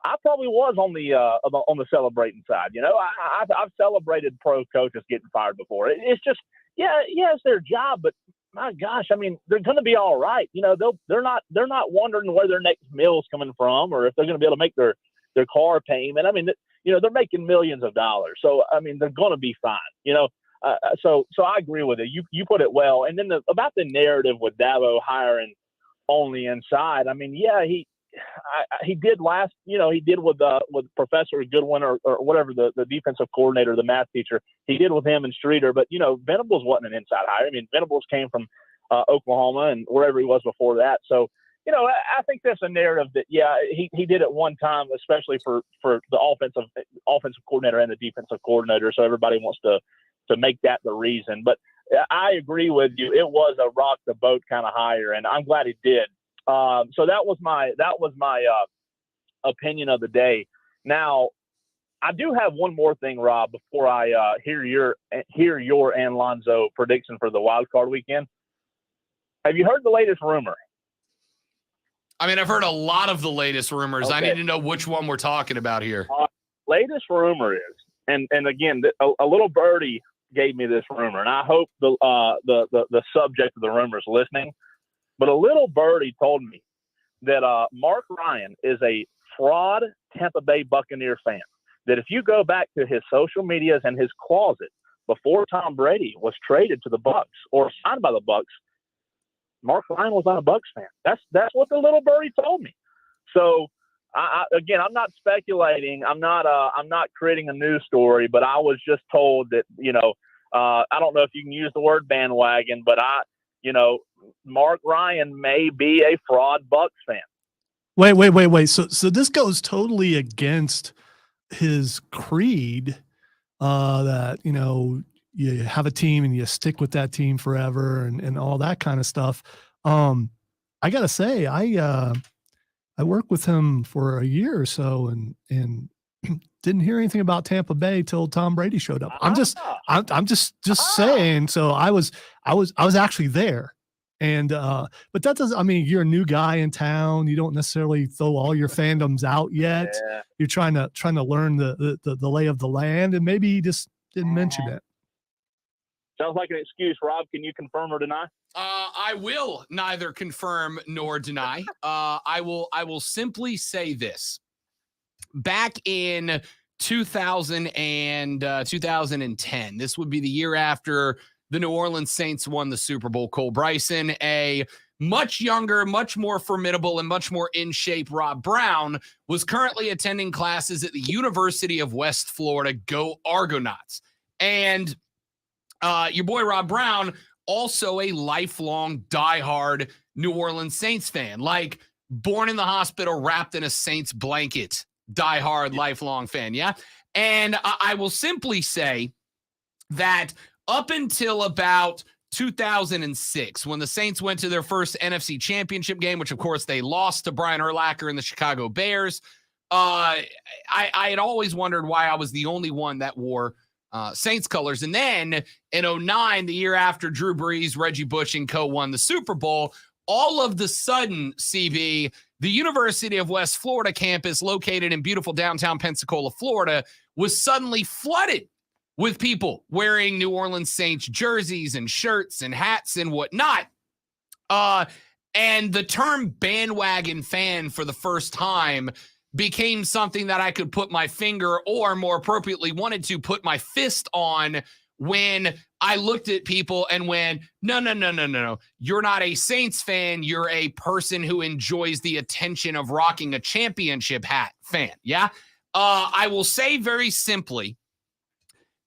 I probably was on the celebrating side. I've celebrated pro coaches getting fired before. It's just it's their job, but my gosh, they're going to be all right. They're not wondering where their next meal's coming from or if they're going to be able to make their car payment. They're making millions of dollars, so they're going to be fine. So I agree with it. You put it well. And then about the narrative with Dabo hiring only inside. He did last. He did with Professor Goodwin or whatever the defensive coordinator, the math teacher. He did with him and Streeter. But Venables wasn't an inside hire. Venables came from Oklahoma and wherever he was before that. So I think there's a narrative that he did it one time, especially for the offensive coordinator and the defensive coordinator. So everybody wants to make that the reason. But I agree with you. It was a rock the boat kind of hire, and I'm glad he did. So that was my opinion of the day. Now, I do have one more thing, Rob, before I hear your and Lonzo prediction for the wild card weekend. Have you heard the latest rumor? I mean, I've heard a lot of the latest rumors. I Okay. need to know which one we're talking about here. Latest rumor is, and again, a little birdie gave me this rumor, and I hope the subject of the rumor is listening. But a little birdie told me that Mark Ryan is a fraud Tampa Bay Buccaneer fan. That if you go back to his social medias and his closet before Tom Brady was traded to the Bucs or signed by the Bucs, Mark Ryan was not a Bucs fan. That's what the little birdie told me. So, again, I'm not speculating. I'm not creating a news story, but I was just told that, I don't know if you can use the word bandwagon, but Mark Ryan may be a fraud Bucs fan. Wait. So this goes totally against his creed, that, you have a team and you stick with that team forever and all that kind of stuff. I gotta say, I worked with him for a year or so and didn't hear anything about Tampa Bay till Tom Brady showed up. I'm just saying. So I was actually there. And, but that doesn't, I mean, you're a new guy in town. You don't necessarily throw all your fandoms out yet. Yeah. You're trying to learn the lay of the land, and maybe he just didn't mention it. Sounds like an excuse. Rob, can you confirm or deny? I will neither confirm nor deny. I will simply say this. Back in 2010, this would be the year after the New Orleans Saints won the Super Bowl. Cole Bryson, a much younger, much more formidable, and much more in shape Rob Brown, was currently attending classes at the University of West Florida. Go Argonauts. And your boy Rob Brown, also a lifelong diehard New Orleans Saints fan, like born in the hospital, wrapped in a Saints blanket, diehard, lifelong fan. Yeah. And I will simply say that up until about 2006, when the Saints went to their first NFC Championship game, which of course they lost to Brian Urlacher and the Chicago Bears, I had always wondered why I was the only one that wore Saints colors. And then in 2009, the year after Drew Brees, Reggie Bush, and co won the Super Bowl, all of the sudden, CB, the University of West Florida campus located in beautiful downtown Pensacola, Florida, was suddenly flooded with people wearing New Orleans Saints jerseys and shirts and hats and whatnot. And the term bandwagon fan for the first time became something that I could put my finger, or more appropriately wanted to put my fist on, when I looked at people and went, no. You're not a Saints fan. You're a person who enjoys the attention of rocking a championship hat fan. Yeah. I will say very simply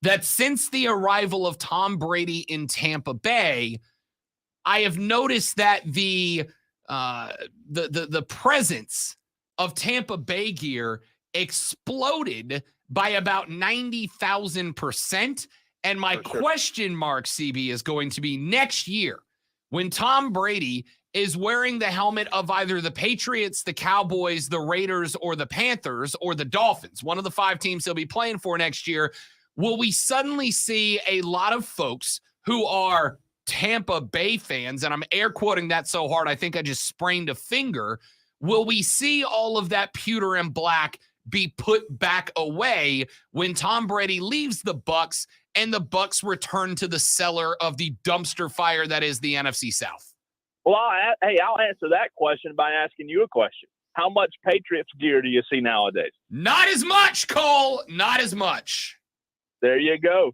that since the arrival of Tom Brady in Tampa Bay, I have noticed that the presence of Tampa Bay gear exploded by about 90,000%. And my question mark, CB, is going to be next year when Tom Brady is wearing the helmet of either the Patriots, the Cowboys, the Raiders, or the Panthers, or the Dolphins, one of the 5 teams he'll be playing for next year. Will we suddenly see a lot of folks who are Tampa Bay fans, and I'm air quoting that so hard I think I just sprained a finger, will we see all of that pewter and black be put back away when Tom Brady leaves the Bucs and the Bucs return to the cellar of the dumpster fire that is the NFC South? Well, I'll answer that question by asking you a question. How much Patriots gear do you see nowadays? Not as much, Cole. Not as much. There you go.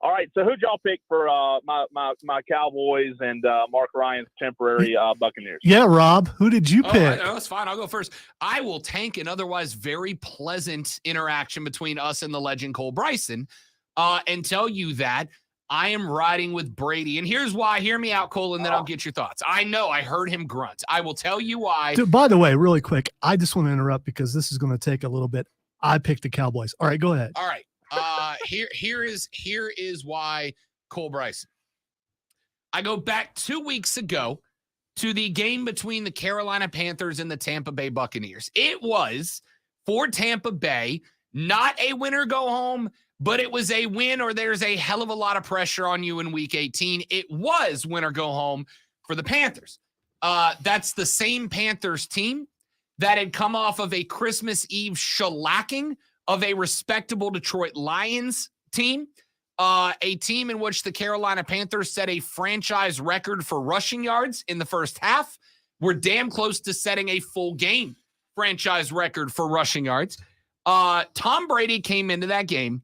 All right, so who'd y'all pick for my Cowboys and Mark Ryan's temporary Buccaneers? Yeah, Rob, who did you pick? No, that's fine. I'll go first. I will tank an otherwise very pleasant interaction between us and the legend Cole Bryson and tell you that I am riding with Brady. And here's why. Hear me out, Cole, and then I'll get your thoughts. I know I heard him grunt. I will tell you why. Dude, by the way, really quick, I just want to interrupt because this is going to take a little bit. I picked the Cowboys. All right, go ahead. All right. Here is why Cole Bryson. I go back 2 weeks ago to the game between the Carolina Panthers and the Tampa Bay Buccaneers. It was, for Tampa Bay, not a win or go home, but it was a win or there's a hell of a lot of pressure on you in week 18. It was win or go home for the Panthers. That's the same Panthers team that had come off of a Christmas Eve shellacking of a respectable Detroit Lions team, a team in which the Carolina Panthers set a franchise record for rushing yards in the first half. We're damn close to setting a full game franchise record for rushing yards. Tom Brady came into that game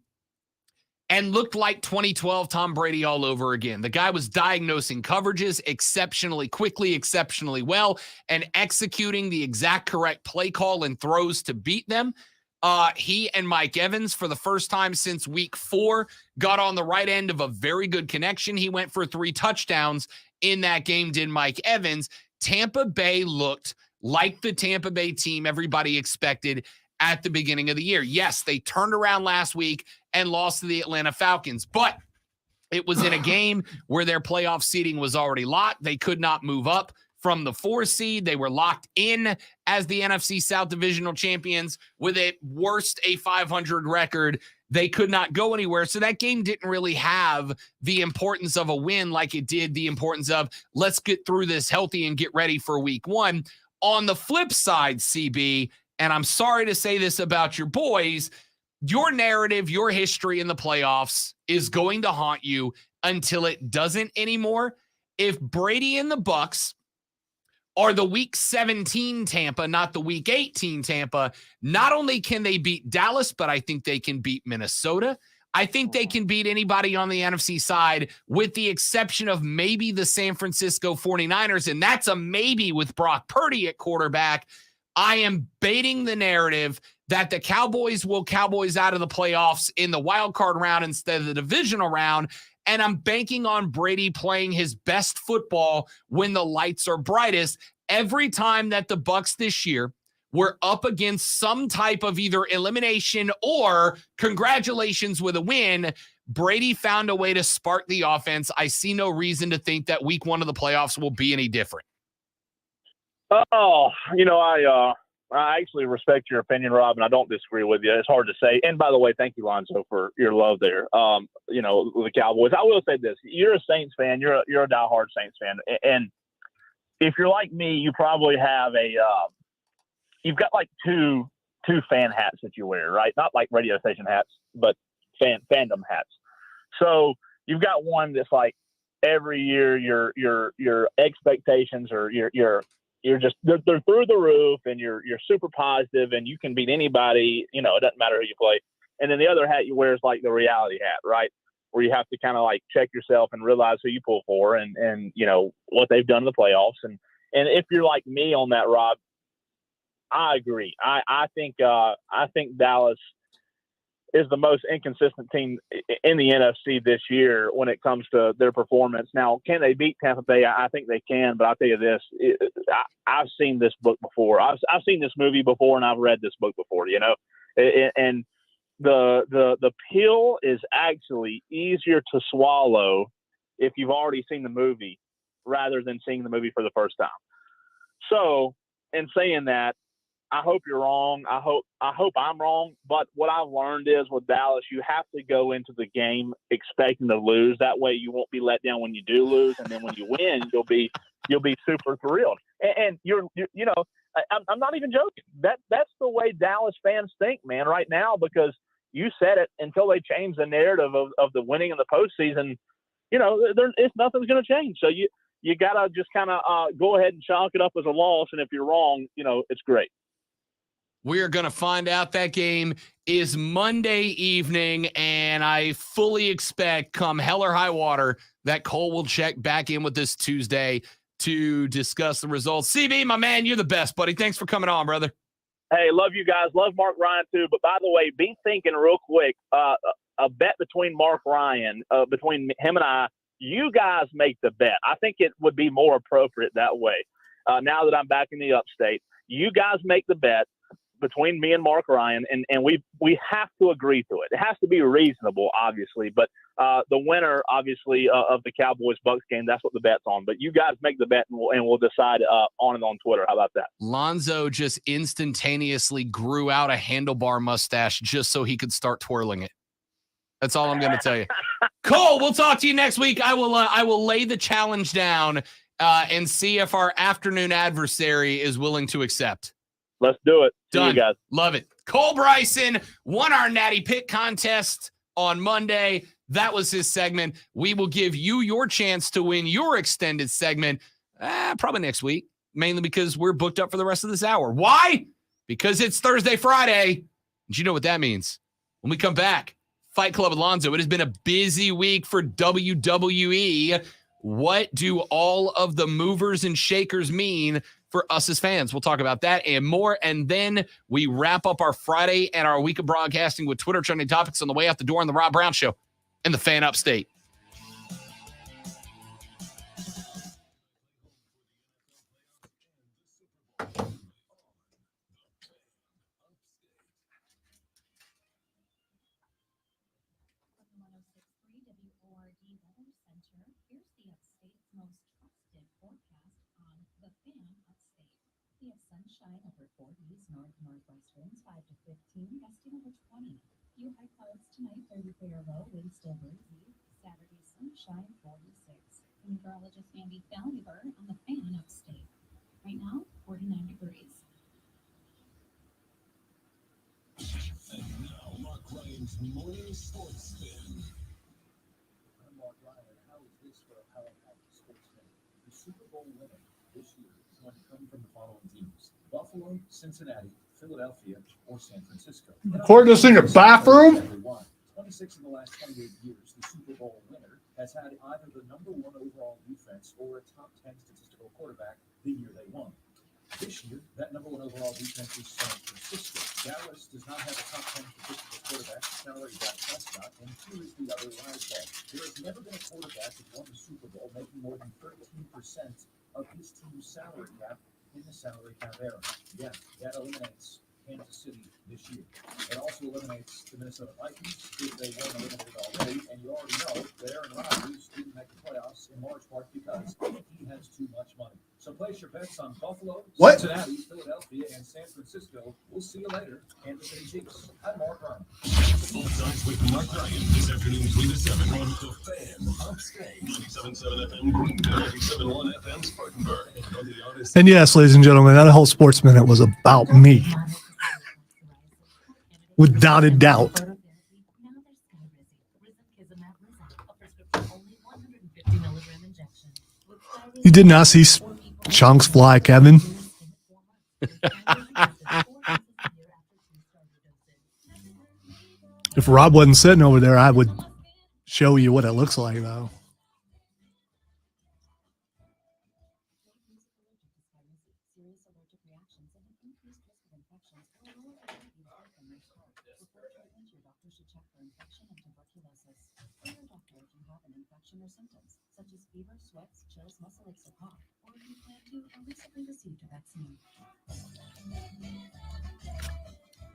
and looked like 2012 Tom Brady all over again. The guy was diagnosing coverages exceptionally quickly, exceptionally well, and executing the exact correct play call and throws to beat them. He and Mike Evans, for the first time since week 4, got on the right end of a very good connection. He went for 3 touchdowns in that game, did Mike Evans. Tampa Bay looked like the Tampa Bay team everybody expected at the beginning of the year. Yes, they turned around last week and lost to the Atlanta Falcons, but it was in a game where their playoff seeding was already locked. They could not move up from the 4 seed. They were locked in as the NFC South Divisional Champions with at worst a 500 record. They could not go anywhere. So that game didn't really have the importance of a win like it did the importance of let's get through this healthy and get ready for week 1. On the flip side, CB, and I'm sorry to say this about your boys, your narrative, your history in the playoffs is going to haunt you until it doesn't anymore. If Brady and the Bucs are the week 17 Tampa, not the week 18 Tampa, not only can they beat Dallas, but I think they can beat Minnesota. I think they can beat anybody on the NFC side with the exception of maybe the San Francisco 49ers, and that's a maybe with Brock Purdy at quarterback. I am baiting the narrative that the Cowboys will Cowboys out of the playoffs in the wild card round instead of the divisional round. And I'm banking on Brady playing his best football when the lights are brightest. Every time that the Bucs this year were up against some type of either elimination or congratulations with a win, Brady found a way to spark the offense. I see no reason to think that week 1 of the playoffs will be any different. Oh, I actually respect your opinion, Rob, and I don't disagree with you. It's hard to say. And by the way, thank you, Lonzo, for your love there. The Cowboys. I will say this: you're a Saints fan. You're a diehard Saints fan, and if you're like me, you probably have you've got like two fan hats that you wear, right? Not like radio station hats, but fandom hats. So you've got one that's like every year your expectations or you're just they're through the roof and you're super positive and you can beat anybody, it doesn't matter who you play. And then the other hat you wear is like the reality hat, right? Where you have to kind of like check yourself and realize who you pull for and what they've done in the playoffs. And if you're like me on that, Rob, I agree. I think Dallas is the most inconsistent team in the NFC this year when it comes to their performance. Now, can they beat Tampa Bay? I think they can, but I'll tell you this: I've seen this book before. I've seen this movie before, and I've read this book before. And the pill is actually easier to swallow if you've already seen the movie rather than seeing the movie for the first time. So, in saying that, I hope you're wrong. I hope I'm wrong. But what I've learned is with Dallas, you have to go into the game expecting to lose. That way, you won't be let down when you do lose, and then when you win, you'll be super thrilled. And I'm not even joking. That's the way Dallas fans think, man, right now. Because you said it, until they change the narrative of the winning in the postseason, nothing's going to change. So you gotta just kind of go ahead and chalk it up as a loss. And if you're wrong, it's great. We are going to find out. That game is Monday evening, and I fully expect, come hell or high water, that Cole will check back in with us Tuesday to discuss the results. CB, my man, you're the best, buddy. Thanks for coming on, brother. Hey, love you guys. Love Mark Ryan, too. But by the way, be thinking real quick, a bet between Mark Ryan, between him and I, you guys make the bet. I think it would be more appropriate that way. Now that I'm back in the upstate, you guys make the bet between me and Mark Ryan, and we have to agree to it. It has to be reasonable, obviously, but the winner, obviously, of the Cowboys-Bucs game, that's what the bet's on. But you guys make the bet, and we'll decide on Twitter. How about that? Lonzo just instantaneously grew out a handlebar mustache just so he could start twirling it. That's all I'm going to tell you. Cole, we'll talk to you next week. I will lay the challenge down and see if our afternoon adversary is willing to accept. Let's do it. See Done. you guys. Love it. Cole Bryson won our Natty Pick contest on Monday. That was his segment. We will give you your chance to win your extended segment probably next week, mainly because we're booked up for the rest of this hour. Why? Because it's Thursday, Friday. And you know what that means. When we come back, Fight Club Alonzo. It has been a busy week for WWE. What do all of the movers and shakers mean for us as fans? We'll talk about that and more. And then we wrap up our Friday and our week of broadcasting with Twitter trending topics on the way out the door on the Rob Brown Show and the Fan Upstate. Sunshine over 40s, northwest winds 5 to 15, gusting over 20. Few high clouds tonight, 33 or low, wind still breezy. Saturday sunshine 46. Meteorologist Andy Falliver on the Fan Upstate. Right now, 49 degrees. And now, Mark Ryan's Morning Sports Spin. I'm Mark Ryan. How is this for a powerhouse sportsman? The Super Bowl winner this year is going to come from the following teams: Buffalo, Cincinnati, Philadelphia, or San Francisco. Record this in your bathroom? 26 in the last 28 years, the Super Bowl winner has had either the number one overall defense or a top 10 statistical quarterback the year they won. This year, that number one overall defense is San Francisco. Dallas does not have a top 10 statistical quarterback. It's now already Dak Prescott, and who is the other wild card? There has never been a quarterback that won the Super Bowl making more than 13% of his team's salary cap in the salary cap era. Yeah, that eliminates Kansas City this year. It also eliminates the Minnesota Vikings if they weren't eliminated already, and you already know that Aaron Rodgers didn't make the playoffs in large part because he has too much money. So place your bets on Buffalo, Cincinnati, Philadelphia, and San Francisco. We'll see you later. Kansas City Chiefs. I'm Mark Ryan. Full Sides with Mark Ryan this afternoon 3 to 7 on The Fan Upstate. 97.7 FM Greenville, 97.1 FM Spartanburg. And yes, ladies and gentlemen, that whole sports minute was about me. Without a doubt. You did not see chunks fly, Kevin. If Rob wasn't sitting over there, I would show you what it looks like, though. Or symptoms such as fever, sweats, chills, muscle aches, or cough, or you plan to or recently received a vaccine.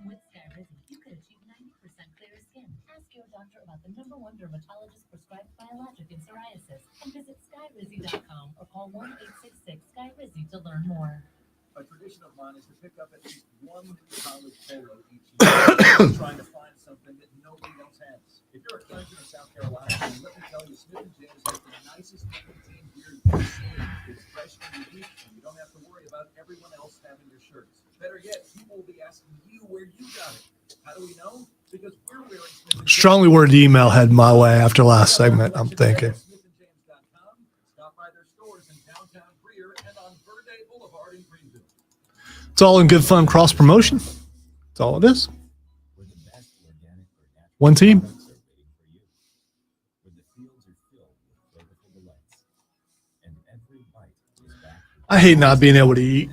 With Skyrizi, you could achieve 90% clearer skin. Ask your doctor about the #1 dermatologist prescribed biologic in psoriasis and visit skyrizi.com or call 1-866-SKYRIZI to learn more. A tradition of mine is to pick up at least one college polo each year, trying to find something that nobody else has. If you're a Clemson or South Carolina team, let me tell you, Smith & James has the nicest looking team here you've seen. It's fresh and unique, and you don't have to worry about everyone else having your shirts. Better yet, people will be asking you where you got it. How do we know? Because we're wearing Smith & James. Strongly worded email head my way after last segment, I'm thinking. Stop by their stores in downtown Greer and on Verde Boulevard in Greenville. It's all in good fun, cross promotion. That's all it is. One team. I hate not being able to eat.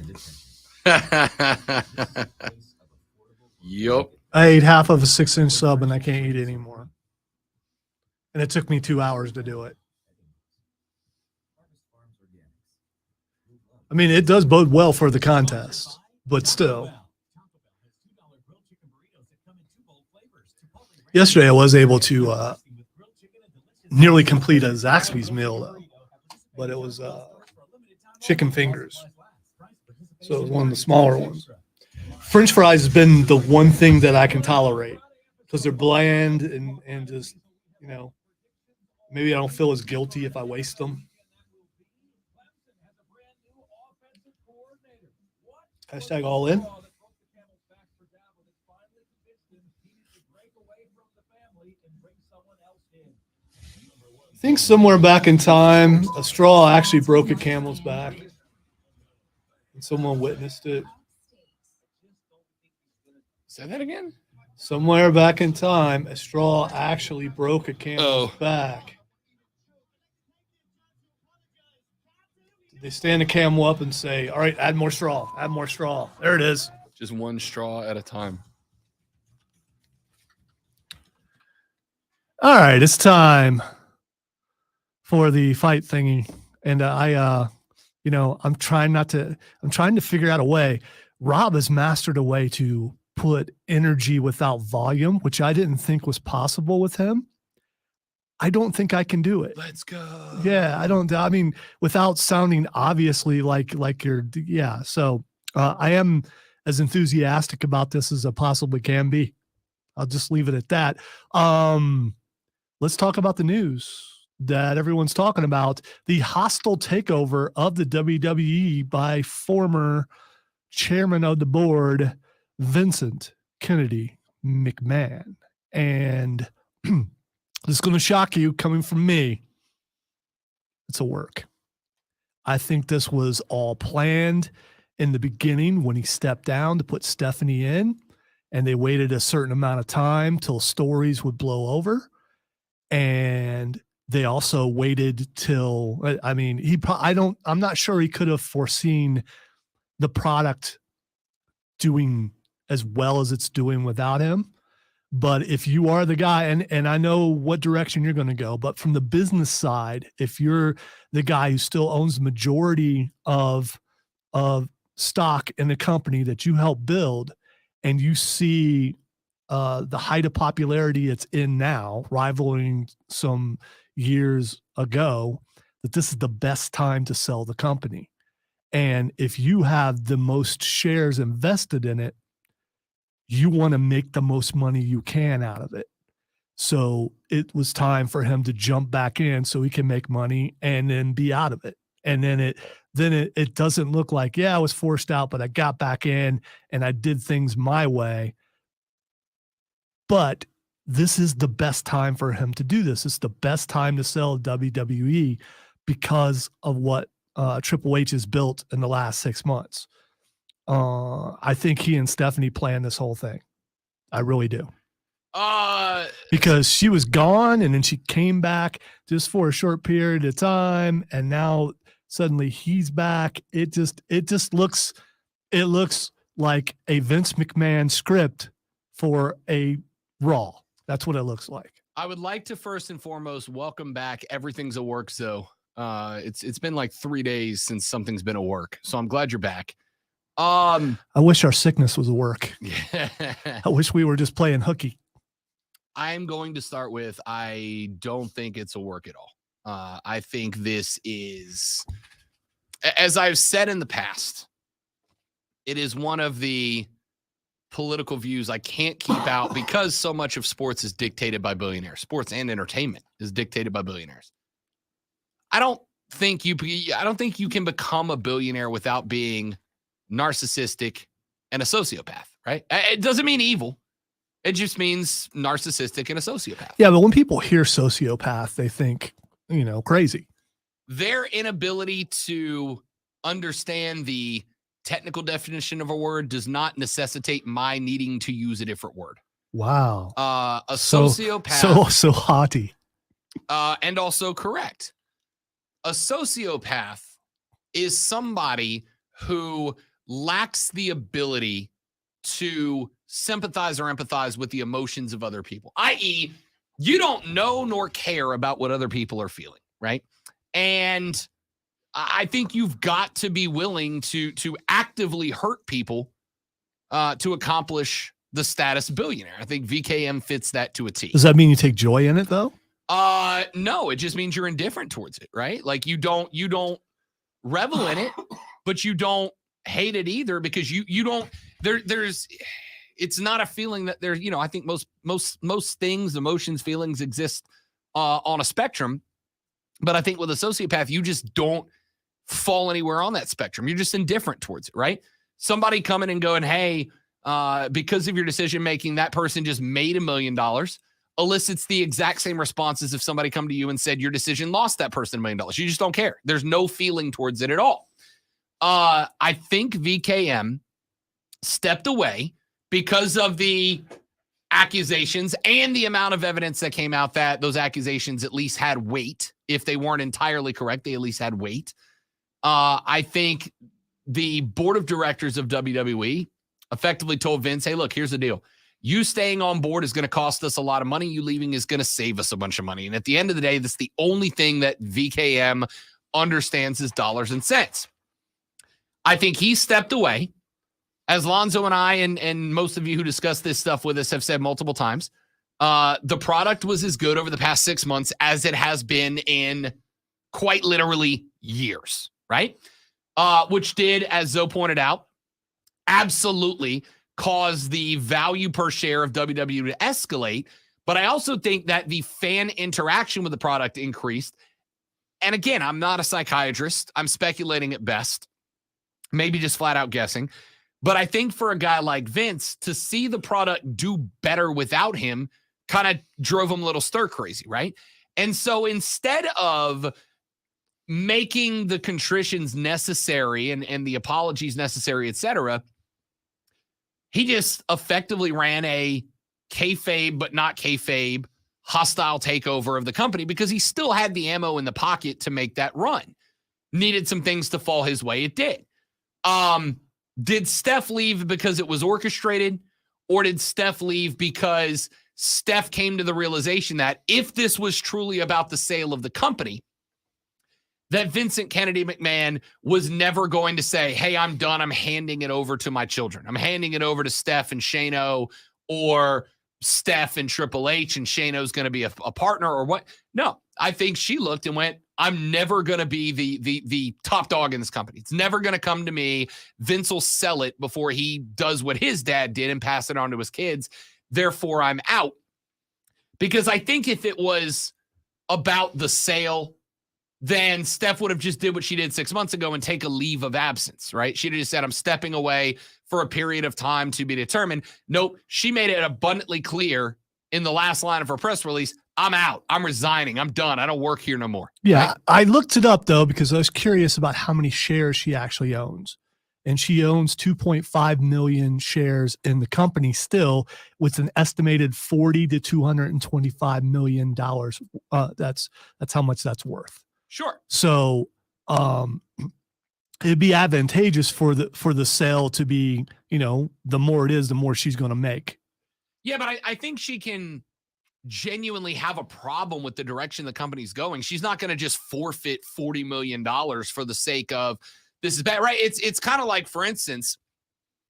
Yup. I ate half of a 6-inch sub and I can't eat anymore. And it took me 2 hours to do it. I mean, it does bode well for the contest, but still. Yesterday, I was able to nearly complete a Zaxby's meal, though. But it was chicken fingers. So it was one of the smaller ones. French fries has been the one thing that I can tolerate because they're bland and just, you know, maybe I don't feel as guilty if I waste them. Hashtag all in. I think somewhere back in time, a straw actually broke a camel's back. And someone witnessed it. Say that again? Somewhere back in time, a straw actually broke a camel's back. They stand the camel up and say, all right, add more straw, add more straw. There it is. Just one straw at a time. All right, it's time for the fight thingy. And I'm trying to figure out a way. Rob has mastered a way to put energy without volume, which I didn't think was possible with him. I don't think I can do it. Let's go. Yeah, I mean, without sounding obviously like you're, yeah. So I am as enthusiastic about this as I possibly can be. I'll just leave it at that. Let's talk about the news that everyone's talking about. The hostile takeover of the WWE by former chairman of the board, Vincent Kennedy McMahon. And this is going to shock you coming from me. It's a work. I think this was all planned in the beginning when he stepped down to put Stephanie in, and they waited a certain amount of time till stories would blow over. And they also waited till, I mean, I'm not sure he could have foreseen the product doing as well as it's doing without him. But if you are the guy, and I know what direction you're going to go, but from the business side, if you're the guy who still owns the majority of stock in the company that you helped build, and you see the height of popularity it's in now, rivaling some years ago, that this is the best time to sell the company. And if you have the most shares invested in it, you want to make the most money you can out of it. So it was time for him to jump back in so he can make money and then be out of it. And then it doesn't look like, yeah, I was forced out, but I got back in and I did things my way. But this is the best time for him to do this. It's the best time to sell WWE because of what Triple H has built in the last 6 months. I think he and Stephanie planned this whole thing. I really do. Because she was gone and then she came back just for a short period of time, and now suddenly he's back. It just looks like a Vince McMahon script for a Raw. That's what it looks like. I would like to first and foremost welcome back Everything's a Work. So it's been like 3 days since something's been a work. So I'm glad you're back. I wish our sickness was a work. I wish we were just playing hooky. I'm going to start with, I don't think it's a work at all. I think this is, as I've said in the past, it is one of the political views I can't keep out because so much of sports is dictated by billionaires. Sports and entertainment is dictated by billionaires. I don't think you can become a billionaire without being narcissistic and a sociopath, right? It doesn't mean evil. It just means narcissistic and a sociopath. Yeah, but when people hear sociopath, they think, crazy. Their inability to understand the technical definition of a word does not necessitate my needing to use a different word. Wow. A sociopath. So haughty. And also correct. A sociopath is somebody who lacks the ability to sympathize or empathize with the emotions of other people, i.e., you don't know nor care about what other people are feeling, right? And I think you've got to be willing to actively hurt people to accomplish the status billionaire. I think VKM fits that to a T. Does that mean you take joy in it, though? No, it just means you're indifferent towards it, right? Like you don't revel in it, but you don't hate it either because you don't there's it's not a feeling that there's, I think most things, emotions, feelings exist on a spectrum. But I think with a sociopath, you just don't fall anywhere on that spectrum. You're just indifferent towards it, right? somebody coming and going, hey, because of your decision making, that person just made $1 million, elicits the exact same response as if somebody come to you and said your decision lost that person $1 million. You just don't care. There's no feeling towards it at all. I think VKM stepped away because of the accusations and the amount of evidence that came out that those accusations at least had weight. If they weren't entirely correct, they at least had weight. I think the board of directors of WWE effectively told Vince, hey, look, here's the deal. You staying on board is going to cost us a lot of money. You leaving is going to save us a bunch of money. And at the end of the day, that's the only thing that VKM understands is dollars and cents. I think he stepped away. As Lonzo and I and most of you who discuss this stuff with us have said multiple times, the product was as good over the past 6 months as it has been in quite literally years, right? Which did, as Zoe pointed out, absolutely cause the value per share of WWE to escalate. But I also think that the fan interaction with the product increased. And again, I'm not a psychiatrist. I'm speculating at best, maybe just flat out guessing. But I think for a guy like Vince, to see the product do better without him kind of drove him a little stir crazy, right? And so instead of making the contritions necessary and the apologies necessary, et cetera, he just effectively ran a kayfabe, but not kayfabe, hostile takeover of the company because he still had the ammo in the pocket to make that run. Needed some things to fall his way. It did. Did Steph leave because it was orchestrated, or did Steph leave because Steph came to the realization that if this was truly about the sale of the company, that Vincent Kennedy McMahon was never going to say, hey, I'm done. I'm handing it over to my children. I'm handing it over to Steph and Shano, or Steph and Triple H, and Shano's going to be a partner or what? No, I think she looked and went, I'm never going to be the top dog in this company. It's never going to come to me. Vince will sell it before he does what his dad did and pass it on to his kids. Therefore, I'm out. Because I think if it was about the sale, then Steph would have just did what she did 6 months ago and take a leave of absence, right? She'd have just said, I'm stepping away for a period of time to be determined. Nope. She made it abundantly clear in the last line of her press release, I'm out. I'm resigning. I'm done. I don't work here no more. Yeah. Right? I looked it up, though, because I was curious about how many shares she actually owns. And she owns 2.5 million shares in the company still, with an estimated 40 to $225 million. That's how much that's worth. Sure. So it'd be advantageous for the sale to be, the more it is, the more she's going to make. Yeah, but I think she can genuinely have a problem with the direction the company's going. She's not going to just forfeit $40 million for the sake of this is bad, right? It's kind of like, for instance,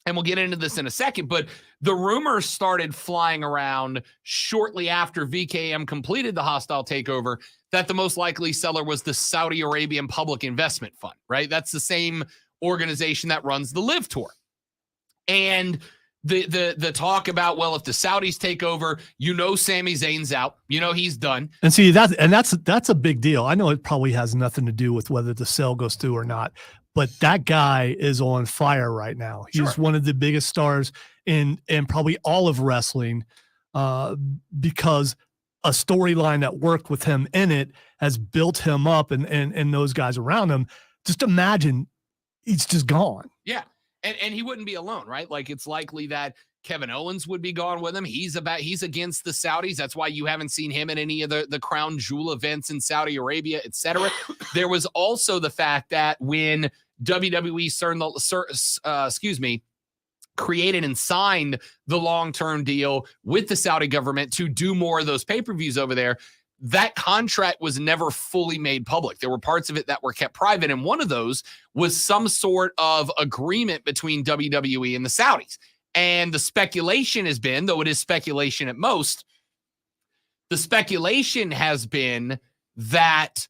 and we'll get into this in a second, but the rumors started flying around shortly after VKM completed the hostile takeover that the most likely seller was the Saudi Arabian Public Investment Fund, right? That's the same organization that runs the Live Tour. And the talk about, well, if the Saudis take over, Sami Zayn's out, he's done. And see, that's a big deal. I know it probably has nothing to do with whether the sale goes through or not, but that guy is on fire right now. He's one of the biggest stars in probably all of wrestling, because a storyline that worked with him in it has built him up and those guys around him. Just imagine he's just gone. Yeah. And he wouldn't be alone, right? Like, it's likely that Kevin Owens would be gone with him. He's against the Saudis. That's why you haven't seen him in any of the crown jewel events in Saudi Arabia, etc. There was also the fact that when WWE created and signed the long-term deal with the Saudi government to do more of those pay-per-views over there, that contract was never fully made public. There were parts of it that were kept private, and one of those was some sort of agreement between WWE and the Saudis. And the speculation has been, though it is speculation at most, the speculation has been that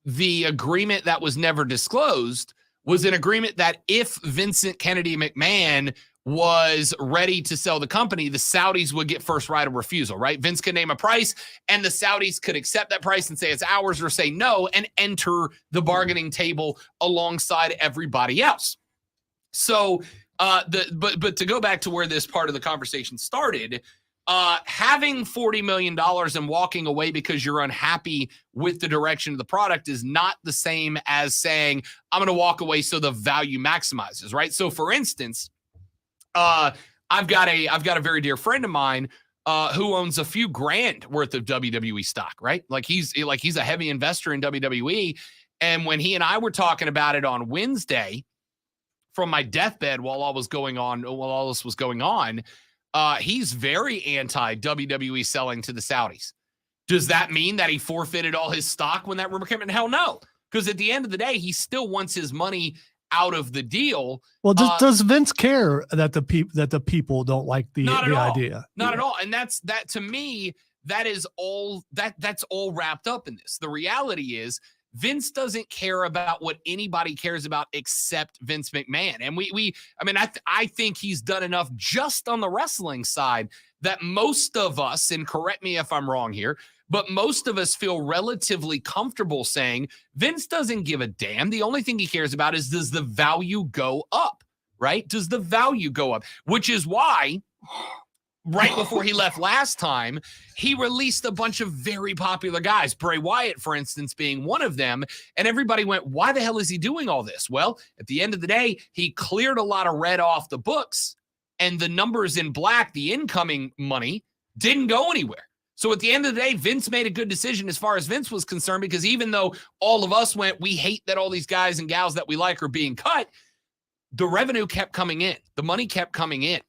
the agreement that was never disclosed was an agreement that if Vincent Kennedy McMahon was ready to sell the company, the Saudis would get first right of refusal, right? Vince could name a price and the Saudis could accept that price and say it's ours, or say no and enter the bargaining table alongside everybody else. So But to go back to where this part of the conversation started, having $40 million and walking away because you're unhappy with the direction of the product is not the same as saying, I'm going to walk away so the value maximizes, right? So for instance, I've got a very dear friend of mine who owns a few grand worth of WWE stock, right? Like he's a heavy investor in WWE. And when he and I were talking about it on Wednesday from my deathbed while all this was going on, he's very anti WWE selling to the Saudis. Does that mean that he forfeited all his stock when that rumor came in? Hell no. Because at the end of the day, he still wants his money out of the deal. Well, does Vince care that the people don't like the idea? Not at all. And that to me, that's all wrapped up in this. The reality is Vince doesn't care about what anybody cares about except Vince McMahon. And I think he's done enough just on the wrestling side that most of us, and correct me if I'm wrong here, but most of us feel relatively comfortable saying Vince doesn't give a damn. The only thing he cares about is, does the value go up, right? Does the value go up? Which is why right before he left last time, he released a bunch of very popular guys, Bray Wyatt, for instance, being one of them. And everybody went, why the hell is he doing all this? Well, at the end of the day, he cleared a lot of red off the books, and the numbers in black, the incoming money, didn't go anywhere. So at the end of the day, Vince made a good decision as far as Vince was concerned, because even though all of us went, we hate that all these guys and gals that we like are being cut, the revenue kept coming in. The money kept coming in.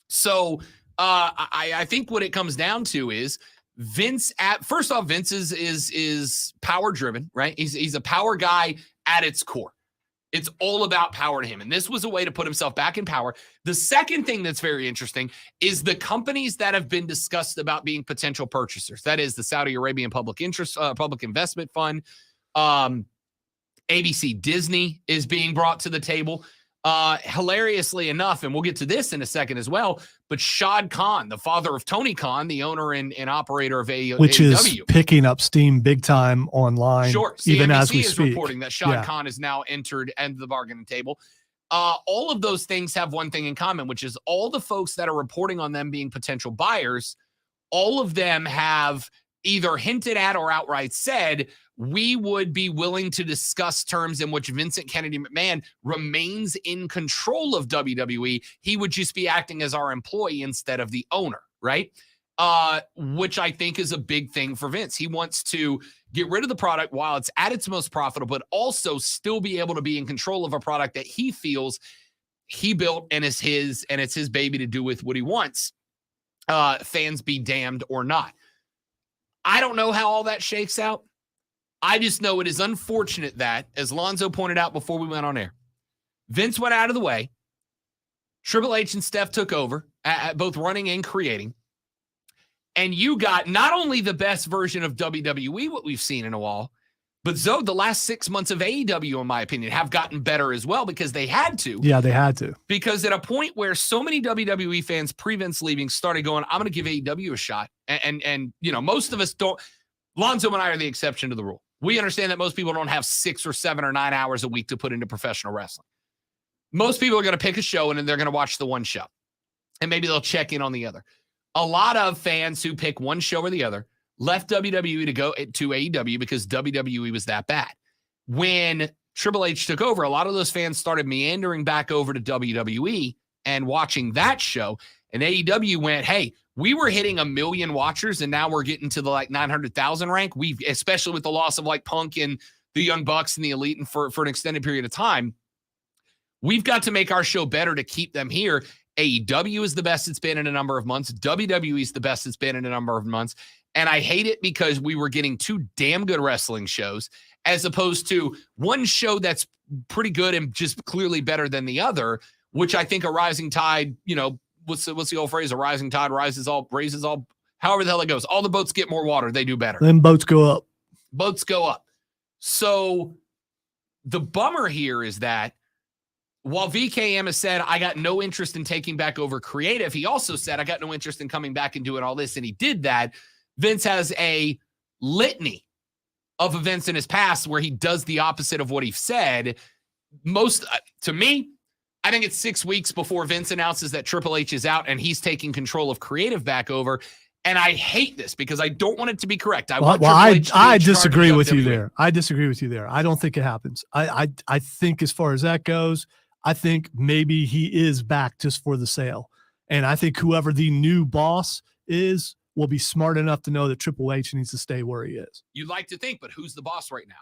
So I think what it comes down to is Vince first off, Vince is power driven, right? He's a power guy at its core. It's all about power to him. And this was a way to put himself back in power. The second thing that's very interesting is the companies that have been discussed about being potential purchasers. That is the Saudi Arabian Public Investment Fund. ABC Disney is being brought to the table. Hilariously enough, and we'll get to this in a second as well, but Shad Khan, the father of Tony Khan, the owner and operator of AEW, which is picking up steam big time online. Sure, even CNBC as we is speak. reporting that Shad Khan has now entered the bargaining table. All of those things have one thing in common, which is all the folks that are reporting on them being potential buyers, all of them have either hinted at or outright said, we would be willing to discuss terms in which Vincent Kennedy McMahon remains in control of WWE. He would just be acting as our employee instead of the owner, right? Which I think is a big thing for Vince. He wants to get rid of the product while it's at its most profitable, but also still be able to be in control of a product that he feels he built and is his, and it's his baby to do with what he wants. Fans be damned or not. I don't know how all that shakes out. I just know it is unfortunate that, as Lonzo pointed out before we went on air, Vince went out of the way. Triple H and Steph took over, at both running and creating. And you got not only the best version of WWE, what we've seen in a while, but Zoe, the last 6 months of AEW, in my opinion, have gotten better as well, because they had to. Yeah, they had to. Because at a point where so many WWE fans pre-Vince leaving started going, I'm going to give AEW a shot. And you know, most of us don't. Lonzo and I are the exception to the rule. We understand that most people don't have 6 or 7 or 9 hours a week to put into professional wrestling. Most people are going to pick a show and then they're going to watch the one show. And maybe they'll check in on the other. A lot of fans who pick one show or the other left WWE to go to AEW because WWE was that bad. When Triple H took over, a lot of those fans started meandering back over to WWE and watching that show. And AEW went, hey, we were hitting 1 million watchers, and now we're getting to the 900,000 rank. Especially with the loss of Punk and the Young Bucks and the Elite, and for an extended period of time, we've got to make our show better to keep them here. AEW is the best it's been in a number of months. WWE is the best it's been in a number of months. And I hate it because we were getting 2 damn good wrestling shows as opposed to one show that's pretty good and just clearly better than the other, which I think a rising tide, what's the old phrase? A rising tide raises all, however the hell it goes. All the boats get more water. They do better. Then boats go up. Boats go up. So the bummer here is that while VKM has said, I got no interest in taking back over creative, he also said, I got no interest in coming back and doing all this. And he did that. Vince has a litany of events in his past where he does the opposite of what he said. To me, I think it's 6 weeks before Vince announces that Triple H is out and he's taking control of creative back over. And I hate this because I don't want it to be correct. I disagree with you there. I disagree with you there. I don't think it happens. I think as far as that goes, I think maybe he is back just for the sale. And I think whoever the new boss is will be smart enough to know that Triple H needs to stay where he is. You'd like to think, but who's the boss right now?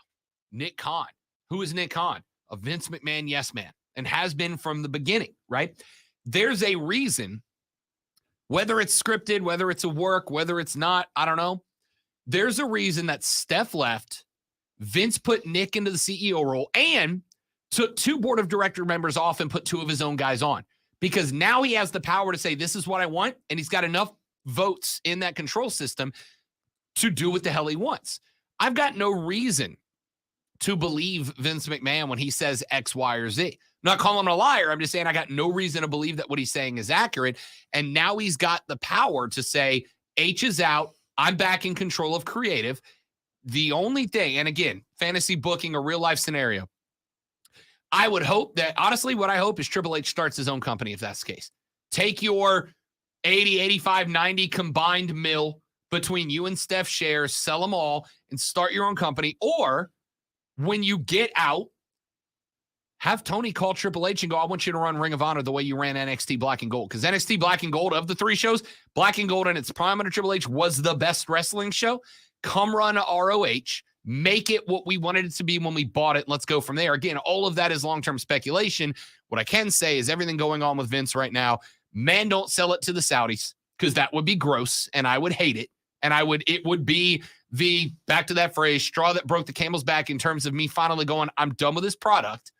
Nick Khan. Who is Nick Khan? A Vince McMahon yes man, and has been from the beginning, right? There's a reason, whether it's scripted, whether it's a work, whether it's not, I don't know. There's a reason that Steph left, Vince put Nick into the CEO role, and took 2 board of director members off and put 2 of his own guys on. Because now he has the power to say, this is what I want, and he's got enough votes in that control system to do what the hell he wants. I've got no reason to believe Vince McMahon when he says X, Y, or Z. I'm not calling him a liar. I'm just saying I got no reason to believe that what he's saying is accurate. And now he's got the power to say, H is out. I'm back in control of creative. The only thing, and again, fantasy booking, a real life scenario, I would hope that, honestly, what I hope is Triple H starts his own company if that's the case. Take your 80, 85, 90 combined mil between you and Steph shares, sell them all, and start your own company. Or when you get out, have Tony call Triple H and go, I want you to run Ring of Honor the way you ran NXT Black and Gold. Because NXT Black and Gold, of the 3 shows, Black and Gold in its prime under Triple H was the best wrestling show. Come run ROH. Make it what we wanted it to be when we bought it. Let's go from there. Again, all of that is long-term speculation. What I can say is everything going on with Vince right now, man, don't sell it to the Saudis, because that would be gross and I would hate it. And it would be the, back to that phrase, straw that broke the camel's back in terms of me finally going, I'm done with this product.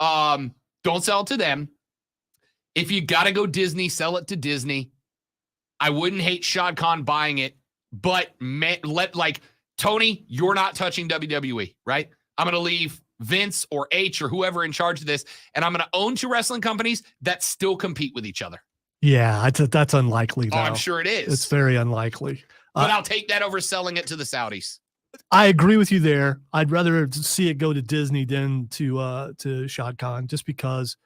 Don't sell it to them. If you got to go Disney, sell it to Disney. I wouldn't hate Shad Khan buying it, but Tony, you're not touching WWE, right? I'm going to leave Vince or H or whoever in charge of this, and I'm going to own 2 wrestling companies that still compete with each other. Yeah, that's unlikely, though. Oh, I'm sure it is. It's very unlikely. But I'll take that over selling it to the Saudis. I agree with you there. I'd rather see it go to Disney than to Shad Khan, just because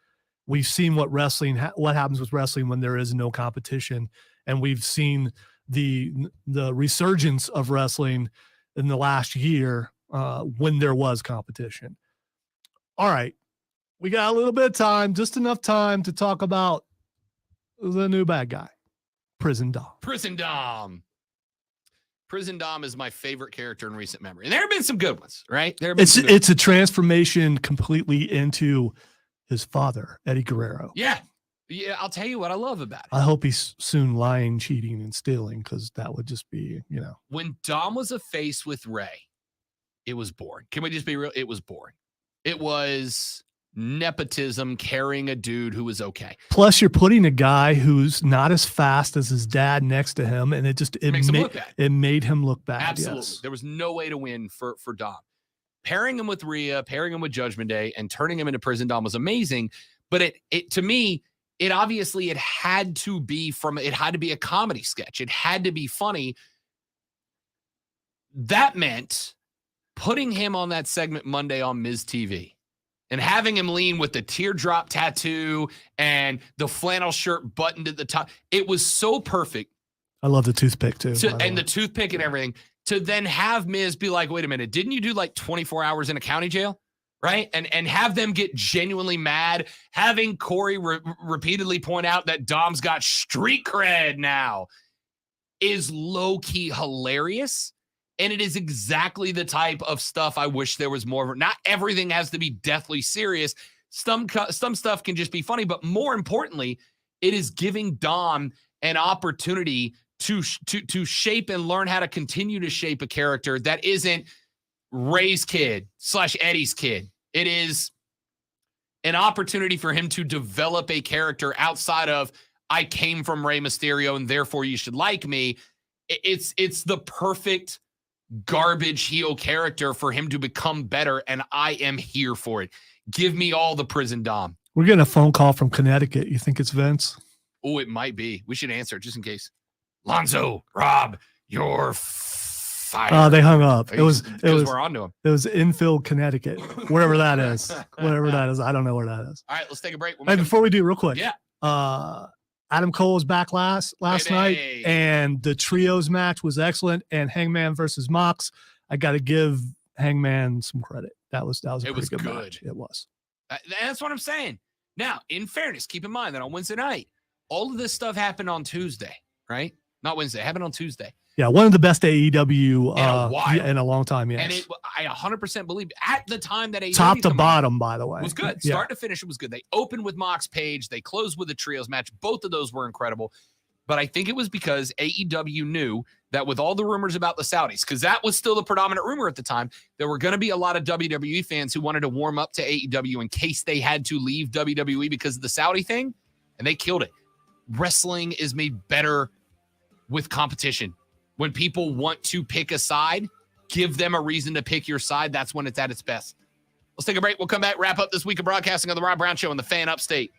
we've seen what happens with wrestling when there is no competition, and we've seen the resurgence of wrestling in the last year when there was competition. All right, we got a little bit of time, just enough time to talk about the new bad guy, Prison Dom. Prison Dom. Prison Dom is my favorite character in recent memory. And there have been some good ones, right? It's a transformation completely into his father, Eddie Guerrero. Yeah. Yeah, I'll tell you what I love about it. I hope he's soon lying, cheating, and stealing, because that would just be, When Dom was a face with Ray, it was boring. Can we just be real? It was boring. It was nepotism, carrying a dude who was okay. Plus, you're putting a guy who's not as fast as his dad next to him, and it made him look bad. Absolutely. Yes. There was no way to win for Dom. Pairing him with Rhea, pairing him with Judgment Day, and turning him into Prison Dom was amazing. But it to me, it had to be a comedy sketch. It had to be funny. That meant putting him on that segment Monday on Miz TV and having him lean with the teardrop tattoo and the flannel shirt buttoned at the top. It was so perfect. I love the toothpick too. The toothpick and everything. To then have Miz be like, wait a minute, didn't you do like 24 hours in a county jail? Right? And have them get genuinely mad. Having Corey repeatedly point out that Dom's got street cred now is low-key hilarious. And it is exactly the type of stuff I wish there was more of. Not everything has to be deathly serious. Some stuff can just be funny. But more importantly, it is giving Dom an opportunity to shape and learn how to continue to shape a character that isn't Ray's kid / Eddie's kid. It is an opportunity for him to develop a character outside of, I came from Rey Mysterio and therefore you should like me. It's the perfect garbage heel character for him to become better, and I am here for it. Give me all the Prison Dom. We're getting a phone call from Connecticut. You think it's Vince? Oh, it might be. We should answer it just in case. Lonzo, Rob, your fire. They hung up. It was we're on to him. It was Enfield, Connecticut, wherever that is. Whatever that is. I don't know where that is. All right, let's take a break. Hey, before we do, real quick. Yeah. Adam Cole was back last night, and the trios match was excellent. And Hangman versus Mox, I got to give Hangman some credit. That was a pretty good match. It was. That's what I'm saying. Now, in fairness, keep in mind that on Wednesday night, all of this stuff happened on Tuesday, right? Not Wednesday. It happened on Tuesday. Yeah, one of the best AEW in a long time. Yes, and I 100% believe at the time that AEW top to bottom, by the way, was good. Start to finish, it was good. They opened with Mox Page. They closed with a trios match. Both of those were incredible. But I think it was because AEW knew that with all the rumors about the Saudis, because that was still the predominant rumor at the time, there were going to be a lot of WWE fans who wanted to warm up to AEW in case they had to leave WWE because of the Saudi thing, and they killed it. Wrestling is made better with competition. When people want to pick a side, give them a reason to pick your side. That's when it's at its best. Let's take a break. We'll come back, wrap up this week of broadcasting on the Rob Brown Show on the Fan Upstate.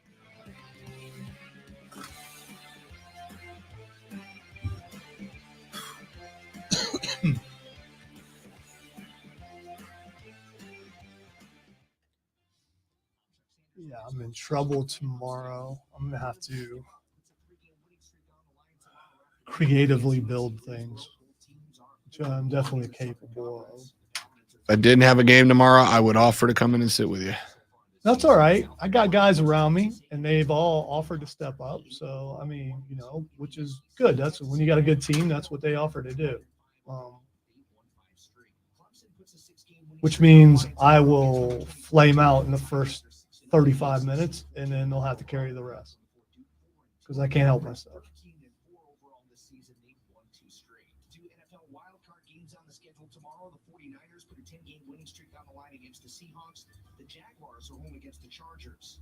Yeah, I'm in trouble tomorrow. I'm going to have to creatively build things, which I'm definitely capable of. If I didn't have a game tomorrow, I would offer to come in and sit with you. That's all right. I got guys around me, and they've all offered to step up. So, I mean, which is good. That's when you got a good team, that's what they offer to do. Which means I will flame out in the first 35 minutes, and then they'll have to carry the rest because I can't help myself. Tomorrow, the 49ers put a 10-game winning streak on the line against the Seahawks. The Jaguars are home against the Chargers.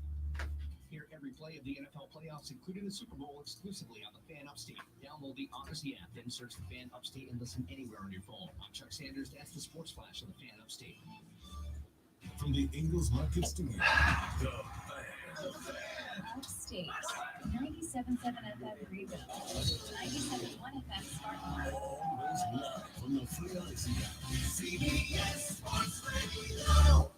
Hear every play of the NFL playoffs, including the Super Bowl, exclusively on the Fan Upstate. Download the Odyssey app, then search the Fan Upstate and listen anywhere on your phone. I'm Chuck Sanders. That's the Sports Flash on the Fan Upstate. From the Ingles Market Studio, the Fan Upstate, 97.7 FM Greenville, 97.1 FM Spartanburg. Always live from the Free Odyssey app. CBS Sports Radio.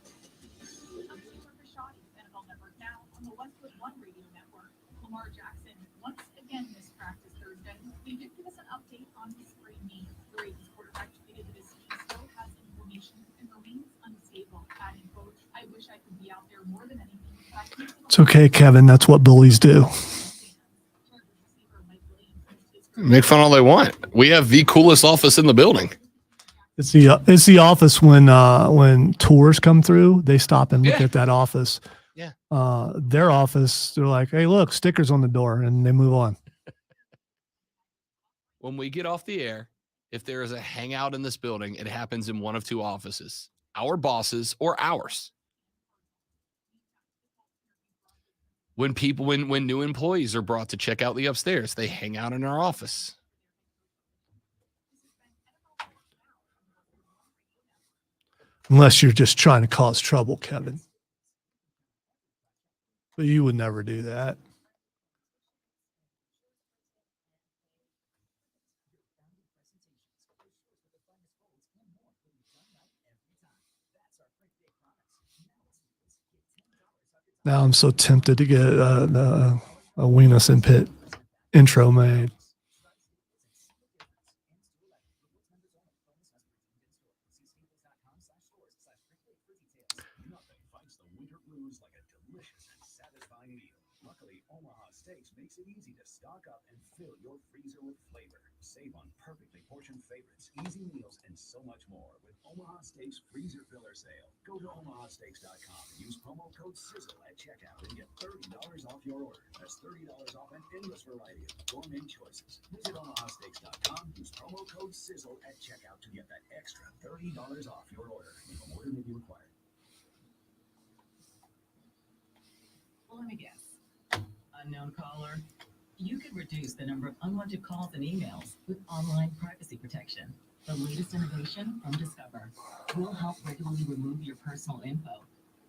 I'm Super Rashadi, NFL Network now on the 1.1 Radio Network. Lamar Jackson once again missed practice Thursday. He did give us an update on his sprained knee. The Ravens quarterback tweeted that his knee still has inflammation and remains unstable. Adding, quote, I wish I could be out there more than anything. It's okay, Kevin. That's what bullies do. Make fun all they want. We have the coolest office in the building. It's the office when tours come through, they stop and look at that office. Yeah. Their office, they're like, hey, look, stickers on the door, and they move on. When we get off the air, if there is a hangout in this building, it happens in one of two offices, our bosses or ours. When new employees are brought to check out the upstairs, they hang out in our office. Unless you're just trying to cause trouble, Kevin. But you would never do that. Now I'm so tempted to get a Weenus and Pitt intro made. Makes it easy to stock up and fill your freezer with flavor. Save on perfectly portioned favorites, easy meals, and so much more with Omaha Steaks Freezer Filler Sale. Go to omahasteaks.com and use promo code SIZZLE at checkout and get $30 off your order. That's $30 off an endless variety of gourmet choices. Visit omahasteaks.com, use promo code SIZZLE at checkout to get that extra $30 off your order. No order may be required. Well, let me guess. Unknown caller. You could reduce the number of unwanted calls and emails with online privacy protection. The latest innovation from Discover will help regularly remove your personal info,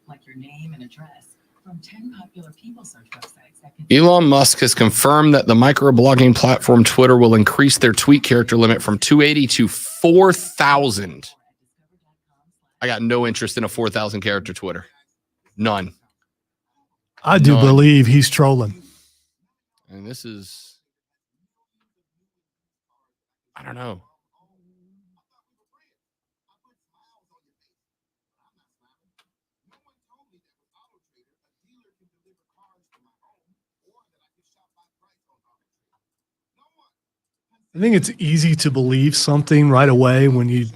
like your name and address, from 10 popular people search websites that can... Elon Musk has confirmed that the microblogging platform Twitter will increase their tweet character limit from 280 to 4,000. I got no interest in a 4,000 character Twitter. None. I do believe he's trolling. And this is, I don't know. I think it's easy to believe something right away when you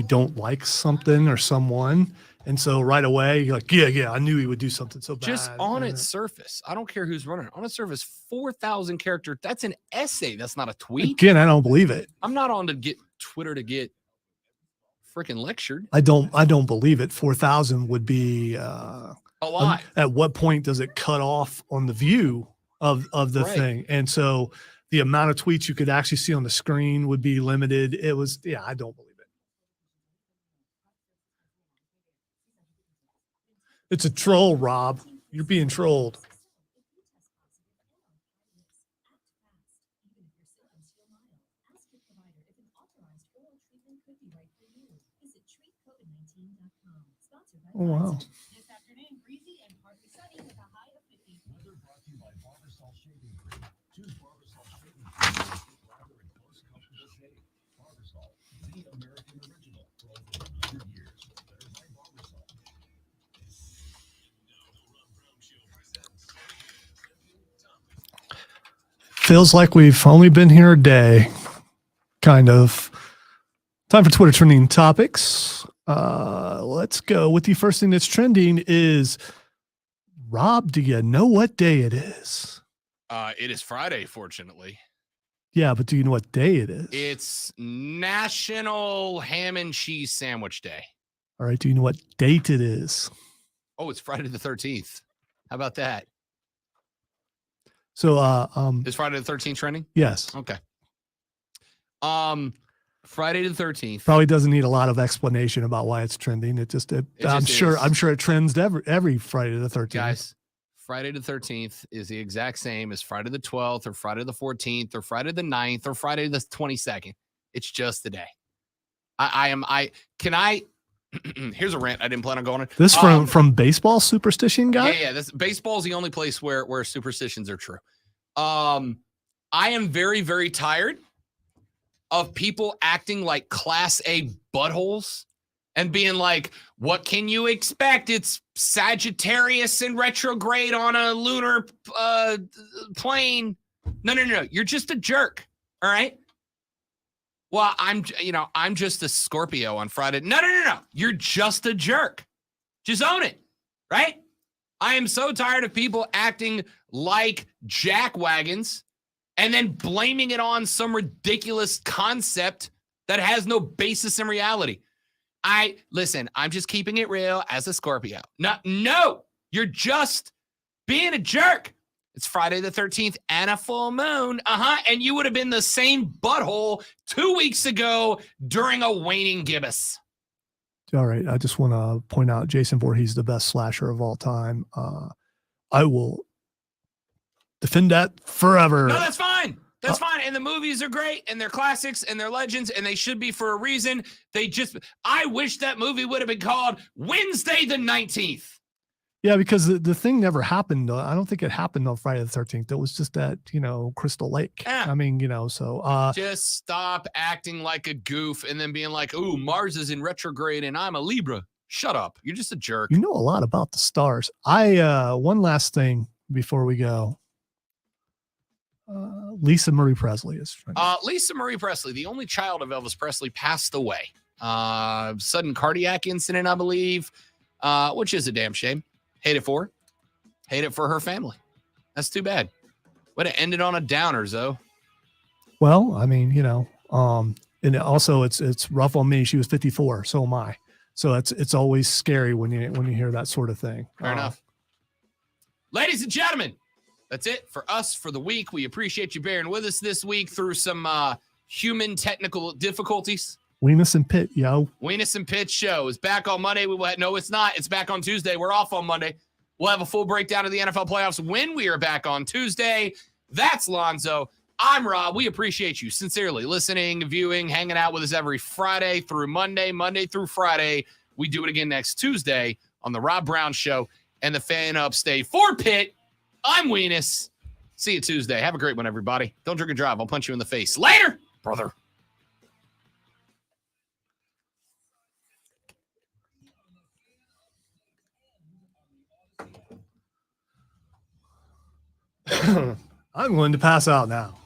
don't like something or someone. And so right away, you're like, yeah, I knew he would do something so bad. Just on its surface, I don't care who's running it. On its surface, 4,000 character. That's an essay. That's not a tweet. Again, I don't believe it. I'm not on to get Twitter to get freaking lectured. I don't believe it. 4,000 would be a lot. At what point does it cut off on the view of the thing? And so the amount of tweets you could actually see on the screen would be limited. It was, I don't believe it. It's a troll, Rob. You're being trolled. Oh, wow. This afternoon, breezy and partly sunny with a high of 50. Weather brought to you by Barbasol Shaving Cream. Choose Barbasol Shaving Cream to get lather and close, comfortable shave. Barbasol, the American original for over 100 years. Better by Barbasol. Feels like we've only been here a day, kind of. Time for Twitter trending topics. Let's go with the first thing that's trending is, Rob, do you know what day it is? It is Friday, fortunately. Yeah, but do you know what day it is? It's National Ham and Cheese Sandwich Day. All right, do you know what date it is? Oh, it's Friday the 13th. How about that? So is Friday the 13th trending? Yes. Okay. Friday the 13th. Probably doesn't need a lot of explanation about why it's trending. I'm sure it trends every Friday the 13th. Guys, Friday the 13th is the exact same as Friday the 12th or Friday the 14th or Friday the 9th or Friday the 22nd. It's just the day. Here's a rant I didn't plan on going on. This from baseball superstition guy? Yeah. This baseball is the only place where superstitions are true. I am very, very tired of people acting like class A buttholes and being like, what can you expect? It's Sagittarius in retrograde on a lunar plane. No. You're just a jerk. All right. Well, I'm just a Scorpio on Friday. No. You're just a jerk. Just own it. Right. I am so tired of people acting like jackwagons and then blaming it on some ridiculous concept that has no basis in reality. Listen, I'm just keeping it real as a Scorpio. No, you're just being a jerk. It's Friday the 13th and a full moon. And you would have been the same butthole 2 weeks ago during a waning gibbous. All right. I just want to point out Jason Voorhees, the best slasher of all time. I will defend that forever. No, that's fine. That's fine. And the movies are great and they're classics and they're legends and they should be for a reason. I wish that movie would have been called Wednesday the 19th. Yeah, because the thing never happened. I don't think it happened on Friday the 13th. It was just at, Crystal Lake. Yeah. I mean, so. Just stop acting like a goof and then being like, ooh, Mars is in retrograde and I'm a Libra. Shut up. You're just a jerk. You know a lot about the stars. One last thing before we go. Lisa Marie Presley is trending. Lisa Marie Presley, the only child of Elvis Presley, passed away. Sudden cardiac incident, I believe, which is a damn shame. Hate it for her. Hate it for her family. That's too bad. Would have ended on a downer, Zoe. Well, I mean, and also it's rough on me. She was 54, so am I. So it's always scary when you hear that sort of thing. Fair enough. Ladies and gentlemen, that's it for us for the week. We appreciate you bearing with us this week through some human technical difficulties. Weenus and Pitt, yo. Weenus and Pitt show is back on Monday. No, it's not. It's back on Tuesday. We're off on Monday. We'll have a full breakdown of the NFL playoffs when we are back on Tuesday. That's Lonzo. I'm Rob. We appreciate you sincerely listening, viewing, hanging out with us every Friday through Monday, Monday through Friday. We do it again next Tuesday on the Rob Brown Show and the Fan Upstate. For Pitt, I'm Weenus. See you Tuesday. Have a great one, everybody. Don't drink and drive. I'll punch you in the face. Later, brother. I'm going to pass out now.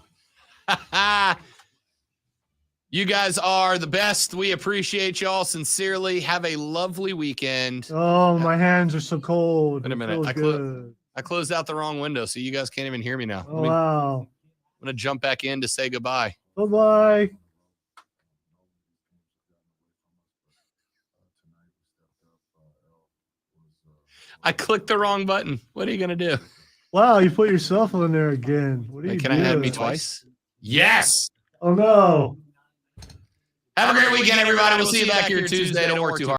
You guys are the best. We appreciate y'all sincerely. Have a lovely weekend. Oh, my hands are so cold. Wait a minute. I closed out the wrong window, so you guys can't even hear me now. Oh, wow. I'm going to jump back in to say goodbye. Bye-bye. I clicked the wrong button. What are you going to do? Wow, you put yourself on there again. What are you Can doing? I have me twice? Yes. Oh, no. Have a great weekend, everybody. We'll see you back here Tuesday. Don't work too hard.